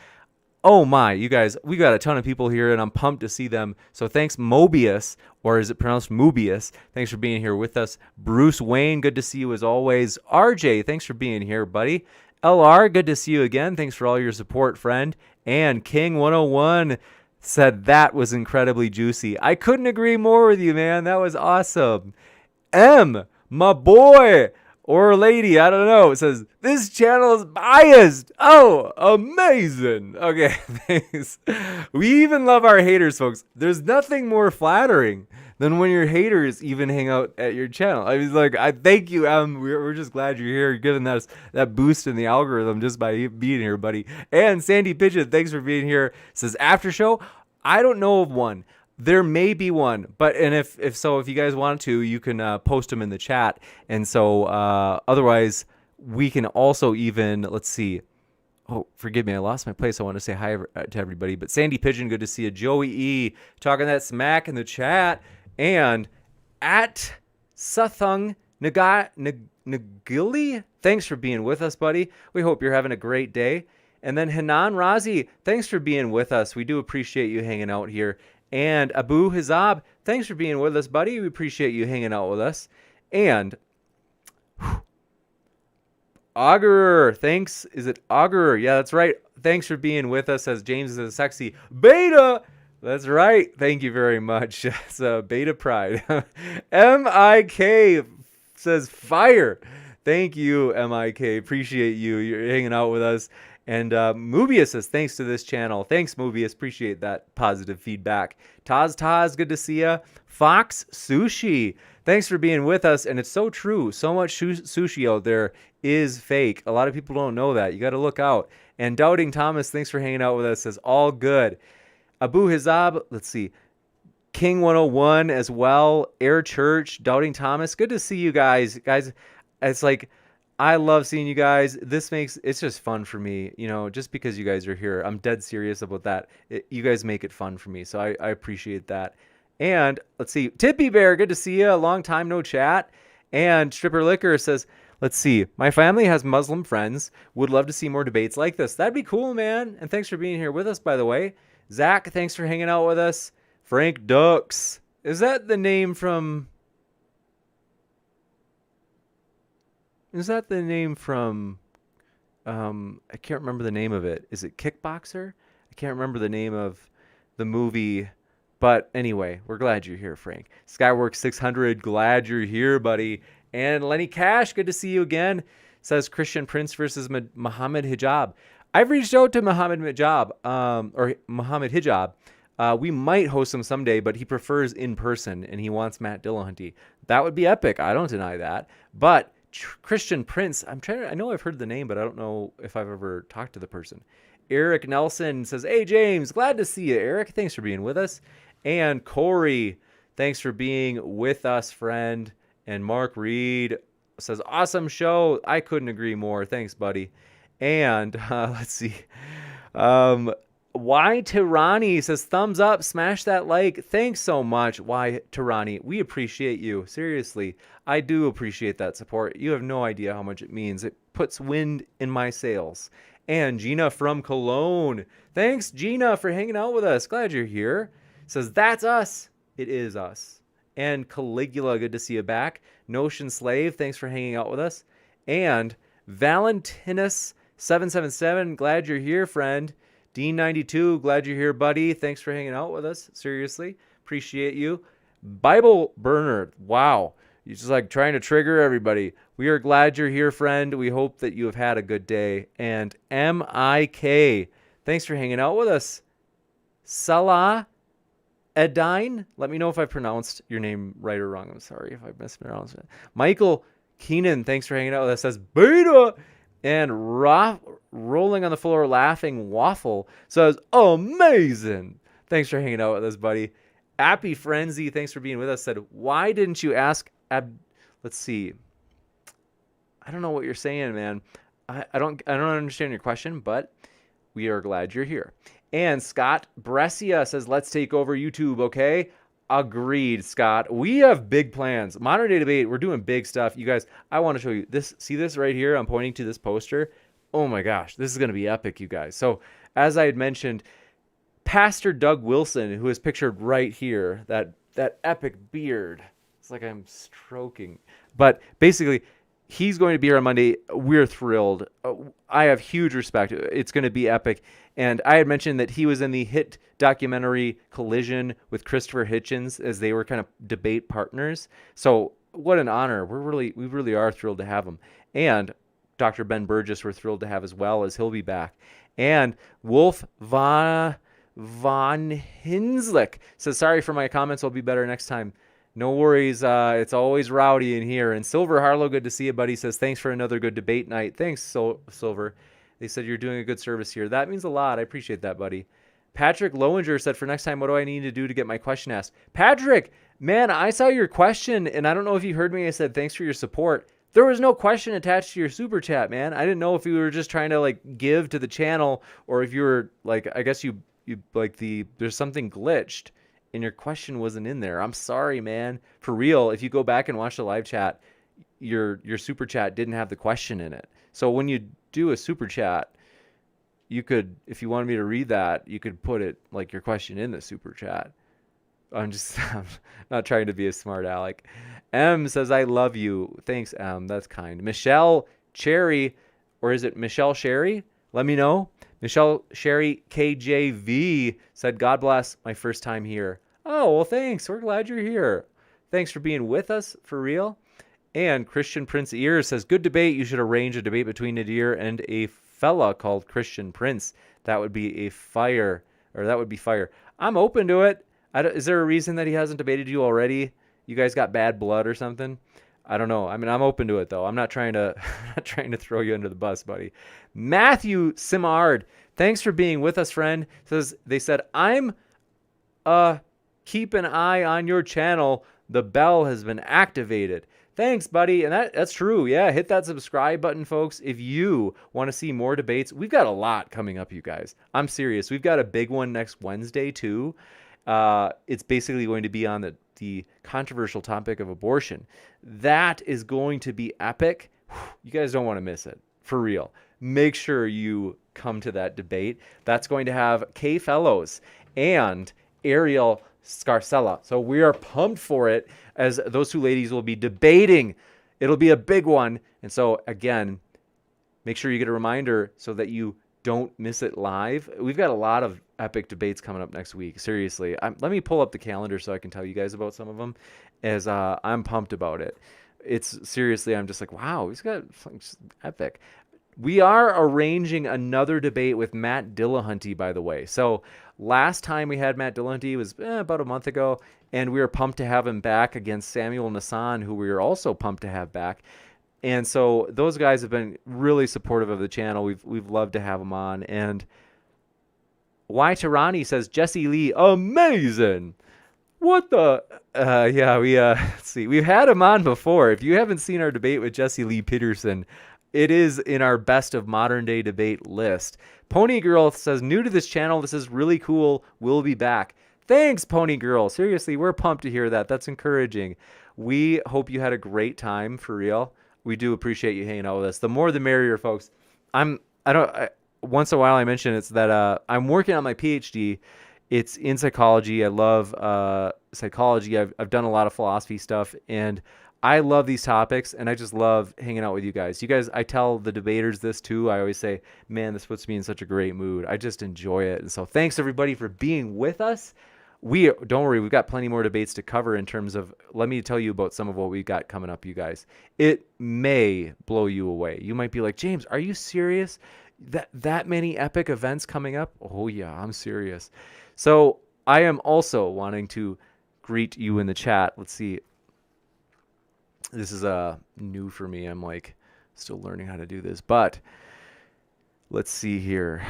Oh my, you guys, we got a ton of people here and I'm pumped to see them. So thanks Mobius, or is it pronounced Mobius? Thanks for being here with us. Bruce Wayne, good to see you as always. RJ, thanks for being here, buddy. LR, good to see you again. Thanks for all your support, friend. And King 101 said that was incredibly juicy. I couldn't agree more with you, man. That was awesome. M, my boy. or lady, I don't know. It says, this channel is biased. Oh, amazing. Okay, thanks. We even love our haters, folks. There's nothing more flattering than when your haters even hang out at your channel. I mean, like, I thank you. We're just glad you're here. You're giving us that boost in the algorithm just by being here, buddy. And Sandy Pigeon, thanks for being here. Says, after show, I don't know of one. There may be one, but if you guys want to, you can post them in the chat. And so otherwise, we can also even, let's see. Oh, forgive me, I lost my place. I want to say hi to everybody. But Sandy Pigeon, good to see you. Joey E, talking that smack in the chat. And at Sathung Nagili, thanks for being with us, buddy. We hope you're having a great day. And then Hanan Razi, thanks for being with us. We do appreciate you hanging out here. And Abu Hizab, thanks for being with us, buddy. We appreciate you hanging out with us. And Augurer, thanks. Is it Augurer? Yeah, that's right. Thanks for being with us, as James is a sexy beta. That's right. Thank you very much. It's Beta Pride. MIK says fire. Thank you, MIK. Appreciate you. You're hanging out with us. And Mobius says, thanks to this channel. Thanks, Mobius. Appreciate that positive feedback. Taz, good to see ya. Fox Sushi, thanks for being with us. And it's so true. So much sushi out there is fake. A lot of people don't know that. You got to look out. And Doubting Thomas, thanks for hanging out with us. Says, all good. Abu Hizab, let's see. King 101 as well. Air Church, Doubting Thomas. Good to see you guys. Guys, it's like, I love seeing you guys. It's just fun for me, just because you guys are here. I'm dead serious about that. You guys make it fun for me, so I appreciate that. And let's see, Tippy Bear, good to see you. A long time no chat. And Stripper Liquor says, let's see, my family has Muslim friends. Would love to see more debates like this. That'd be cool, man. And thanks for being here with us, by the way. Zach, thanks for hanging out with us. Frank Dux, is that the name from... I can't remember the name of it. Is it Kickboxer? I can't remember the name of the movie. But anyway, we're glad you're here, Frank. Skyworks 600, glad you're here, buddy. And Lenny Cash, good to see you again. Says Christian Prince versus Muhammad Hijab. I've reached out to Muhammad Hijab. We might host him someday, but he prefers in person, and he wants Matt Dillahunty. That would be epic. I don't deny that. But Christian Prince, I know I've heard the name, but I don't know if I've ever talked to the person. Eric Nelson says, hey, James, glad to see you, Eric. Thanks for being with us. And Corey, thanks for being with us, friend. And Mark Reed says, awesome show. I couldn't agree more. Thanks, buddy. And let's see. Why Tirani says, thumbs up, smash that like. Thanks so much, Why Tirani. We appreciate you. Seriously, I do appreciate that support. You have no idea how much it means. It puts wind in my sails. And Gina from Cologne. Thanks, Gina, for hanging out with us. Glad you're here. Says, that's us. It is us. And Caligula, good to see you back. Notion Slave, thanks for hanging out with us. And Valentinus777, glad you're here, friend. Dean92, glad you're here, buddy. Thanks for hanging out with us. Seriously, appreciate you. Bible Burner, wow. You're just like trying to trigger everybody. We are glad you're here, friend. We hope that you have had a good day. And MIK, thanks for hanging out with us. Salah Edine, let me know if I pronounced your name right or wrong. I'm sorry if I mispronounced it. Michael Keenan, thanks for hanging out with us. Says Beta. And rolling on the floor laughing waffle says, amazing. Thanks for hanging out with us, buddy. Appy Frenzy, thanks for being with us. Said, why didn't you ask let's see. I don't know what you're saying, man. I don't understand your question, but we are glad you're here. And Scott Brescia says, let's take over YouTube, okay? Agreed, Scott. We have big plans. Modern Day Debate, we're doing big stuff. You guys, I want to show you this. See this right here? I'm pointing to this poster. Oh my gosh, this is going to be epic, you guys. So, as I had mentioned, Pastor Doug Wilson, who is pictured right here, that epic beard. It's like I'm stroking. But basically, he's going to be here on Monday. We're thrilled. I have huge respect. It's going to be epic. And I had mentioned that he was in the hit documentary Collision with Christopher Hitchens as they were kind of debate partners. So what an honor. We really are thrilled to have him. And Dr. Ben Burgess, we're thrilled to have as well, as he'll be back. And Wolf von Hinslick says, sorry for my comments. I'll be better next time. No worries. It's always rowdy in here. And Silver Harlow, good to see you, buddy. Says, thanks for another good debate night. Thanks, Silver. They said you're doing a good service here. That means a lot. I appreciate that, buddy. Patrick Lowinger said, for next time, what do I need to do to get my question asked? Patrick, man, I saw your question, and I don't know if you heard me. I said, thanks for your support. There was no question attached to your super chat, man. I didn't know if you were just trying to like give to the channel, or if you were like, I guess you like there's something glitched and your question wasn't in there. I'm sorry, man. For real, if you go back and watch the live chat, your super chat didn't have the question in it. So when you do a super chat, you could, if you wanted me to read that, you could put it like your question in the super chat. I'm not trying to be a smart aleck. M says, I love you. Thanks, M. That's kind. Michelle Cherry, or is it Michelle Sherry? Let me know. Michelle Sherry KJV said, God bless, my first time here. Oh, well, thanks. We're glad you're here. Thanks for being with us, for real. And Christian Prince Ears says, good debate. You should arrange a debate between Nadir and a fella called Christian Prince. That would be fire. I'm open to it. Is there a reason that he hasn't debated you already? You guys got bad blood or something? I don't know. I mean, I'm open to it though. I'm not trying to throw you under the bus, buddy. Matthew Simard, thanks for being with us, friend. They said, I'm keep an eye on your channel. The bell has been activated. Thanks, buddy. And that's true. Yeah, hit that subscribe button, folks. If you want to see more debates, we've got a lot coming up, you guys. I'm serious. We've got a big one next Wednesday too. It's basically going to be on the controversial topic of abortion. That is going to be epic. You guys don't want to miss it. For real. Make sure you come to that debate. That's going to have Kay Fellows and Ariel Scarcella. So we are pumped for it, as those two ladies will be debating. It'll be a big one. And so again, make sure you get a reminder so that you don't miss it live. We've got a lot of epic debates coming up next week. Seriously. Let me pull up the calendar so I can tell you guys about some of them, as I'm pumped about it. It's seriously, I'm just like, wow, he's got epic. We are arranging another debate with Matt Dillahunty, by the way. So last time we had Matt Dillahunty was about a month ago, and we were pumped to have him back against Samuel Nassan, who we were also pumped to have back. And so those guys have been really supportive of the channel. We've loved to have them on. And Y Tirani says, Jesse Lee, amazing. What the? Let's see. We've had him on before. If you haven't seen our debate with Jesse Lee Peterson, it is in our best of modern day debate list. Pony Girl says, new to this channel. This is really cool. We'll be back. Thanks, Pony Girl. Seriously, we're pumped to hear that. That's encouraging. We hope you had a great time, for real. We do appreciate you hanging out with us. The more the merrier, folks. Once in a while I mention it's that I'm working on my PhD. It's in psychology. I love psychology. I've done a lot of philosophy stuff, and I love these topics, and I just love hanging out with you guys. You guys, I tell the debaters this too. I always say, man, this puts me in such a great mood. I just enjoy it. And so thanks everybody for being with us. Don't worry, we've got plenty more debates to cover in terms of, let me tell you about some of what we got coming up, you guys. It may blow you away. You might be like, James, are you serious? That many epic events coming up? Oh yeah, I'm serious. So I am also wanting to greet you in the chat. Let's see. This is new for me. I'm like still learning how to do this, but let's see here.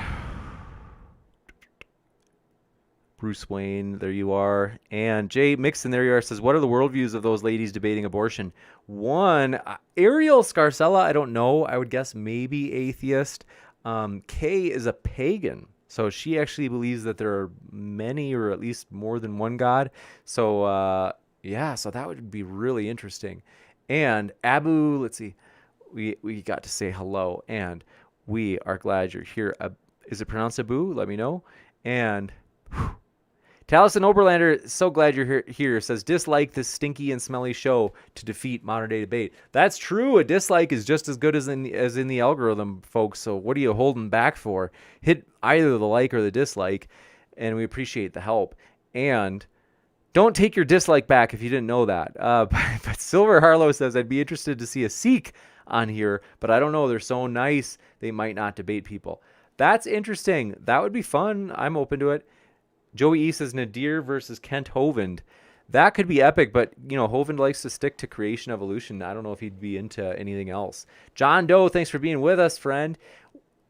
Bruce Wayne, there you are. And Jay Mixon, there you are, says, what are the worldviews of those ladies debating abortion? One, Ariel Scarcella, I don't know. I would guess maybe atheist. Kay is a pagan. So she actually believes that there are many, or at least more than one God. So, so that would be really interesting. And Abu, let's see, we got to say hello, and we are glad you're here. Is it pronounced Abu? Let me know. And Taliesin Oberlander, so glad you're here, says, dislike this stinky and smelly show to defeat modern day debate. That's true. A dislike is just as good as in the algorithm, folks. So what are you holding back for? Hit either the like or the dislike, and we appreciate the help. And Don't take your dislike back if you didn't know that. But Silver Harlow says, I'd be interested to see a Sikh on here, but I don't know. They're so nice, they might not debate people. That's interesting. That would be fun. I'm open to it. Joey E says Nadir versus Kent Hovind. That could be epic, but, Hovind likes to stick to creation evolution. I don't know if he'd be into anything else. John Doe, thanks for being with us, friend.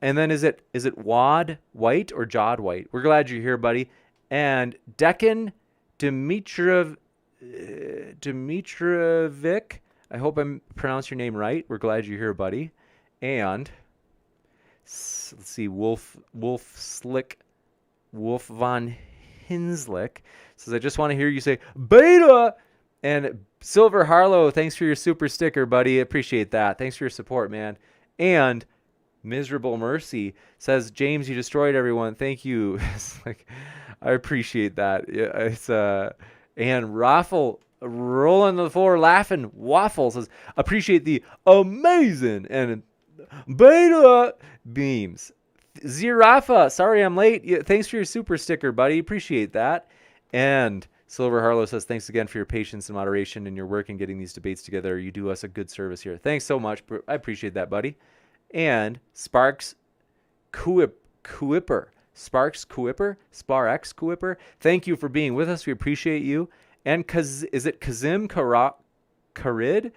And then is it Wad White or Jod White? We're glad you're here, buddy. And Deccan Dimitrovic, I hope I'm pronouncing your name right. We're glad you're here, buddy. And let's see, Wolf von Hinslick says, I just want to hear you say beta. And Silver Harlow, thanks for your super sticker, buddy. Appreciate that. Thanks for your support, man. And Miserable Mercy says, James, you destroyed everyone. Thank you. It's like, I appreciate that. It's and Raffle rolling on the floor laughing. Waffle says, appreciate the amazing and beta beams. Zirafa, sorry I'm late. Thanks for your super sticker, buddy. Appreciate that. And Silver Harlow says, thanks again for your patience and moderation and your work in getting these debates together. You do us a good service here. Thanks so much. I appreciate that, buddy. And Sparks Kuipper. Sparks Kuipper. Thank you for being with us. We appreciate you. And is it Kazim Karid?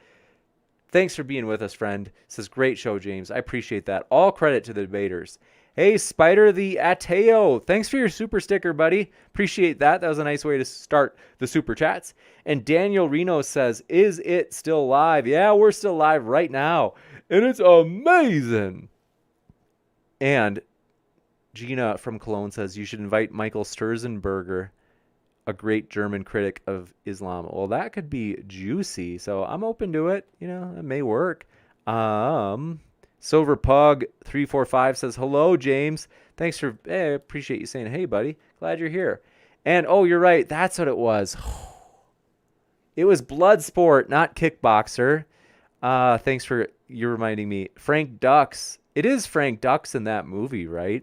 Thanks for being with us, friend. Says, great show, James. I appreciate that. All credit to the debaters. Hey, Spider the Ateo. Thanks for your super sticker, buddy. Appreciate that. That was a nice way to start the super chats. And Daniel Reno says, is it still live? Yeah, we're still live right now. And it's amazing. And Gina from Cologne says, you should invite Michael Sturzenberger, a great German critic of Islam. Well, that could be juicy. So I'm open to it. It may work. Silver Pug 345 says, hello, James. Thanks for, appreciate you saying, hey, buddy. Glad you're here. And, oh, you're right. That's what it was. It was Bloodsport, not Kickboxer. Thanks for you reminding me. Frank Dux. It is Frank Dux in that movie, right?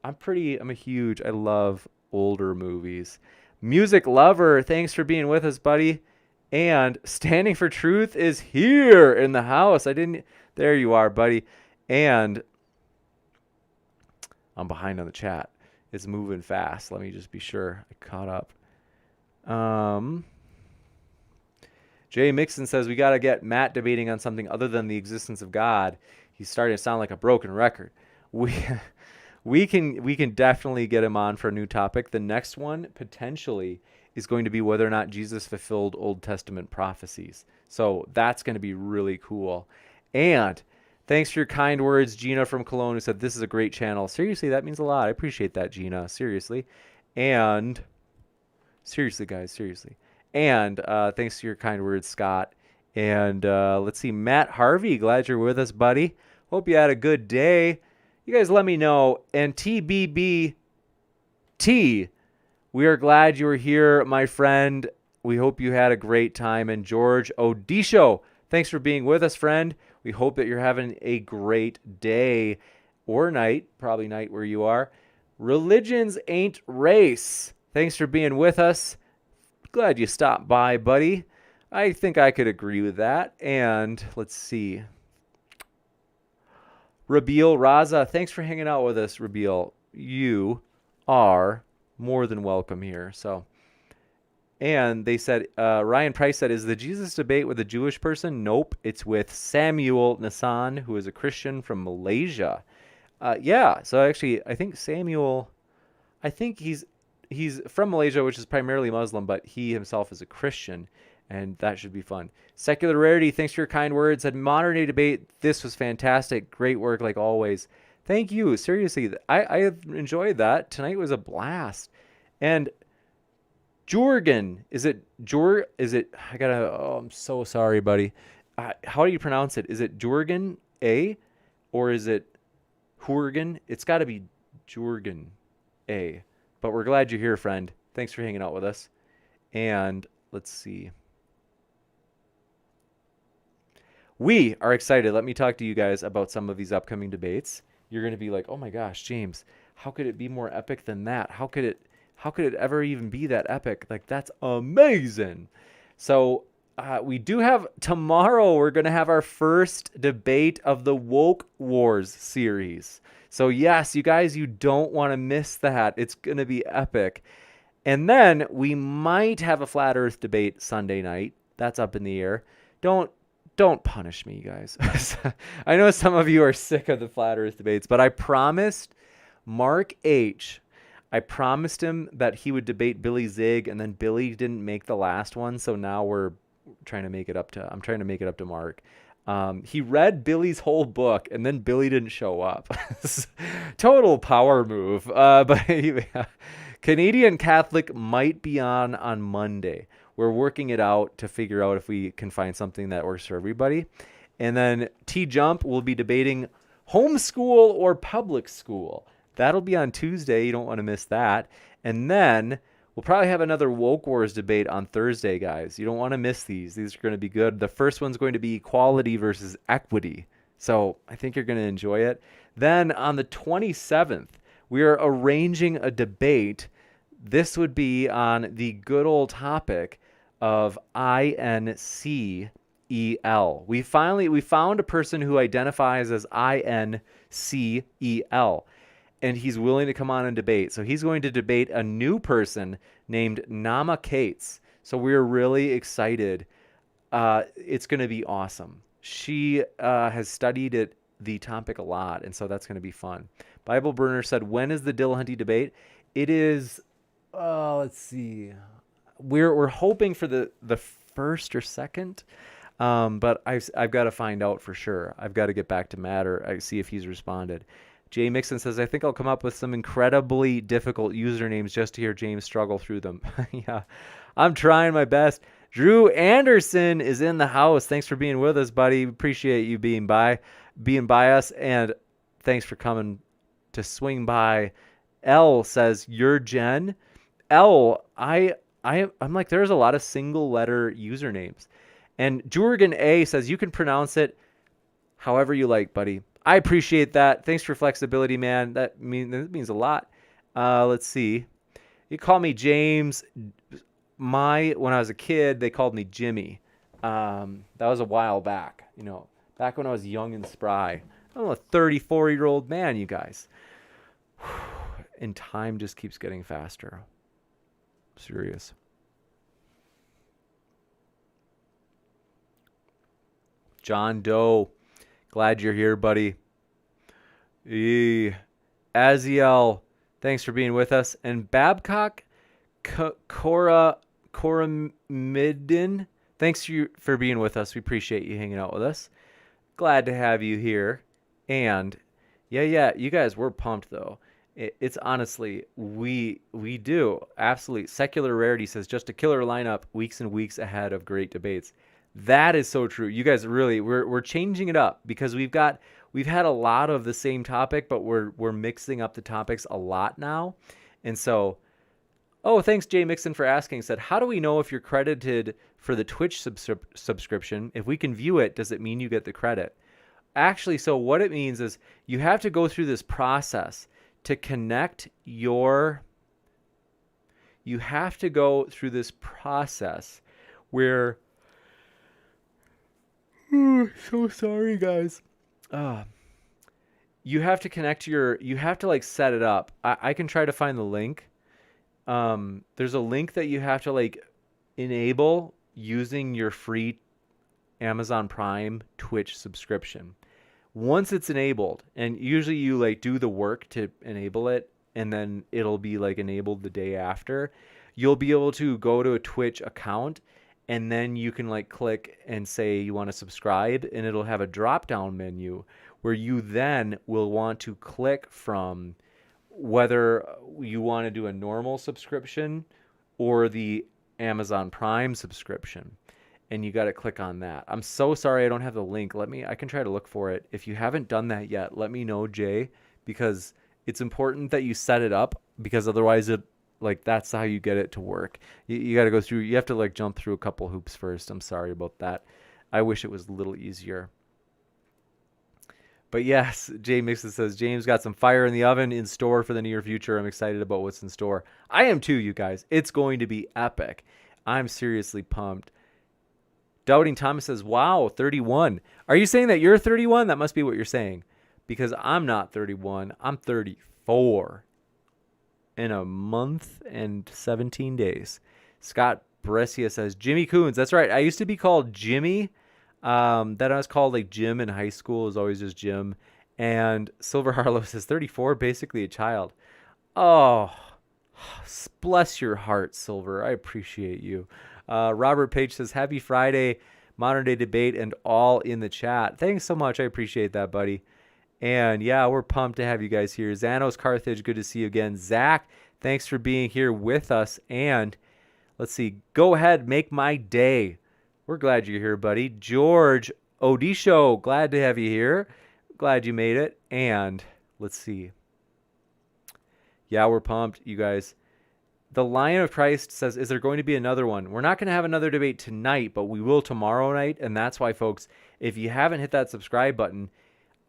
I love older movies. Music Lover, thanks for being with us, buddy. And Standing for Truth is here in the house. There you are, buddy. And I'm behind on the chat. It's moving fast. Let me just be sure I caught up. Jay Mixon says, we got to get Matt debating on something other than the existence of God. He's starting to sound like a broken record. We can definitely get him on for a new topic. The next one potentially is going to be whether or not Jesus fulfilled Old Testament prophecies. So that's going to be really cool. And thanks for your kind words, Gina from Cologne, who said, this is a great channel. Seriously, that means a lot. I appreciate that, Gina. Seriously. And seriously, guys, seriously. And thanks to your kind words, Scott. And let's see, Matt Harvey, glad you're with us, buddy. Hope you had a good day. You guys let me know. And TBBT, we are glad you were here, my friend. We hope you had a great time. And George Odisho, thanks for being with us, friend. We hope that you're having a great day or night, probably night where you are. Religions ain't race. Thanks for being with us. Glad you stopped by, buddy. I think I could agree with that. And let's see. Rabil Raza, thanks for hanging out with us, Rabil. You are more than welcome here. And they said, Ryan Price said, is the Jesus debate with a Jewish person? Nope. It's with Samuel Nassan, who is a Christian from Malaysia. Yeah. So actually, I think he's from Malaysia, which is primarily Muslim, but he himself is a Christian, and that should be fun. Secular Rarity, thanks for your kind words. At Modern Day Debate, this was fantastic. Great work, like always. Thank you. Seriously, I enjoyed that. Tonight was a blast. And Jorgen, I'm so sorry, buddy. How do you pronounce it? Is it Jorgen A, or is it Jorgen? It's got to be Jorgen A. But we're glad you're here, friend. Thanks for hanging out with us. And let's see. We are excited. Let me talk to you guys about some of these upcoming debates. You're going to be like, oh my gosh, James, how could it be more epic than that? How could How could it ever even be that epic? Like, that's amazing. So we do have tomorrow, we're going to have our first debate of the Woke Wars series. So yes, you guys, you don't want to miss that. It's going to be epic. And then we might have a flat earth debate Sunday night. That's up in the air. Don't punish me, you guys. I know some of you are sick of the flat earth debates, but I promised Mark H. I promised him that he would debate Billy Zig, and then Billy didn't make the last one, so now I'm trying to make it up to Mark. He read Billy's whole book, and then Billy didn't show up. Total power move. But yeah. Canadian Catholic might be on Monday. We're working it out to figure out if we can find something that works for everybody. And then T-Jump will be debating homeschool or public school. That'll be on Tuesday. You don't want to miss that. And then we'll probably have another Woke Wars debate on Thursday, guys. You don't want to miss these. These are going to be good. The first one's going to be equality versus equity. So I think you're going to enjoy it. Then on the 27th, we are arranging a debate. This would be on the good old topic of INCEL. We found a person who identifies as INCEL, and he's willing to come on and debate. So he's going to debate a new person named Nama Cates. So we're really excited. It's going to be awesome. She has studied the topic a lot, and so that's going to be fun. Bible Burner said, when is the Dillahunty debate? It is, let's see. We're hoping for the first or second, but I've got to find out for sure. I've got to get back to Matter. I see if he's responded. Jay Mixon says, I think I'll come up with some incredibly difficult usernames just to hear James struggle through them. Yeah, I'm trying my best. Drew Anderson is in the house. Thanks for being with us, buddy. Appreciate you being by us, and thanks for coming to swing by. L says, you're Jen. L, I'm like, there's a lot of single letter usernames. And Jurgen A says, you can pronounce it however you like, buddy. I appreciate that. Thanks for flexibility, man. That means a lot. Let's see. You call me James. When I was a kid, they called me Jimmy. That was a while back, back when I was young and spry. I'm a 34-year-old man, you guys. And time just keeps getting faster. Serious. John Doe. Glad you're here, buddy. Aziel, thanks for being with us. And Babcock Koramidin, thanks for being with us. We appreciate you hanging out with us. Glad to have you here. And yeah, you guys, we're pumped though. It's honestly, we do. Absolutely. Secular Rarity says, just a killer lineup, weeks and weeks ahead of great debates. That is so true. You guys really, we're changing it up because we've had a lot of the same topic, but we're mixing up the topics a lot now. And so, thanks Jay Mixon for asking. Said, how do we know if you're credited for the Twitch subscription? If we can view it, does it mean you get the credit? Actually, so what it means is you have to go through this process to connect your. You have to go through this process where. So sorry, guys. You have to connect you have to like set it up. I can try to find the link. There's a link that you have to like enable using your free Amazon Prime Twitch subscription. Once it's enabled, and usually you like do the work to enable it, and then it'll be like enabled the day after, you'll be able to go to a Twitch account. And then you can like click and say you want to subscribe, and it'll have a drop down menu where you then will want to click from whether you want to do a normal subscription or the Amazon Prime subscription. And you got to click on that. I'm so sorry I don't have the link. I can try to look for it. If you haven't done that yet, let me know, Jay, because it's important that you set it up, because otherwise that's how you get it to work. You got to go through, you have to like jump through a couple hoops first. I'm sorry about that. I wish it was a little easier. But yes, Jay Mixon says, James got some fire in the oven in store for the near future. I'm excited about what's in store. I am too, you guys. It's going to be epic. I'm seriously pumped. Doubting Thomas says, wow, 31. Are you saying that you're 31? That must be what you're saying. Because I'm not 31. I'm 34 in a month and 17 days. Scott Brescia says, Jimmy Coons. That's right. I used to be called Jimmy. That I was called like Jim in high school. It was always just Jim. And Silver Harlow says 34, basically a child. Oh, bless your heart, Silver. I appreciate you. Robert Page says, happy Friday, modern day debate, and all in the chat. Thanks so much. I appreciate that, buddy. And yeah, we're pumped to have you guys here. Xanos Carthage, good to see you again. Zach, thanks for being here with us. And let's see, go ahead, make my day. We're glad you're here, buddy. George Odisho, glad to have you here. Glad you made it. And let's see. Yeah, we're pumped, you guys. The Lion of Christ says, is there going to be another one? We're not going to have another debate tonight, but we will tomorrow night. And that's why, folks, if you haven't hit that subscribe button,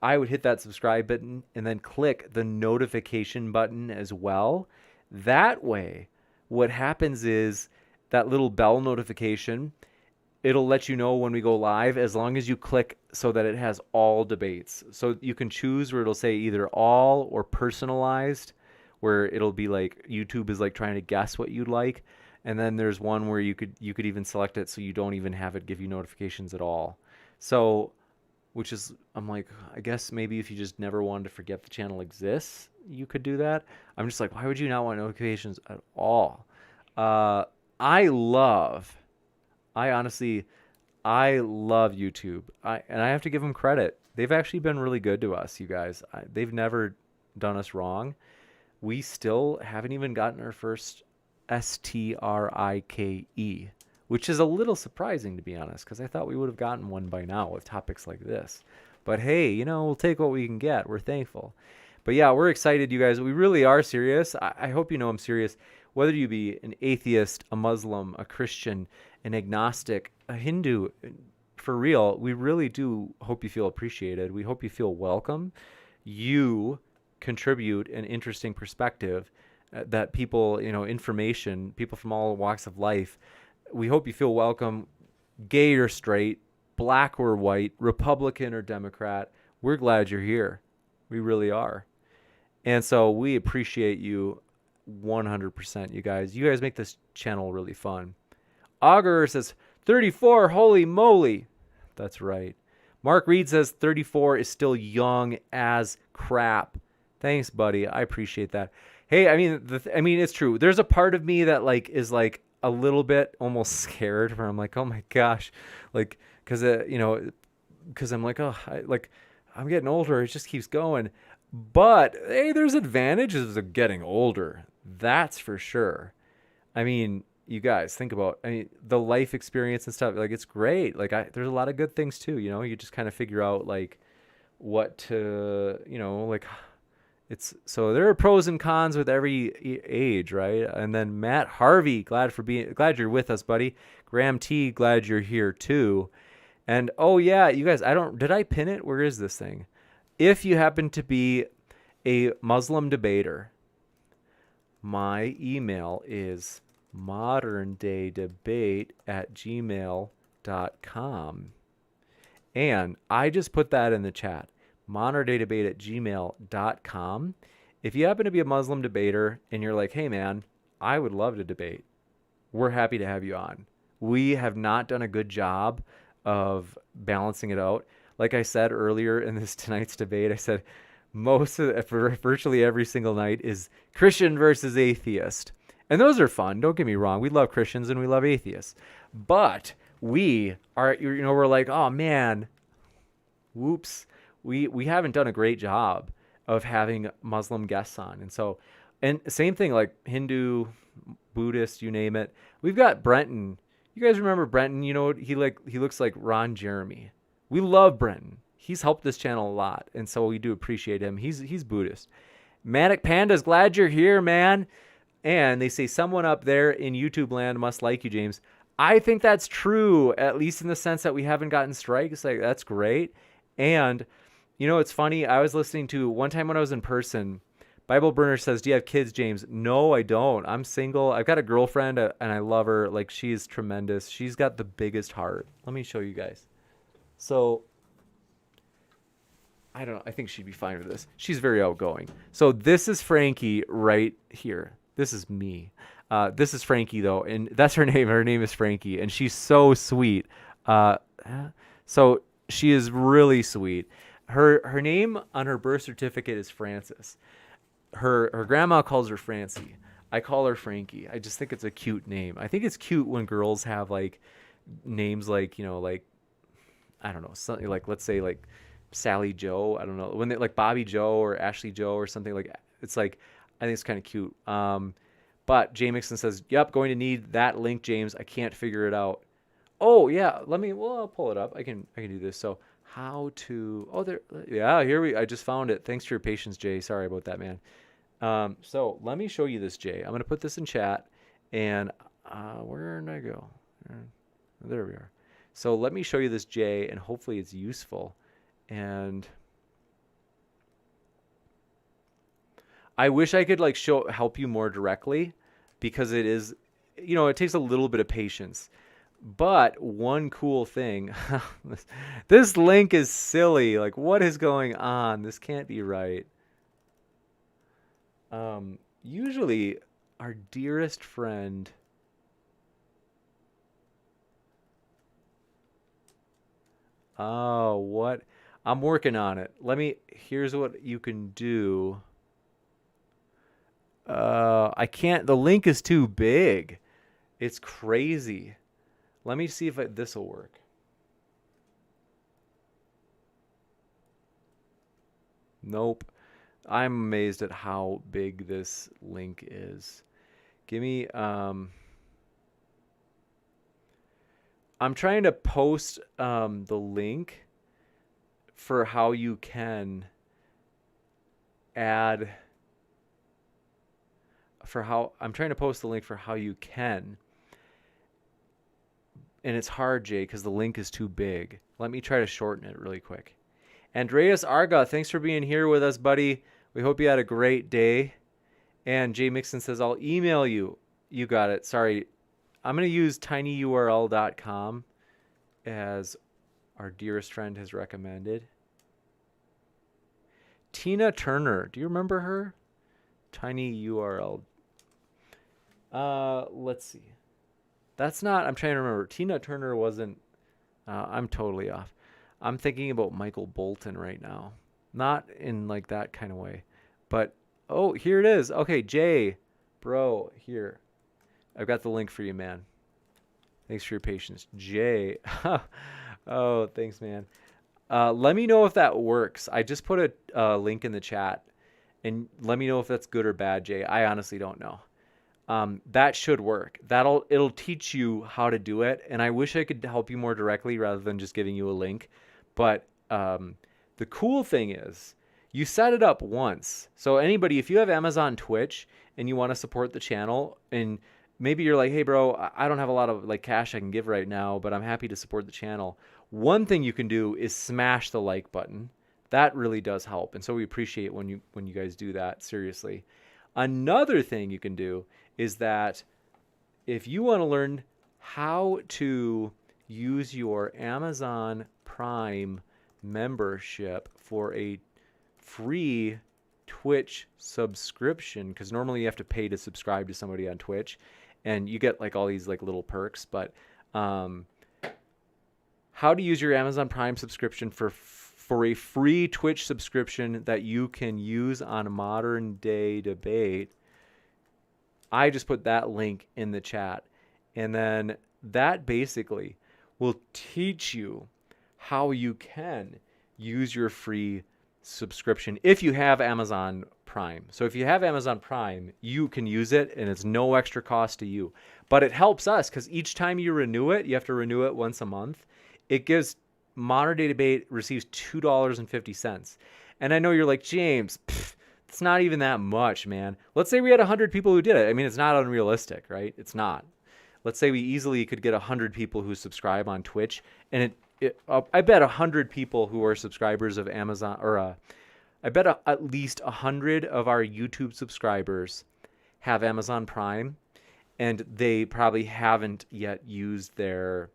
I would hit that subscribe button and then click the notification button as well. That way, what happens is that little bell notification, it'll let you know when we go live as long as you click so that it has all debates. So you can choose where it'll say either all or personalized, where it'll be like YouTube is like trying to guess what you'd like. And then there's one where you could even select it so you don't even have it give you notifications at all. So, which is, I'm like, I guess maybe if you just never wanted to forget the channel exists, you could do that. I'm just like, why would you not want notifications at all? I honestly love YouTube. And I have to give them credit. They've actually been really good to us, you guys. They've never done us wrong. We still haven't even gotten our first STRIKE, which is a little surprising, to be honest, because I thought we would have gotten one by now with topics like this. But hey, we'll take what we can get. We're thankful. But yeah, we're excited, you guys. We really are serious. I hope you know I'm serious. Whether you be an atheist, a Muslim, a Christian, an agnostic, a Hindu, for real, we really do hope you feel appreciated. We hope you feel welcome. You contribute an interesting perspective that people, information, people from all walks of life. We hope you feel welcome, gay or straight, black or white, Republican or Democrat. We're glad you're here. We really are. And so we appreciate you 100%, you guys. You guys make this channel really fun. Augur says, 34, holy moly. That's right. Mark Reed says 34 is still young as crap. Thanks, buddy. I appreciate that. Hey, I mean, it's true. There's a part of me that is a little bit almost scared, where I'm like, oh my gosh, because I'm like, oh, I'm getting older. It just keeps going. But hey, there's advantages of getting older. That's for sure. I mean, you guys think about, the life experience and stuff. It's great. There's a lot of good things too. You just kind of figure out what to, so there are pros and cons with every age, right? And then Matt Harvey, glad you're with us, buddy. Graham T, glad you're here too. And oh yeah, you guys, did I pin it? Where is this thing? If you happen to be a Muslim debater, my email is moderndaydebate@gmail.com. And I just put that in the chat. moderndaydebate@gmail.com. If you happen to be a Muslim debater and you're like, hey man, I would love to debate, we're happy to have you on. We have not done a good job of balancing it out. Like I said earlier in tonight's debate, I said for virtually every single night is Christian versus atheist. And those are fun. Don't get me wrong. We love Christians and we love atheists. But we are, we're like, oh man, whoops. We haven't done a great job of having Muslim guests on. And same thing, like Hindu, Buddhist, you name it. We've got Brenton. You guys remember Brenton? He looks like Ron Jeremy. We love Brenton. He's helped this channel a lot, and so we do appreciate him. He's Buddhist. Manic Panda's glad you're here, man. And they say someone up there in YouTube land must like you, James. I think that's true, at least in the sense that we haven't gotten strikes. That's great. And You know, it's funny. I was listening to one time when I was in person. Bible Burner says, "Do you have kids, James?" No, I don't. I'm single. I've got a girlfriend, and I love her. Like, she's tremendous. She's got the biggest heart. Let me show you guys. So, I don't know. I think she'd be fine with this. She's very outgoing. So this is Frankie right here. This is me. This is Frankie, though, and that's her name. Her name is Frankie, and she's so sweet. So she is really sweet. Her name on her birth certificate is Frances. Her grandma calls her Francie. I call her Frankie. I just think it's a cute name. I think it's cute when girls have like names like, you know, like, I don't know, something like, let's say like Sally Joe. I don't know, when they like Bobby Joe or Ashley Joe or something like, it's like, I think it's kind of cute. But Jay Mixon says, "Yep, going to need that link, James. I can't figure it out." Oh yeah, I'll pull it up. I can do this. So how to, I just found it. Thanks for your patience, Jay. Sorry about that, man. So let me show you this, Jay. I'm going to put this in chat, and where did I go? There we are. So let me show you this, Jay, and hopefully it's useful. And I wish I could like help you more directly, because it is, you know, it takes a little bit of patience. But one cool thing, this link is silly. Like, what is going on? This can't be right. Usually our dearest friend, what? I'm working on it. Here's what you can do. I can't, the link is too big. It's crazy. Let me see if this will work. Nope. I'm amazed at how big this link is. Give me, I'm trying to post the link for how you can I'm trying to post the link for how you can. And it's hard, Jay, because the link is too big. Let me try to shorten it really quick. Andreas Arga, thanks for being here with us, buddy. We hope you had a great day. And Jay Mixon says, "I'll email you." You got it. Sorry. I'm going to use tinyurl.com as our dearest friend has recommended. Tina Turner. Do you remember her? tinyurl. Let's see. That's not, I'm trying to remember. Tina Turner wasn't, I'm totally off. I'm thinking about Michael Bolton right now. Not in like that kind of way. But, oh, here it is. Okay, Jay, bro, here. I've got the link for you, man. Thanks for your patience. Jay. Oh, thanks, man. Let me know if that works. I just put a link in the chat. And let me know if that's good or bad, Jay. I honestly don't know. That should work. It'll teach you how to do it. And I wish I could help you more directly rather than just giving you a link. But the cool thing is you set it up once. So anybody, if you have Amazon Twitch and you want to support the channel, and maybe you're like, "Hey, bro, I don't have a lot of like cash I can give right now, but I'm happy to support the channel." One thing you can do is smash the like button. That really does help. And so we appreciate when you guys do that, seriously. Another thing you can do is that if you want to learn how to use your Amazon Prime membership for a free Twitch subscription, because normally you have to pay to subscribe to somebody on Twitch, and you get like all these like little perks, but how to use your Amazon Prime subscription for a free Twitch subscription that you can use on Modern Day Debate. I just put that link in the chat. And then that basically will teach you how you can use your free subscription if you have Amazon Prime. So if you have Amazon Prime, you can use it and it's no extra cost to you. But it helps us because each time you renew it, you have to renew it once a month. It gives Modern Day Debate receives $2.50. And I know you're like, "James, it's not even that much, man." Let's say we had 100 people who did it. I mean, it's not unrealistic, right? It's not. Let's say we easily could get 100 people who subscribe on Twitch, and I bet 100 people who are subscribers of Amazon, or I bet at least 100 of our YouTube subscribers have Amazon Prime, and they probably haven't yet used their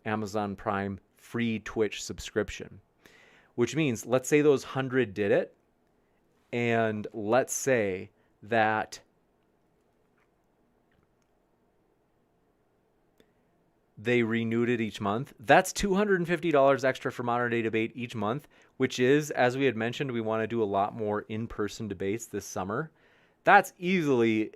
Amazon Prime free Twitch subscription, which means, let's say those 100 did it, and let's say that they renewed it each month. That's $250 extra for Modern Day Debate each month, which is, as we had mentioned, we want to do a lot more in-person debates this summer. That's easily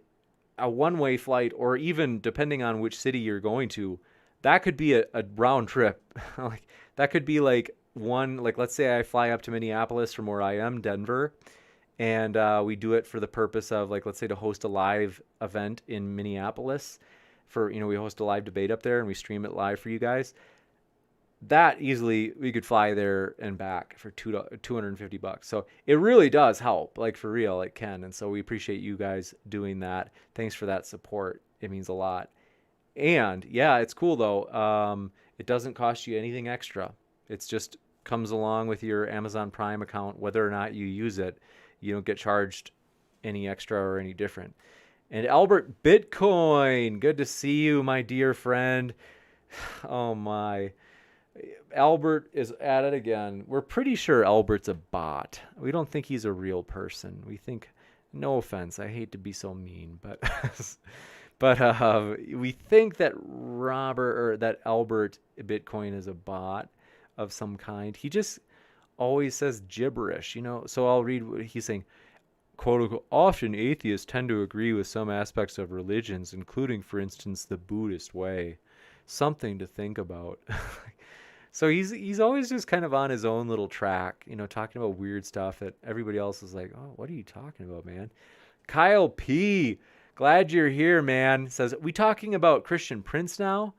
a one-way flight, or even depending on which city you're going to, that could be a round trip. Like that could be like let's say I fly up to Minneapolis from where I am, Denver, and we do it for the purpose of, like, let's say to host a live event in Minneapolis. We host a live debate up there and we stream it live for you guys. That easily we could fly there and back for $250. So it really does help, like for real, it can. And so we appreciate you guys doing that. Thanks for that support. It means a lot. And yeah, it's cool though. It doesn't cost you anything extra. It's just comes along with your Amazon Prime account, whether or not you use it. You don't get charged any extra or any different. And Albert Bitcoin, good to see you, my dear friend. Oh my. Albert is at it again. We're pretty sure Albert's a bot. We don't think he's a real person. We think, no offense, I hate to be so mean, but we think that that Albert Bitcoin is a bot of some kind. He just always says gibberish, So I'll read what he's saying. Quote unquote, often atheists tend to agree with some aspects of religions, including, for instance, the Buddhist way. Something to think about. So he's always just kind of on his own little track, talking about weird stuff that everybody else is like, oh, what are you talking about, man? Kyle P., glad you're here, man. Says, we talking about Christian Prince now?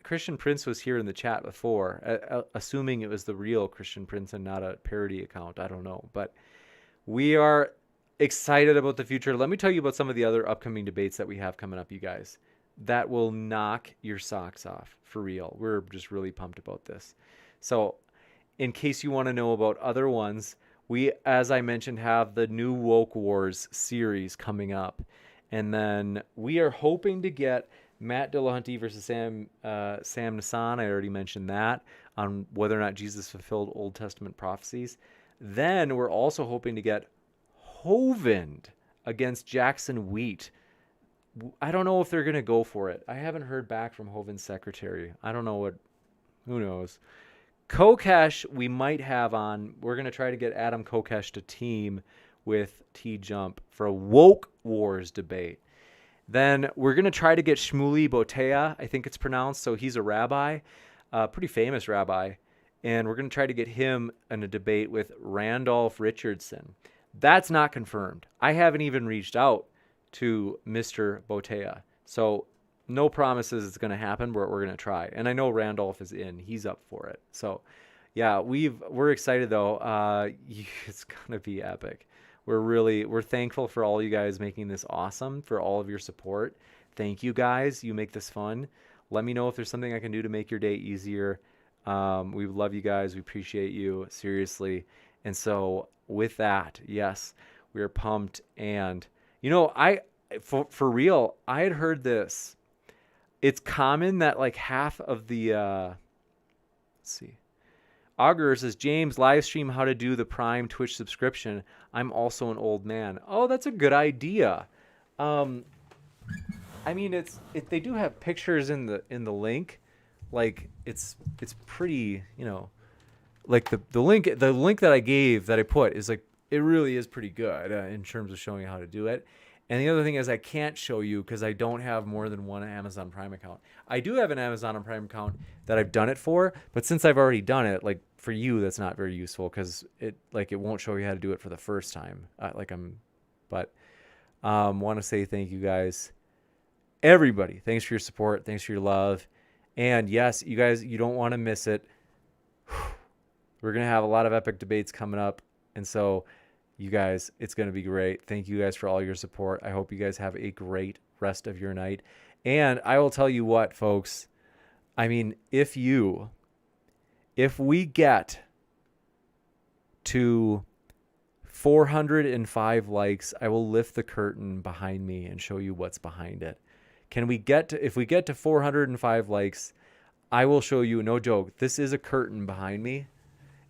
Christian Prince was here in the chat before, assuming it was the real Christian Prince and not a parody account. I don't know, but we are excited about the future. Let me tell you about some of the other upcoming debates that we have coming up, you guys. That will knock your socks off, for real. We're just really pumped about this. So in case you want to know about other ones, we, as I mentioned, have the new Woke Wars series coming up. And then we are hoping to get Matt Dillahunty versus Sam Nassan. I already mentioned that, on whether or not Jesus fulfilled Old Testament prophecies. Then we're also hoping to get Hovind against Jackson Wheat. I don't know if they're going to go for it. I haven't heard back from Hovind's secretary. I don't know who knows. Kokesh we might have on. We're going to try to get Adam Kokesh to team with T-Jump for a Woke Wars debate. Then we're going to try to get Shmuley Botea, I think it's pronounced. So he's a rabbi, a pretty famous rabbi. And we're going to try to get him in a debate with Randolph Richardson. That's not confirmed. I haven't even reached out to Mr. Botea. So no promises it's going to happen, but we're going to try. And I know Randolph is in. He's up for it. So yeah, we're excited though. It's going to be epic. We're thankful for all you guys making this awesome, for all of your support. Thank you guys. You make this fun. Let me know if there's something I can do to make your day easier. We love you guys. We appreciate you, seriously. And so with that, yes, we are pumped. And for real, I had heard this. It's common that like half of the let's see. Augur says, James, live stream how to do the Prime Twitch subscription. I'm also an old man. Oh, that's a good idea. I mean, they do have pictures in the link. Like it's pretty, like the link that I gave, that I put, is like, it really is pretty good in terms of showing you how to do it. And the other thing is, I can't show you because I don't have more than one Amazon Prime account. I do have an Amazon Prime account that I've done it for, but since I've already done it, like for you, that's not very useful because it won't show you how to do it for the first time. Want to say thank you guys, everybody. Thanks for your support. Thanks for your love. And yes, you guys, you don't want to miss it. We're going to have a lot of epic debates coming up. And so you guys, it's going to be great. Thank you guys for all your support. I hope you guys have a great rest of your night. And I will tell you what, folks, I mean, if we get to 405 likes, I will lift the curtain behind me and show you what's behind it. If we get to 405 likes, I will show you, no joke, this is a curtain behind me,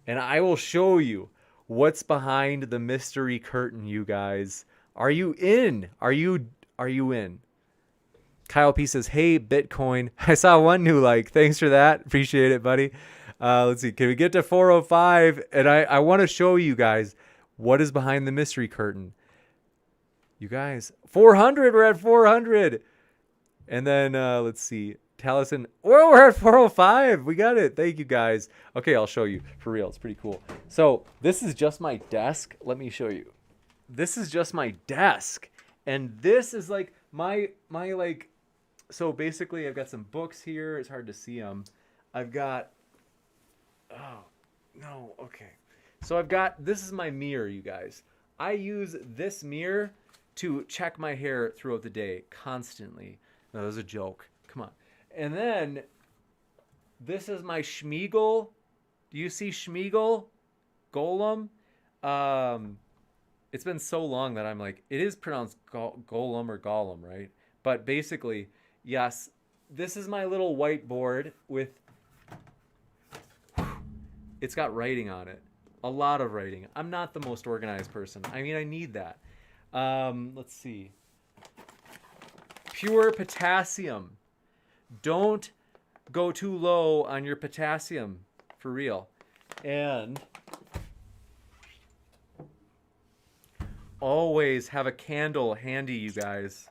and I will show you what's behind the mystery curtain, you guys. Are you in? Are you in? Kyle P says, hey, Bitcoin. I saw one new like. Thanks for that. Appreciate it, buddy. Let's see. Can we get to 405? And I want to show you guys what is behind the mystery curtain. You guys, 400. We're at 400. And then let's see. Taliesin. Whoa, we're at 405. We got it. Thank you, guys. Okay, I'll show you. For real. It's pretty cool. So this is just my desk. Let me show you. This is just my desk. And this is like my like, so basically I've got some books here. It's hard to see them. I've got, oh, no, okay. So this is my mirror, you guys. I use this mirror to check my hair throughout the day constantly. No, that was a joke. Come on. And then this is my Schmiegel. Do you see Schmiegel? Golem? It's been so long that I'm like, it is pronounced Golem or Gollum, right? But basically, yes, this is my little whiteboard with, it's got writing on it. A lot of writing. I'm not the most organized person. I mean, I need that. Let's see. Pure potassium. Don't go too low on your potassium, for real. And always have a candle handy, you guys.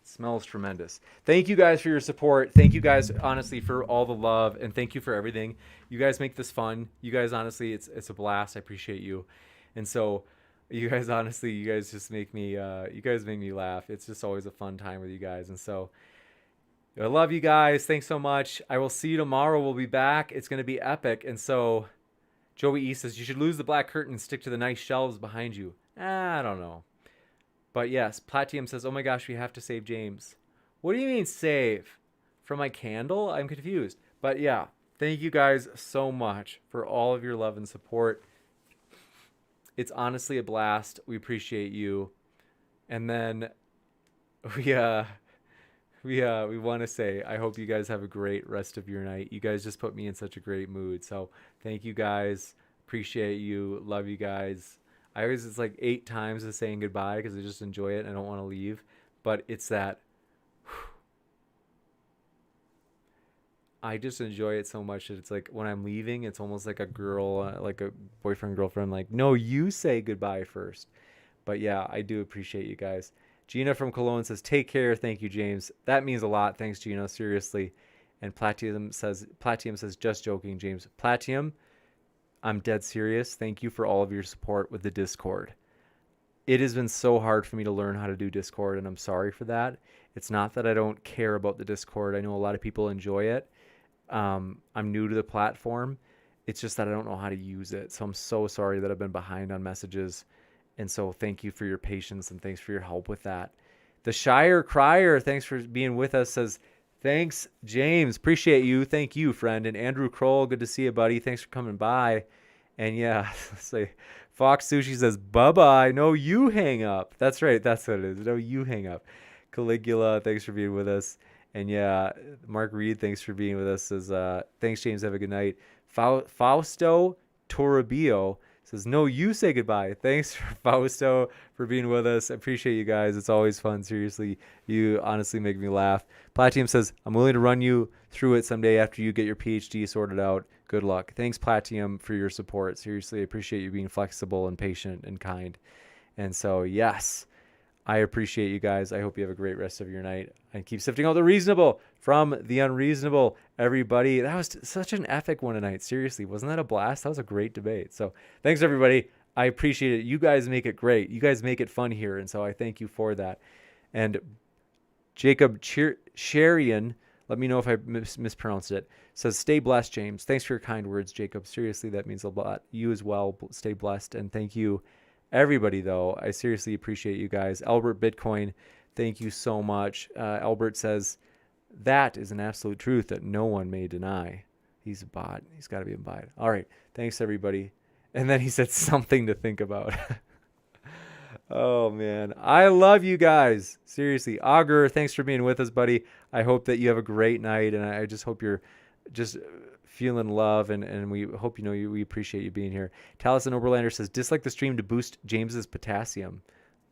Smells tremendous. Thank you guys for your support. Thank you guys, honestly, for all the love, and thank you for everything. You guys make this fun. You guys, honestly, it's a blast. I appreciate you. And so, you guys, honestly, you guys just make me, you guys make me laugh. It's just always a fun time with you guys. And so, I love you guys. Thanks so much. I will see you tomorrow. We'll be back. It's going to be epic. And so, Joey E says, you should lose the black curtain and stick to the nice shelves behind you. I don't know. But yes, Platium says, oh my gosh, we have to save James. What do you mean save? From my candle? I'm confused. But yeah, thank you guys so much for all of your love and support. It's honestly a blast. We appreciate you. And then we want to say, I hope you guys have a great rest of your night. You guys just put me in such a great mood. So thank you guys. Appreciate you. Love you guys. It's like 8 times of saying goodbye because I just enjoy it and I don't want to leave. But it's that I just enjoy it so much that it's like when I'm leaving, it's almost like a girl, like a boyfriend, girlfriend, like, no, you say goodbye first. But yeah, I do appreciate you guys. Gina from Cologne says, take care. Thank you, James. That means a lot. Thanks, Gina. Seriously. And Platium says, just joking, James. Platium, I'm dead serious. Thank you for all of your support with the Discord. It has been so hard for me to learn how to do Discord, and I'm sorry for that. It's not that I don't care about the Discord. I know a lot of people enjoy it. I'm new to the platform. It's just that I don't know how to use it. So I'm so sorry that I've been behind on messages. And so thank you for your patience and thanks for your help with that. The Shire Crier, thanks for being with us, says, thanks, James. Appreciate you. Thank you, friend. And Andrew Kroll, good to see you, buddy. Thanks for coming by. And yeah, say Fox Sushi says, bye-bye. No, you hang up. That's right. That's what it is. No, you hang up. Caligula, thanks for being with us. And yeah, Mark Reed, thanks for being with us. Says, thanks, James. Have a good night. Fausto Toribio says, no, you say goodbye. Thanks, Fausto, for being with us. I appreciate you guys. It's always fun. Seriously, you honestly make me laugh. Platium says, I'm willing to run you through it someday after you get your PhD sorted out. Good luck. Thanks, Platium, for your support. Seriously, I appreciate you being flexible and patient and kind. And so, yes, I appreciate you guys. I hope you have a great rest of your night. And keep sifting out the reasonable from the unreasonable, everybody. That was such an epic one tonight. Seriously, wasn't that a blast? That was a great debate. So thanks, everybody. I appreciate it. You guys make it great. You guys make it fun here. And so I thank you for that. And Jacob Sherian, let me know if I mispronounced it, says, stay blessed, James. Thanks for your kind words, Jacob. Seriously, that means a lot. You as well. Stay blessed. And thank you, Everybody, though, I seriously appreciate you guys. Albert Bitcoin, thank you so much. Albert says, that is an absolute truth that no one may deny. He's a bot. He's got to be a bot. All right. Thanks, everybody. And then he said something to think about. Oh, man. I love you guys. Seriously. Augur, thanks for being with us, buddy. I hope that you have a great night, and I just hope you're just feeling love, and we hope we appreciate you being here. Taliesin Oberlander says, dislike the stream to boost James's potassium.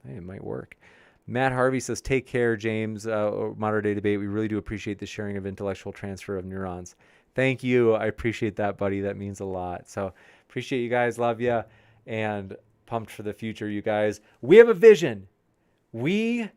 Hey, it might work. Matt Harvey says, take care, James. Modern Day Debate. We really do appreciate the sharing of intellectual transfer of neurons. Thank you. I appreciate that, buddy. That means a lot. So appreciate you guys. Love you. And pumped for the future, you guys. We have a vision. We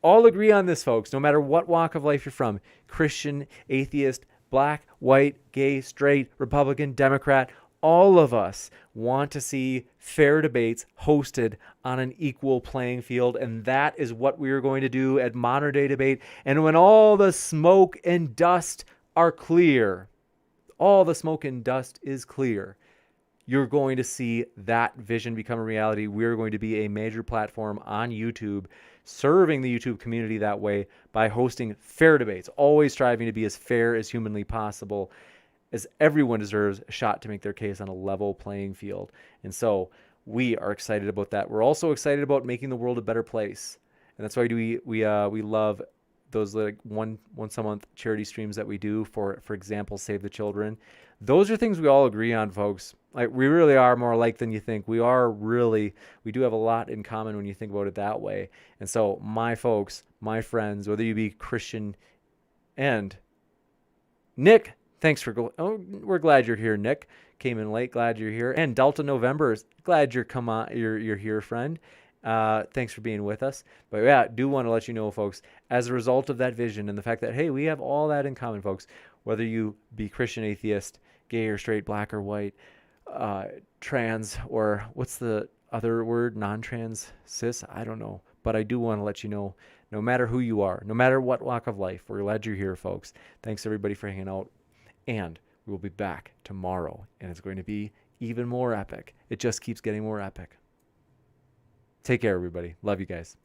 all agree on this, folks, no matter what walk of life you're from. Christian, atheist, black, white, gay, straight, Republican, Democrat. All of us want to see fair debates hosted on an equal playing field, and that is what we are going to do at Modern Day Debate. And when all the smoke and dust are clear, all the smoke and dust is clear, you're going to see that vision become a reality. We're going to be a major platform on YouTube, serving the YouTube community that way by hosting fair debates, always striving to be as fair as humanly possible, as everyone deserves a shot to make their case on a level playing field. And so we are excited about that. We're also excited about making the world a better place. And that's why we love those like once a month charity streams that we do for example, Save the Children. Those are things we all agree on, folks. Like, we really are more alike than you think. We do have a lot in common when you think about it that way. And so my folks, my friends, whether you be Christian, and Nick, thanks for we're glad you're here, Nick. Came in late, glad you're here. And Delta November, glad you're here, friend. Thanks for being with us. But yeah, do want to let you know, folks, as a result of that vision and the fact that, hey, we have all that in common, folks, whether you be Christian, atheist, gay or straight, black or white, trans, or what's the other word, non-trans, cis, I don't know. But I do want to let you know, no matter who you are, no matter what walk of life, we're glad you're here, folks. Thanks, everybody, for hanging out. And we will be back tomorrow, and it's going to be even more epic. It just keeps getting more epic. Take care, everybody. Love you guys.